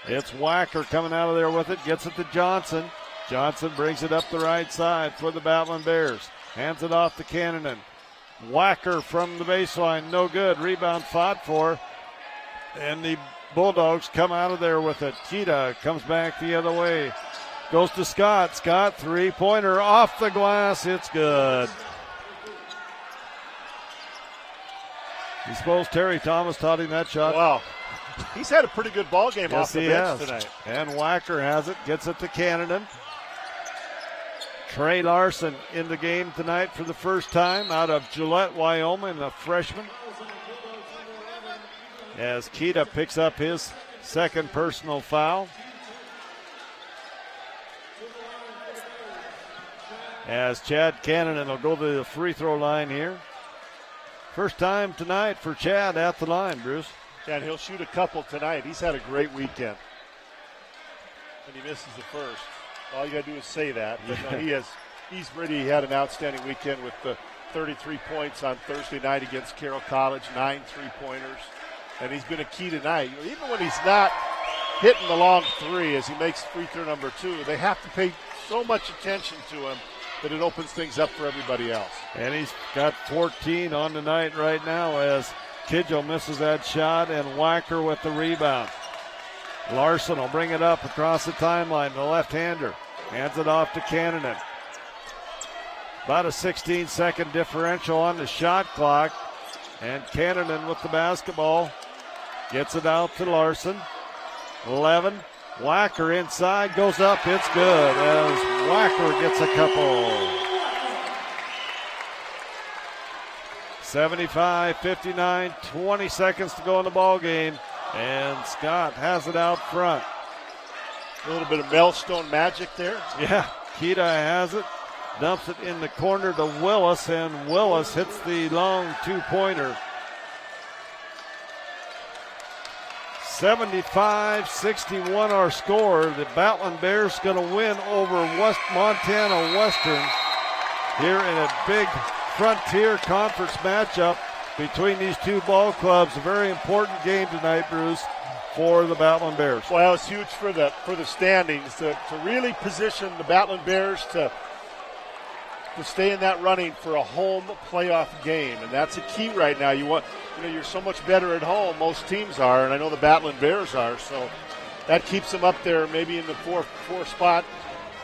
It's Wacker coming out of there with it. Gets it to Johnson. Johnson brings it up the right side for the Battlin Bears. Hands it off to Cannonen. Wacker from the baseline, no good. Rebound fought for. And the Bulldogs come out of there with it. Kita comes back the other way. Goes to Scott. Scott, three-pointer off the glass. It's good. You suppose Terry Thomas taught him that shot? Wow. He's had a pretty good ball game off the bench tonight. And Wacker has it. Gets it to Cannonen. Trey Larson in the game tonight for the first time out of Gillette, Wyoming, a freshman. As Kita picks up his second personal foul. As Chad Cannonen will go to the free throw line here. First time tonight for Chad at the line, Bruce. Yeah, and he'll shoot a couple tonight. He's had a great weekend. And he misses the first. All you got to do is say that. But no, he's really had an outstanding weekend with the 33 points on Thursday night against Carroll College, 9 3-pointers. And he's been a key tonight. Even when he's not hitting the long three as he makes free throw number 2, they have to pay so much attention to him that it opens things up for everybody else. And he's got 14 on the night right now as Kidjo misses that shot and Wacker with the rebound. Larson will bring it up across the timeline, the left-hander. Hands it off to Cannon. About a 16-second differential on the shot clock. And Cannon with the basketball. Gets it out to Larson. 11. Wacker inside, goes up, it's good as Wacker gets a couple. 75-59, 20 seconds to go in the ball game, and Scott has it out front. A little bit of Melstone magic there. Yeah, Kita has it, dumps it in the corner to Willis, and Willis hits the long two-pointer. 75-61 our score. The Battlin Bears going to win over Montana Western here in a big Frontier Conference matchup between these two ball clubs. A very important game tonight, Bruce, for the Battlin Bears. Well, it's huge for the standings to really position the Battlin Bears to stay in that running for a home playoff game, and that's a key right now. You're so much better at home. Most teams are, and I know the Battlin Bears are. So that keeps them up there, maybe in the fourth spot.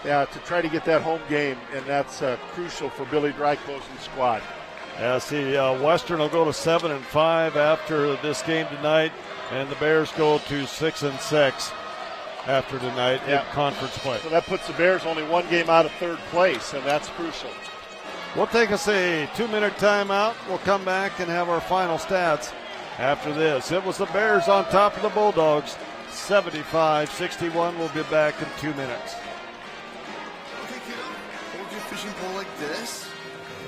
To try to get that home game, and that's crucial for Billy Dryclosen's squad. Yeah, see, Western will go to 7-5 after this game tonight, and the Bears go to 6-6 after tonight in conference play. So that puts the Bears only one game out of third place, and that's crucial. We'll take us a 2-minute timeout. We'll come back and have our final stats after this. It was the Bears on top of the Bulldogs, 75-61. We'll be back in 2 minutes. Fishing pole like this.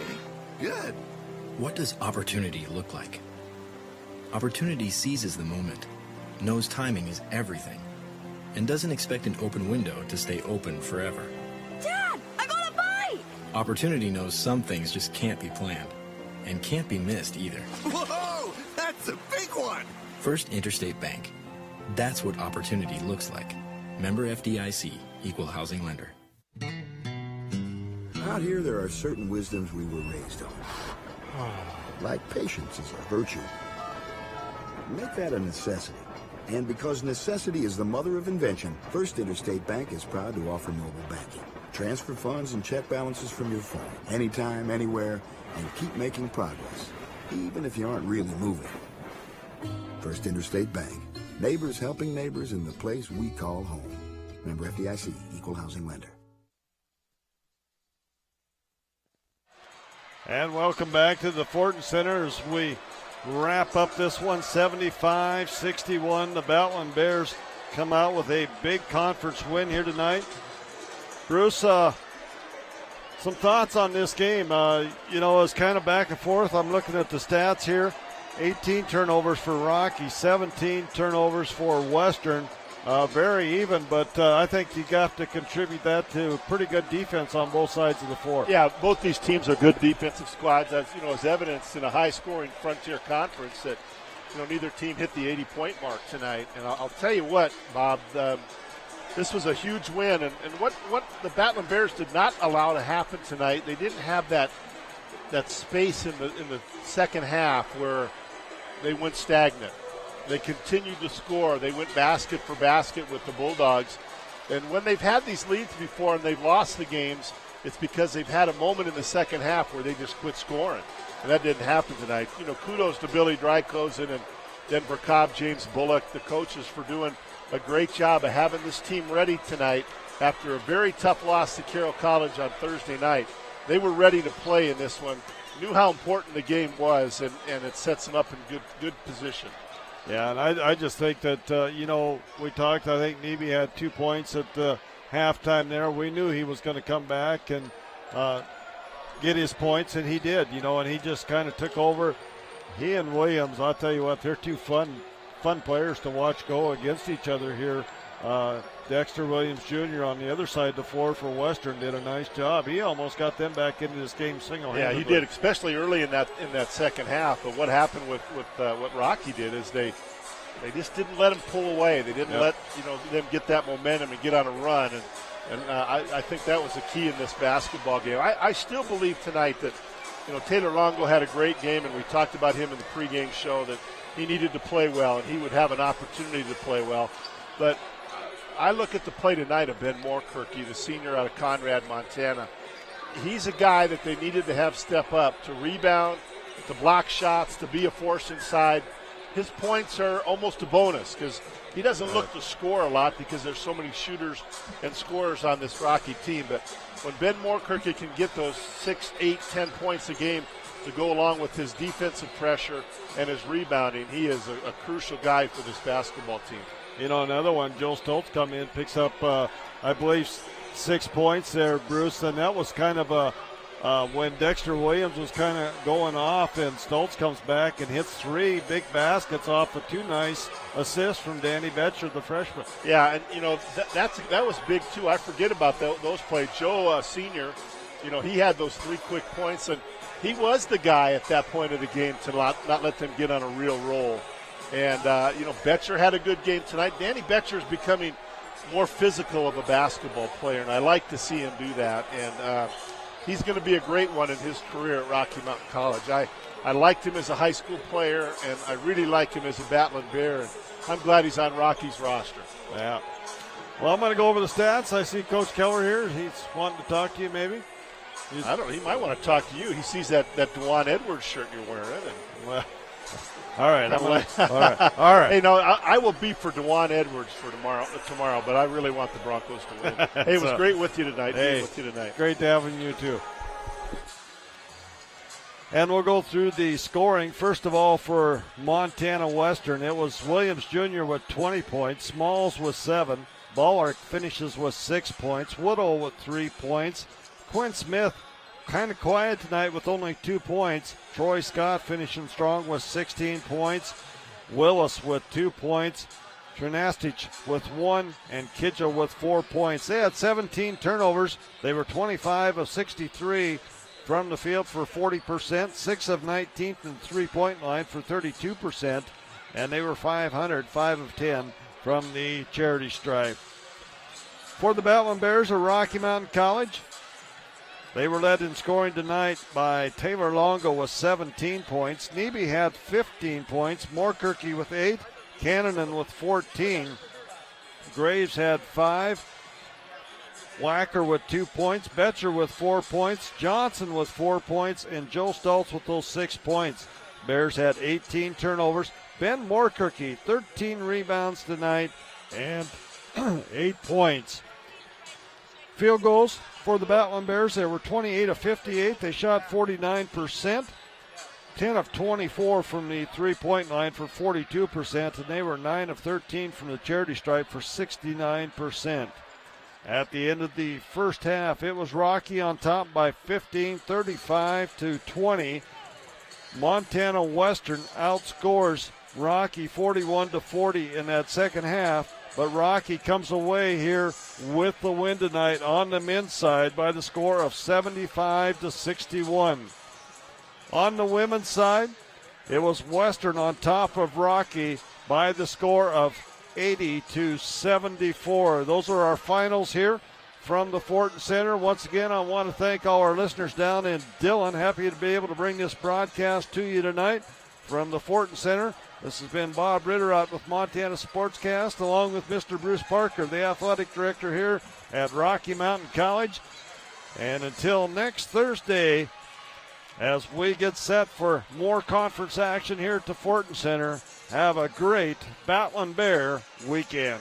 Okay, good. What does opportunity look like? Opportunity seizes the moment, knows timing is everything, and doesn't expect an open window to stay open forever. Dad, I got a bite! Opportunity knows some things just can't be planned, and can't be missed either. Whoa, that's a big one! First Interstate Bank. That's what opportunity looks like. Member FDIC, Equal Housing Lender. Out here, there are certain wisdoms we were raised on. Like patience is a virtue. Make that a necessity. And because necessity is the mother of invention, First Interstate Bank is proud to offer mobile banking. Transfer funds and check balances from your phone, anytime, anywhere, and keep making progress, even if you aren't really moving. First Interstate Bank. Neighbors helping neighbors in the place we call home. Member FDIC, Equal Housing Lender. And welcome back to the Fortin Center as we wrap up this one, 75-61. The Battlin Bears come out with a big conference win here tonight. Bruce, some thoughts on this game. It's kind of back and forth. I'm looking at the stats here. 18 turnovers for Rocky, 17 turnovers for Western. Very even, but I think you got to contribute that to pretty good defense on both sides of the floor. Yeah, both these teams are good defensive squads, as evidenced in a high-scoring Frontier Conference that neither team hit the 80-point mark tonight. And I'll tell you what, Bob, this was a huge win, and what the Battlin Bears did not allow to happen tonight, they didn't have that space in the second half where they went stagnant. They continued to score. They went basket for basket with the Bulldogs. And when they've had these leads before and they've lost the games, it's because they've had a moment in the second half where they just quit scoring. And that didn't happen tonight. Kudos to Billy Dryclosen and Denver Cobb, James Bullock, the coaches, for doing a great job of having this team ready tonight after a very tough loss to Carroll College on Thursday night. They were ready to play in this one, knew how important the game was, and it sets them up in good position. Yeah, and I just think that, we talked, I think Nebe had 2 points at halftime there. We knew he was going to come back and get his points, and he did, and he just kind of took over. He and Williams, I'll tell you what, they're two fun fun players to watch go against each other here. Dexter Williams Jr. on the other side of the floor for Western did a nice job. He almost got them back into this game single-handedly. Yeah, he did, especially early in that second half. But what happened with what Rocky did is they just didn't let him pull away. They didn't let them get that momentum and get on a run. And I think that was the key in this basketball game. I still believe tonight that Taylor Longo had a great game, and we talked about him in the pregame show that he needed to play well and he would have an opportunity to play well. But I look at the play tonight of Ben Moorkirky, the senior out of Conrad, Montana. He's a guy that they needed to have step up to rebound, to block shots, to be a force inside. His points are almost a bonus because he doesn't look to score a lot because there's so many shooters and scorers on this Rocky team. But when Ben Moorkirky can get those 6, 8, 10 points a game to go along with his defensive pressure and his rebounding, he is a crucial guy for this basketball team. Another one, Joe Stoltz come in, picks up, I believe, 6 points there, Bruce. And that was kind of when Dexter Williams was kind of going off, and Stoltz comes back and hits 3 big baskets off of 2 nice assists from Danny Betcher, the freshman. Yeah, and, that was big, too. I forget about those plays. Joe, senior, he had those 3 quick points, and he was the guy at that point of the game to not let them get on a real roll. And, Betcher had a good game tonight. Danny Betcher is becoming more physical of a basketball player, and I like to see him do that. And he's going to be a great one in his career at Rocky Mountain College. I liked him as a high school player, and I really like him as a Battlin Bear, and I'm glad he's on Rocky's roster. Yeah. Well, I'm going to go over the stats. I see Coach Keller here. He's wanting to talk to you maybe. He might want to talk to you. He sees that Dewan Edwards shirt you're wearing. And, well, all right. All right. Hey, no, I will be for Dewan Edwards for tomorrow, but I really want the Broncos to win. Hey, it was great with you tonight. Great to have you too. And we'll go through the scoring. First of all, for Montana Western, it was Williams Jr. with 20 points, Smalls with 7, Ballark finishes with 6 points, Woodall with 3 points, Quinn Smith kind of quiet tonight with only 2 points. Troy Scott finishing strong with 16 points. Willis with 2 points. Trinastich with 1 and Kidgel with 4 points. They had 17 turnovers. They were 25 of 63 from the field for 40%, 6 of 19 from the three-point line for 32%, and they were 500, 5 of 10 from the charity stripe. For the Battlin Bears of Rocky Mountain College, they were led in scoring tonight by Taylor Longo with 17 points. Neby had 15 points. Moorkirky with 8. Cannonen with 14. Graves had 5. Wacker with 2 points. Betcher with 4 points. Johnson with 4 points. And Joe Stoltz with those 6 points. Bears had 18 turnovers. Ben Moorkirky, 13 rebounds tonight and 8 points. Field goals for the Battlin Bears, they were 28 of 58. They shot 49%. 10 of 24 from the three-point line for 42%, and they were 9 of 13 from the charity stripe for 69%. At the end of the first half, it was Rocky on top by 15, 35-20. Montana Western outscores Rocky 41-40 in that second half. But Rocky comes away here with the win tonight on the men's side by the score of 75-61. On the women's side, it was Western on top of Rocky by the score of 80-74. Those are our finals here from the Fortin Center. Once again, I want to thank all our listeners down in Dillon. Happy to be able to bring this broadcast to you tonight from the Fortin Center. This has been Bob Ritter out with Montana Sportscast, along with Mr. Bruce Parker, the athletic director here at Rocky Mountain College. And until next Thursday, as we get set for more conference action here at the Fortin Center, have a great Battlin Bear weekend.